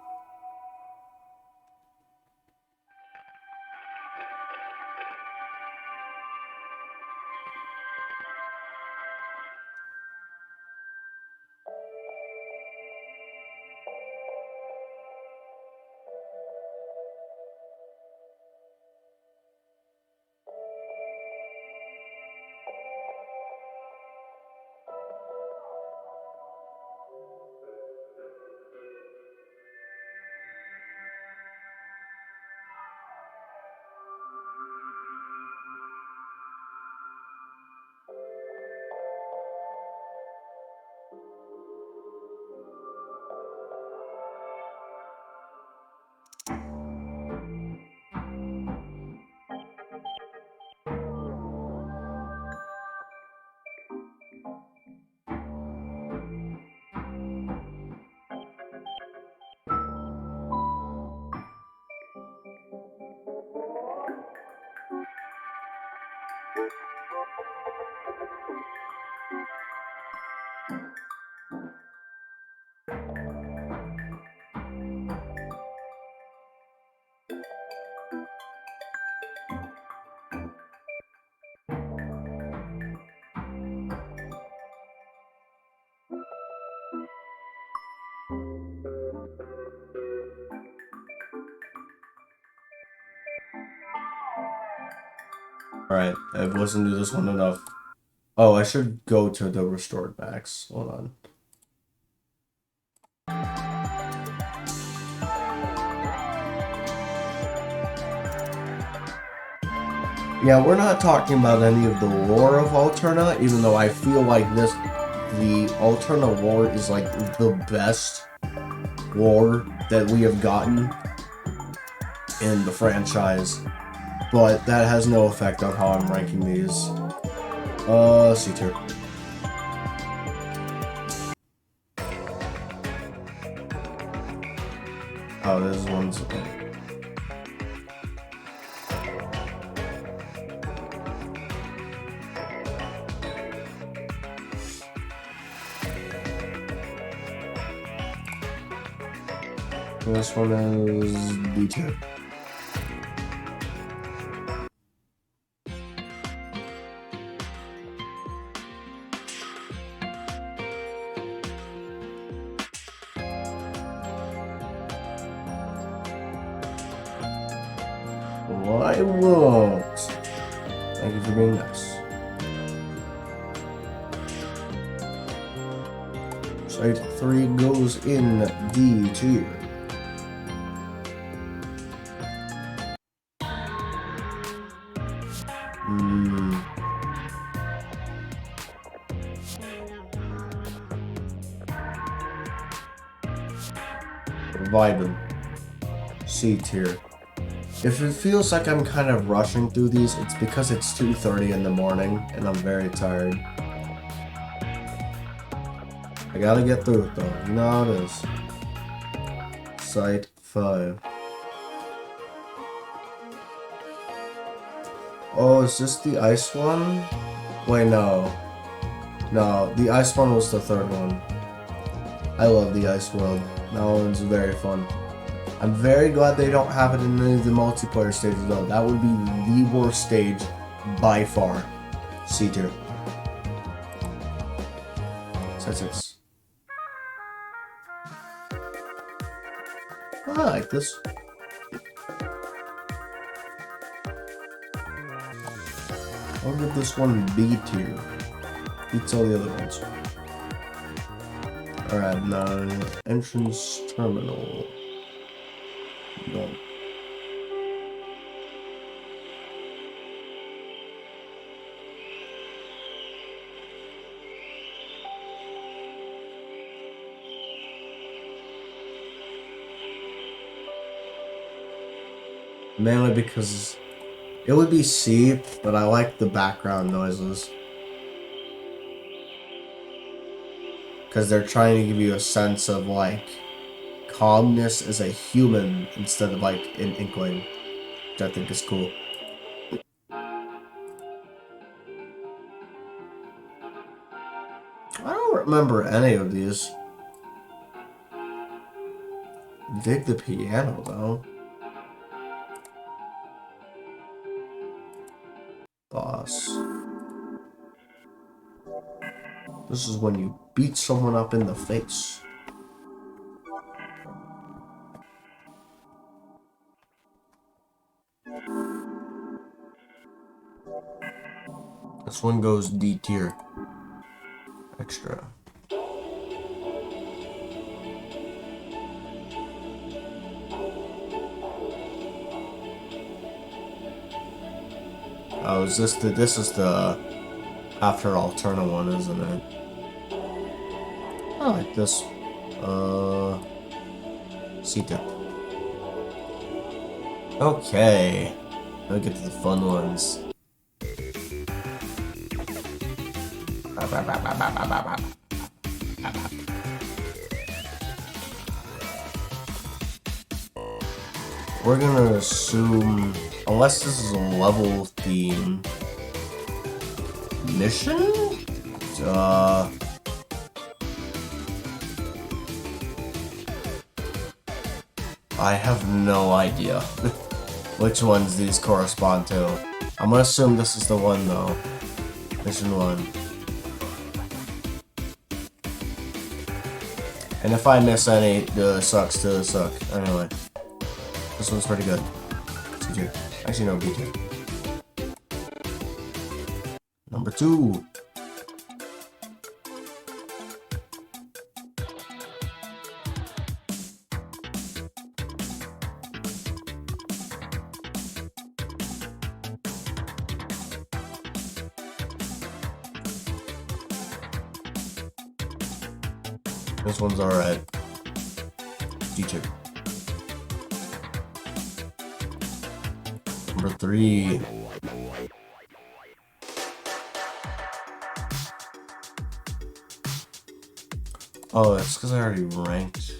Alright, I listened to this one enough. Oh, I should go to the restored max. Hold on. Yeah, we're not talking about any of the lore of Alterna, even though I feel like the Alterna lore is like the best lore that we have gotten in the franchise. But that has no effect on how I'm ranking these. C tier. Oh, this one's okay. This one is B tier. Why won't? Thank you for being nice. Site 3 goes in D tier. Vibin. C tier. If it feels like I'm kind of rushing through these, it's because it's 2:30 in the morning and I'm very tired. I gotta get through it though. You know how it is. Site 5. Oh, is this the ice one? Wait, no. No, the ice one was the third one. I love the ice world. That one's very fun. I'm very glad they don't have it in any of the multiplayer stages though. That would be the worst stage by far. C tier. Site 6. I like this. I'll give this one B tier. Beats all the other ones. Alright, now entrance terminal. No. Mainly because it would be C, but I like the background noises. Because they're trying to give you a sense of like calmness as a human instead of like an inkling, which I think is cool. I don't remember any of these. Dig the piano though. Boss. This is when you beat someone up in the face. This one goes D tier. Extra. Oh, is this the after Alterna one, isn't it? I like this. C tier. Okay. Now we get to the fun ones. We're gonna assume, unless this is a level theme mission? I have no idea which ones these correspond to. I'm gonna assume this is the one though. Mission 1. And if I miss any, sucks to suck. Anyway. This one's pretty good. C tier. Actually, no, B tier. Number 2. This one's alright. D2. Number 3. Oh, that's because I already ranked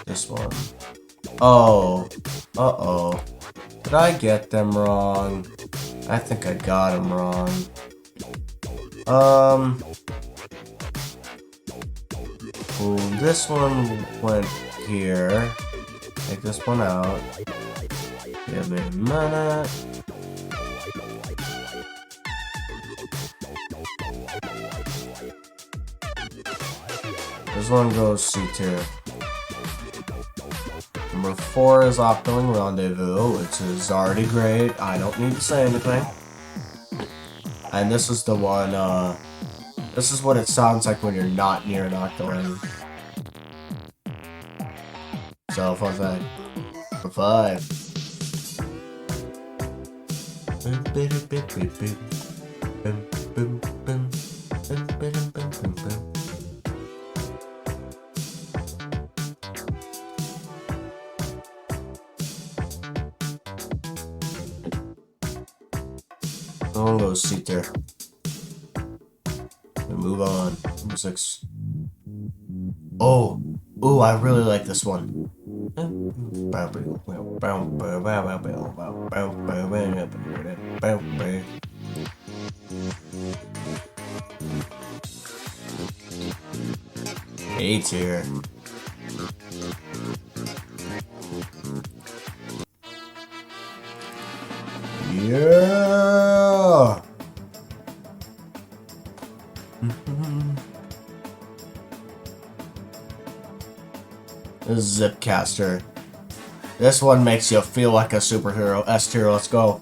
this one. Oh. Uh-oh. Did I get them wrong? I think I got them wrong. Ooh, this one went here. Take this one out. Give me a minute. This one goes C tier. Number 4 is Octoling Rendezvous, which is already great. I don't need to say anything. And this is the one, this is what it sounds like when you're not near an Octoling. So, fun fact. Number 5. One goes C tier. And move on. Number 6. Oh, ooh, I really like this one. A tier. Yeah. This is Zipcaster. This one makes you feel like a superhero. S tier, let's go.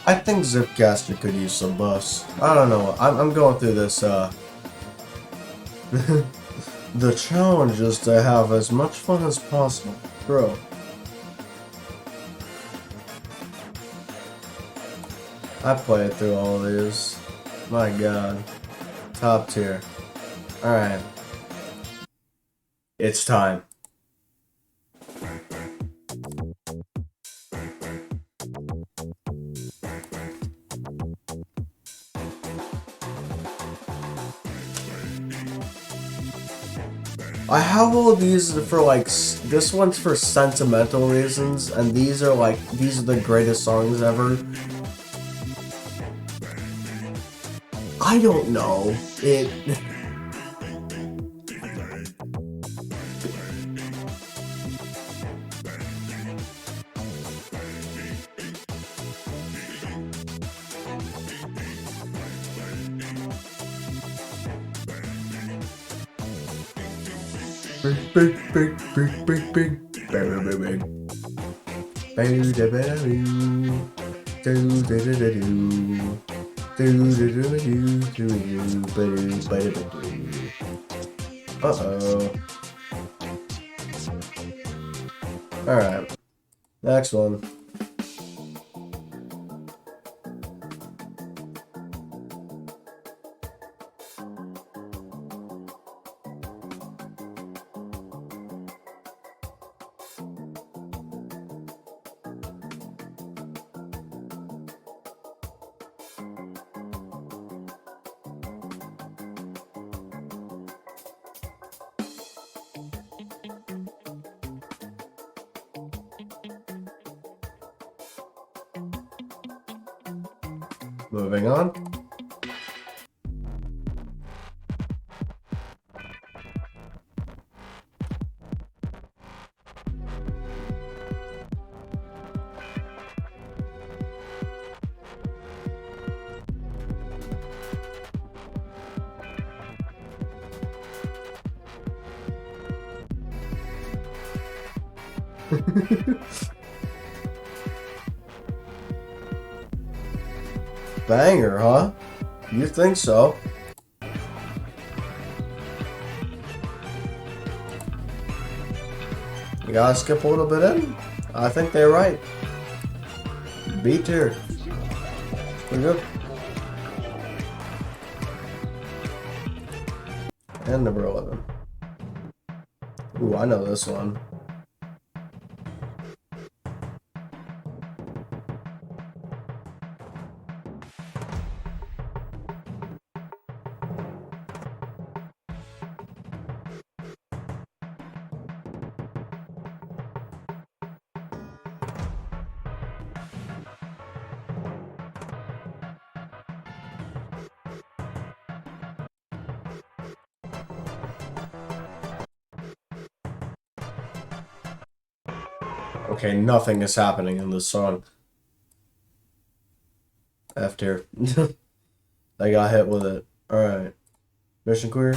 I think Zipcaster could use some buffs. I don't know. I'm going through this, the challenge is to have as much fun as possible. Bro. I played through all of these. My god. Top tier. Alright. It's time. I have all these for like, this one's for sentimental reasons, and these are like, these are the greatest songs ever. I don't know. Big. Uh-oh. Alright. Next one. Moving on. Banger, huh? You think so? You gotta skip a little bit in? I think they're right. B tier. Pretty good. And number 11. Ooh, I know this one. Okay, nothing is happening in this song. F tier. I got hit with it. Alright. Mission clear.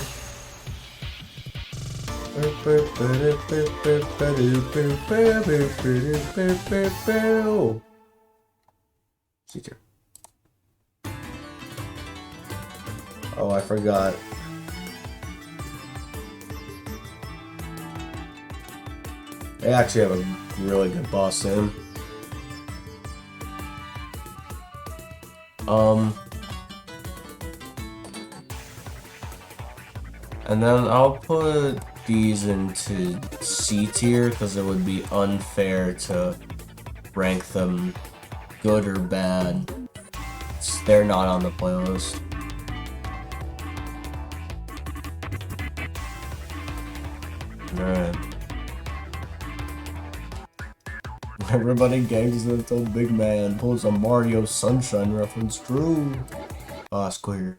C tier. Oh, I forgot. They actually have a really good boss in. And then I'll put these into C tier because it would be unfair to rank them good or bad. They're not on the playlist. Alright. Everybody gangs until Big Man pulls a Mario Sunshine reference. True. Ah, it's clear.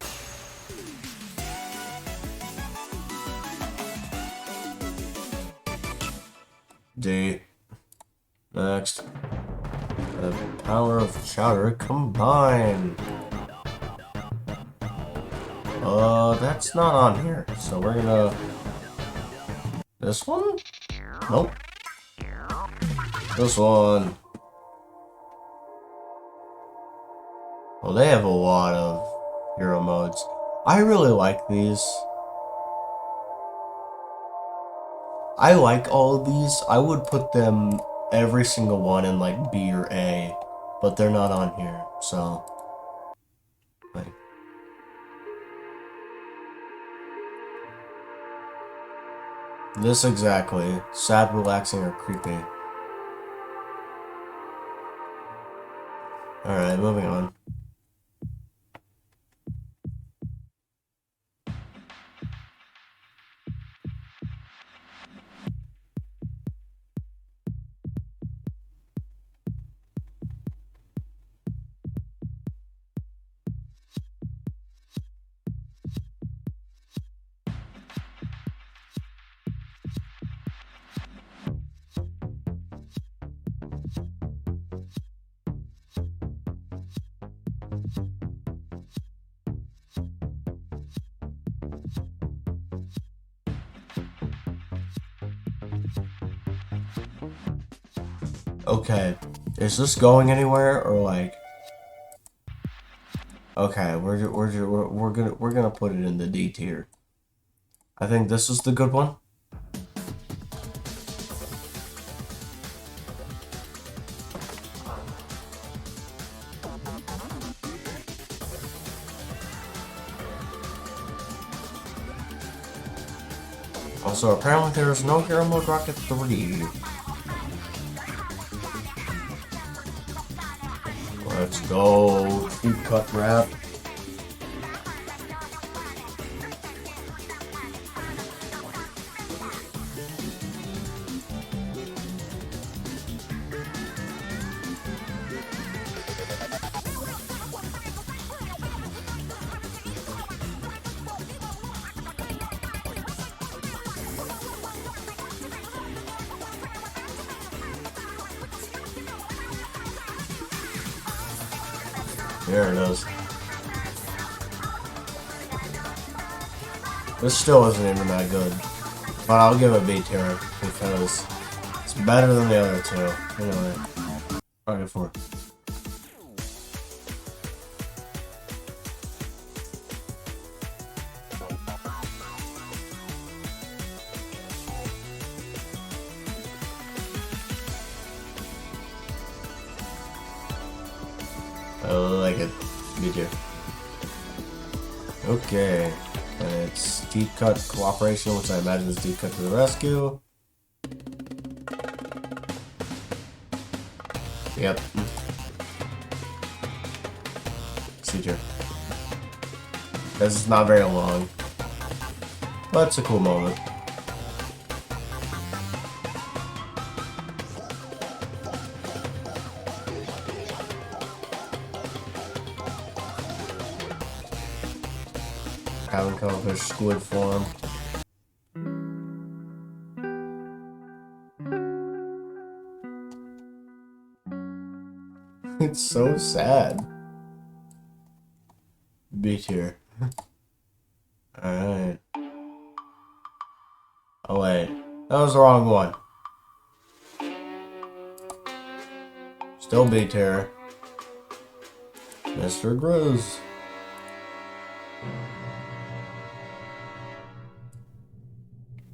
D. Next. The power of chowder combined. That's not on here. So we're gonna... This one? Nope. This one. Well, they have a lot of hero modes. I really like these. I like all of these. I would put them, every single one, in like B or A, but they're not on here, so. Like. This exactly. Sad, relaxing, or creepy. Alright, moving on. Okay, is this going anywhere or like? Okay, we're gonna put it in the D tier. I think this is the good one. Also, apparently there is no Hero Mode Rocket 3. Let's go. Deep cut rap. There it is. This still isn't even that good. But I'll give it B tier because it's better than the other two. Anyway. Alright, 4. I like it. Me too. Okay. And it's Deep Cut Cooperation, which I imagine is Deep Cut to the Rescue. Yep. C tier. This is not very long. But it's a cool moment. Cabin Cuttlefish squid form. It's so sad. B tier. Alright. Oh wait, that was the wrong one. Still B tier. Mr. Grizz.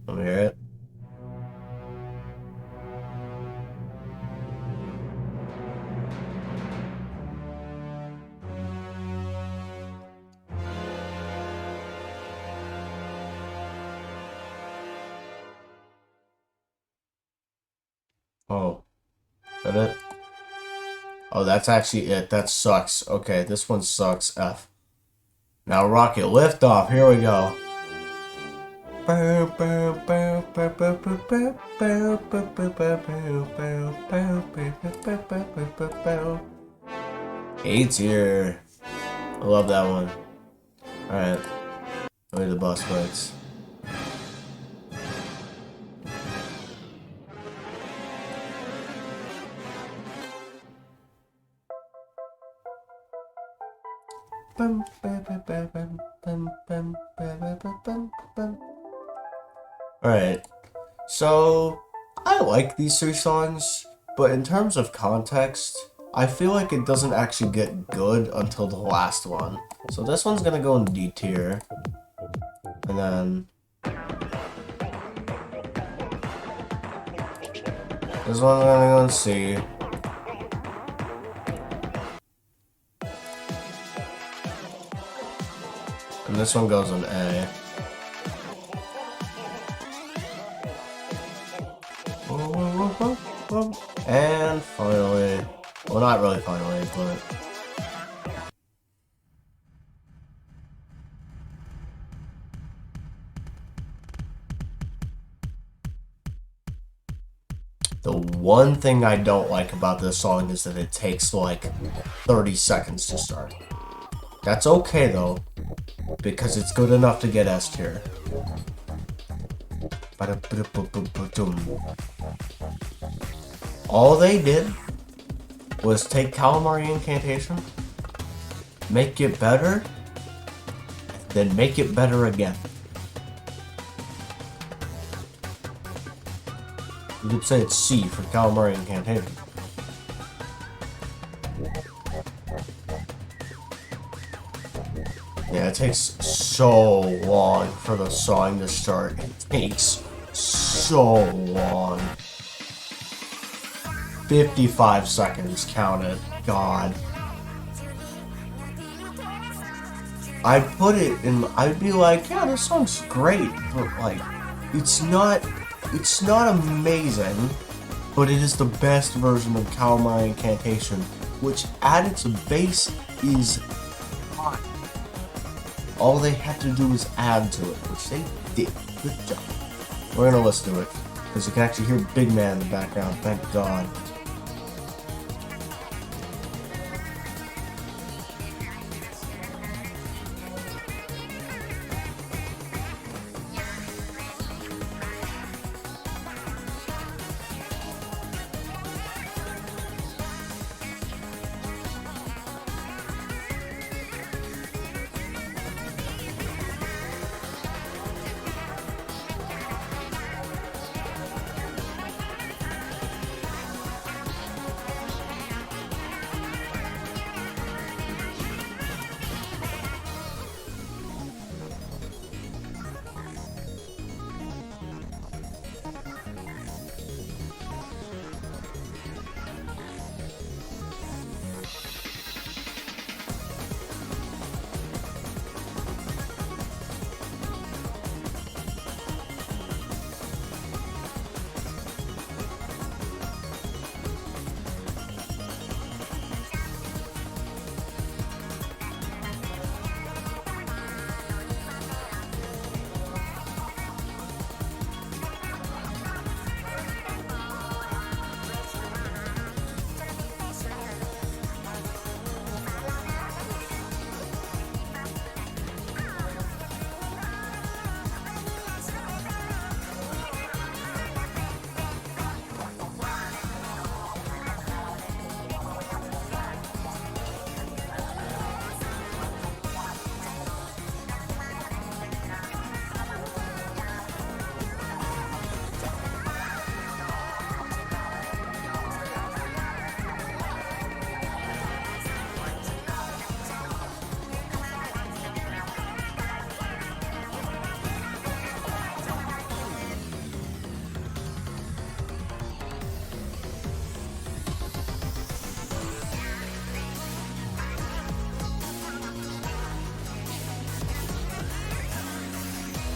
Let me hear it. Oh, is that it? Oh, that's actually it. That sucks. Okay, this one sucks. F. Now rocket liftoff. Here we go. A tier. I love that one. Alright. Look at the boss fights. Alright, so I like these 3 songs, but in terms of context, I feel like it doesn't actually get good until the last one. So this one's gonna go in D tier, and then this one's gonna go in C. And this one goes in A. And finally, well, not really finally, but the one thing I don't like about this song is that it takes like 30 seconds to start. That's okay though, because it's good enough to get S tier. All they did was take Calamari Incantation, make it better, then make it better again. You could say it's C for Calamari Incantation. Yeah, it takes so long for the song to start. It takes so long. 55 seconds, count it. God. I'd put it in, I'd be like, yeah, this song's great, but like, it's not amazing, but it is the best version of Calamari Incantation, which at its base is fine. All they had to do is add to it, which they did. Good job. We're gonna listen to it, because you can actually hear Big Man in the background, thank God.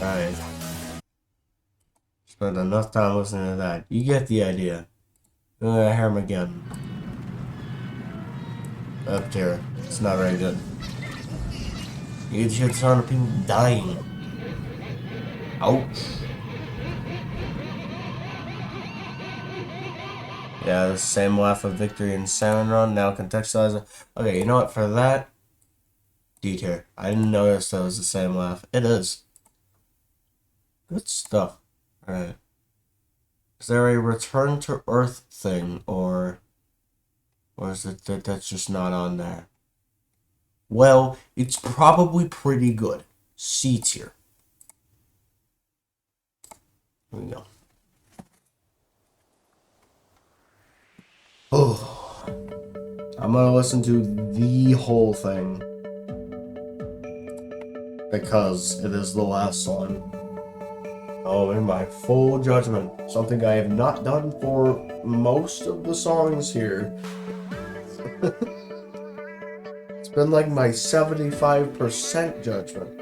Alright. Spent enough time listening to that. You get the idea. Hear him again. Up there. It's not very good. You get the sound of people dying. Ouch. Yeah, the same laugh of victory in Salmon Run, now contextualize it. Okay, you know what? For that, D tier. I didn't notice that was the same laugh. It is. Good stuff. Alright. Is there a return to Earth thing, or is it that that's just not on there? Well, it's probably pretty good. C tier. Here we go. Oh. I'm gonna listen to the whole thing. Because it is the last song. Oh, in my full judgment. Something I have not done for most of the songs here. It's been like my 75% judgment.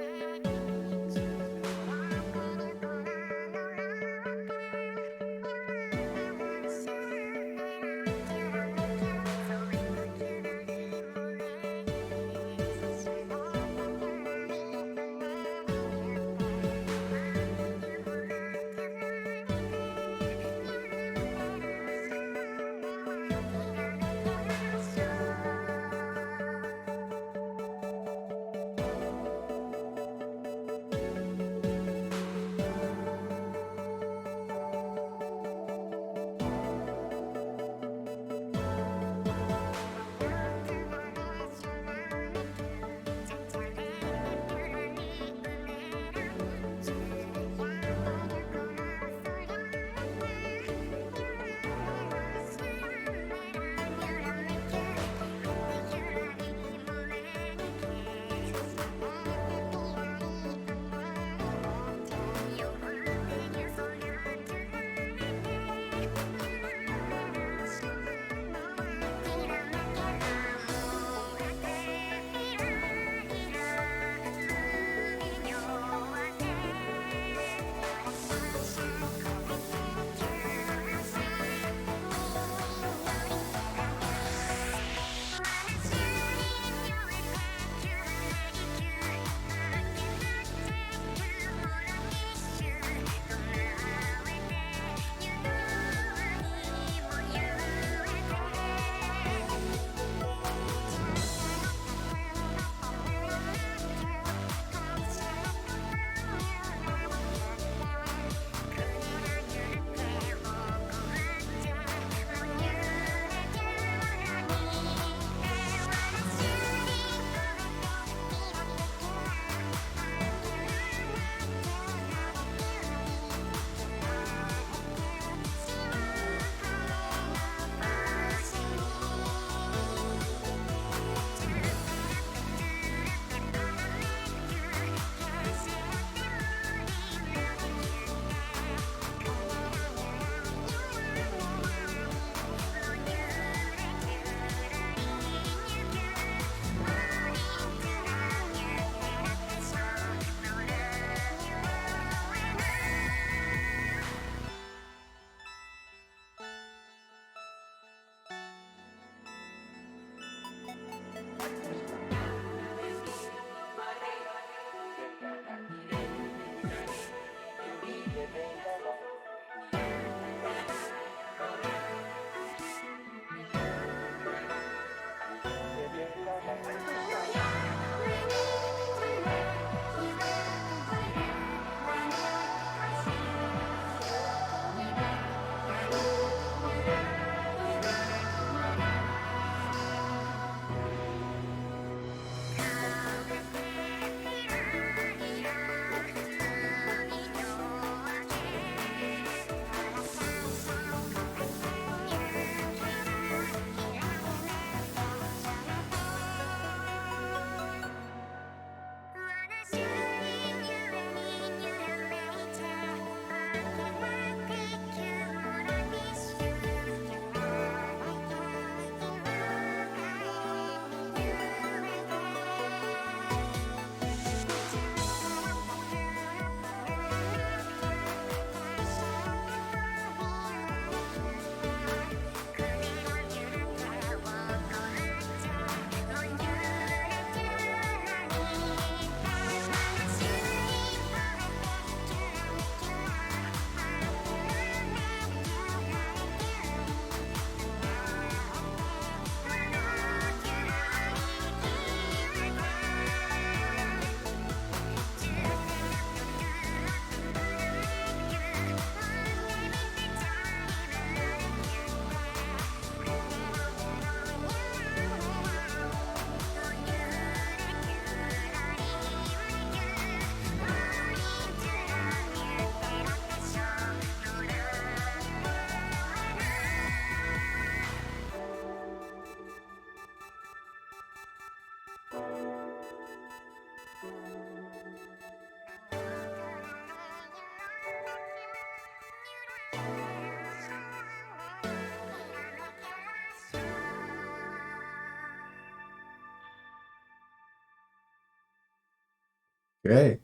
Okay.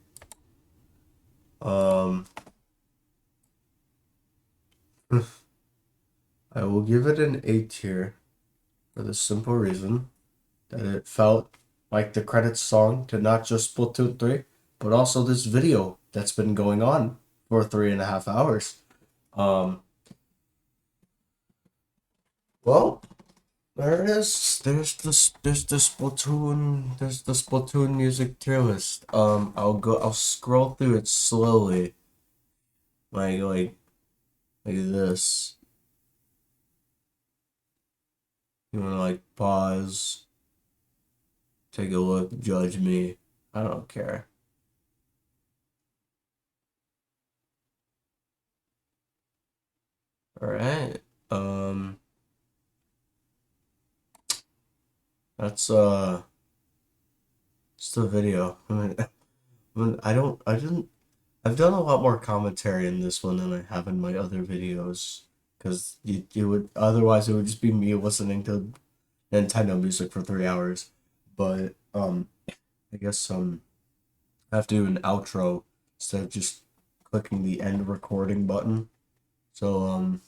Um, I will give it an A tier for the simple reason that it felt like the credits song to not just Splatoon 3, but also this video that's been going on for 3.5 hours. Um, well, there it is. There's the Splatoon music tier list. I'll scroll through it slowly, like this. You wanna pause, take a look, judge me. I don't care. All right. Um, that's it's the video. I didn't. I've done a lot more commentary in this one than I have in my other videos, because you would otherwise it would just be me listening to Nintendo music for 3 hours. But I guess I have to do an outro instead of just clicking the end recording button. So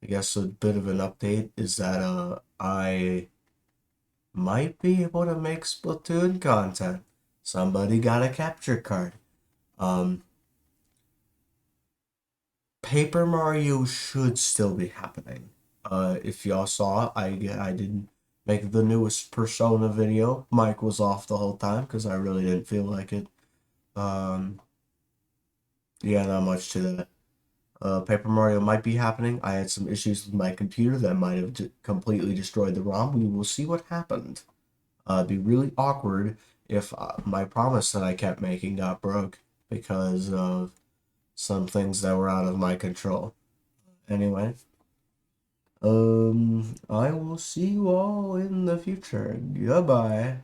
I guess a bit of an update is that I might be able to make Splatoon content. Somebody got a capture card. Um, Paper Mario should still be happening. If y'all saw, I didn't make the newest Persona video. Mike was off the whole time because I really didn't feel like it. Um, yeah, not much to that. Paper Mario might be happening. I had some issues with my computer that might have completely destroyed the ROM. We will see what happened. It'd be really awkward if my promise that I kept making got broke because of some things that were out of my control. Anyway, I will see you all in the future. Goodbye.